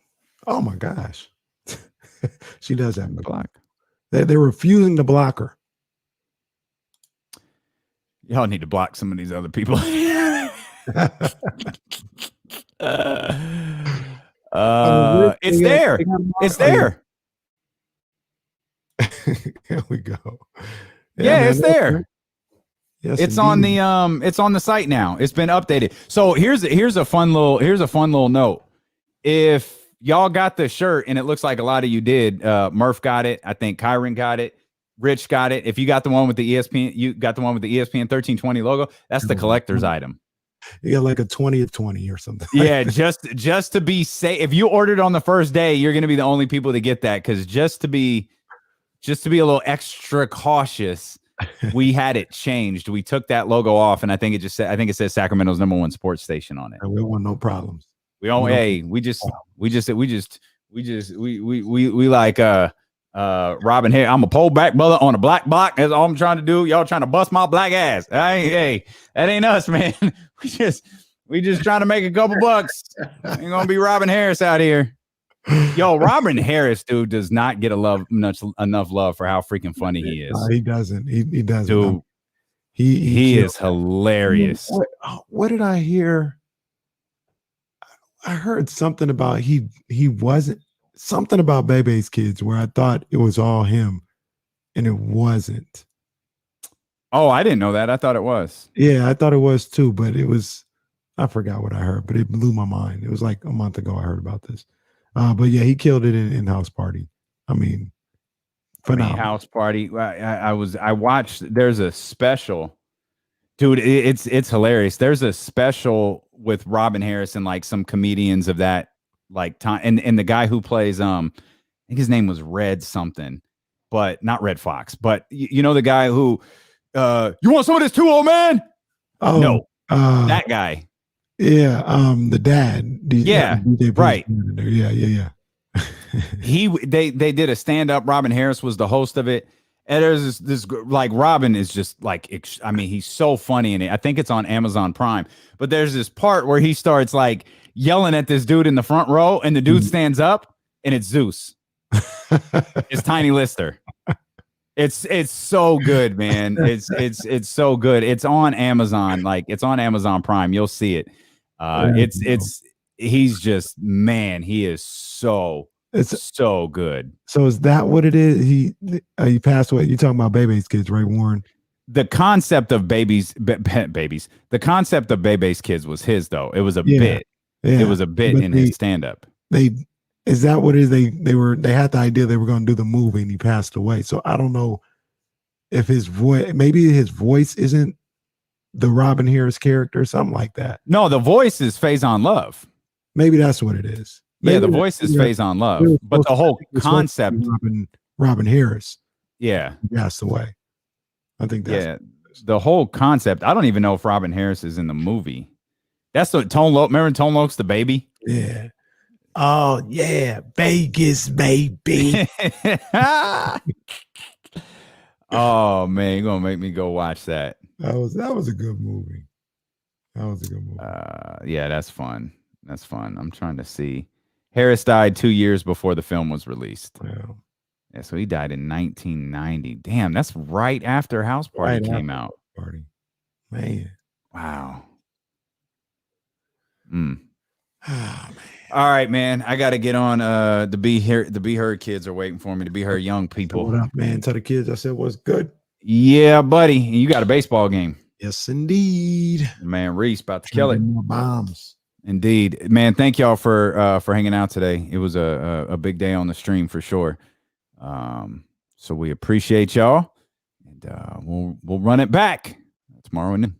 Oh my gosh. She does have the block. They're refusing to block her. Y'all need to block some of these other people. It's there. It's there. Here we go. Yeah, it's there. Yes, it's indeed. on the site now. It's been updated. So here's a fun little note. If y'all got the shirt and it looks like a lot of you did, Murph got it. I think Kyron got it. Rich got it. If you got the one with the ESPN, you got the one with the ESPN 1320 logo. That's the collector's item. You got like a 20 of 20 or something. Yeah, just to be safe. If you ordered on the first day, you're going to be the only people to get that. Because just to be a little extra cautious, we had it changed. We took that logo off, and I think it says Sacramento's #1 sports station on it. And we want no problems. We like Robin here. I'm a pole back brother on a black block. That's all I'm trying to do. Y'all trying to bust my black ass. That ain't us, man. We just trying to make a couple bucks. Ain't gonna be Robin Harris out here. Yo, Robin Harris, dude, does not get enough love for how freaking funny he is. He doesn't. He doesn't. Dude, he is hilarious. What did I hear? I heard something about he wasn't something about Bebe's Kids where I thought it was all him, and it wasn't. Oh, I didn't know that. I thought it was. Yeah, I thought it was too, but it was. I forgot what I heard, but it blew my mind. It was like a month ago I heard about this. But yeah, he killed it in House Party. I mean, phenomenal. House Party. I watched. There's a special, dude. It's hilarious. There's a special with Robin Harris and like some comedians of that like time, and the guy who plays I think his name was Red something, but not Red Fox. But you know the guy who you want some of this too, old man? Oh no, that guy. Yeah, the dad. Yeah, right. Yeah. They did a stand-up. Robin Harris was the host of it. And there's this like Robin is just like, I mean, he's so funny in it. I think it's on Amazon Prime. But there's this part where he starts like yelling at this dude in the front row, and the dude stands up, and it's Zeus. It's Tiny Lister. It's so good, man. It's so good. It's on Amazon. Like it's on Amazon Prime. You'll see it. He's just, man, he is so good. So is that what it is? He passed away. You're talking about Bebe's Kids, right, Warren? The concept of babies, the concept of Bebe's Kids was his, though. It was a bit. Yeah. It was a bit in his stand-up. Is that what it is? They had the idea they were going to do the movie, and he passed away. So I don't know if his voice, maybe his voice isn't the Robin Harris character, something like that. No, the voice is Faison Love. Maybe that's what it is. Maybe the voice is Faison Love, but the whole concept, Robin Harris. Yeah, passed away. I think that's the whole concept. I don't even know if Robin Harris is in the movie. That's the Tone Loc. Remember Tone Loc's the baby? Yeah. Oh yeah, Vegas baby. Oh man, you're gonna make me go watch that. That was a good movie. Yeah, that's fun. That's fun. I'm trying to see. Harris died 2 years before the film was released. Yeah, so he died in 1990. Damn, that's right after House Party came out. Party. Man. Wow. All right, man. I got to get on. The Be Heard kids are waiting for me. To Be Heard young people. What up, man? Tell the kids I said what's good. Yeah, buddy. You got a baseball game. Yes, indeed. Man, Reese about to kill it. More bombs. Indeed, man. Thank y'all for hanging out today. It was a big day on the stream for sure. So we appreciate y'all, and we'll run it back tomorrow and then.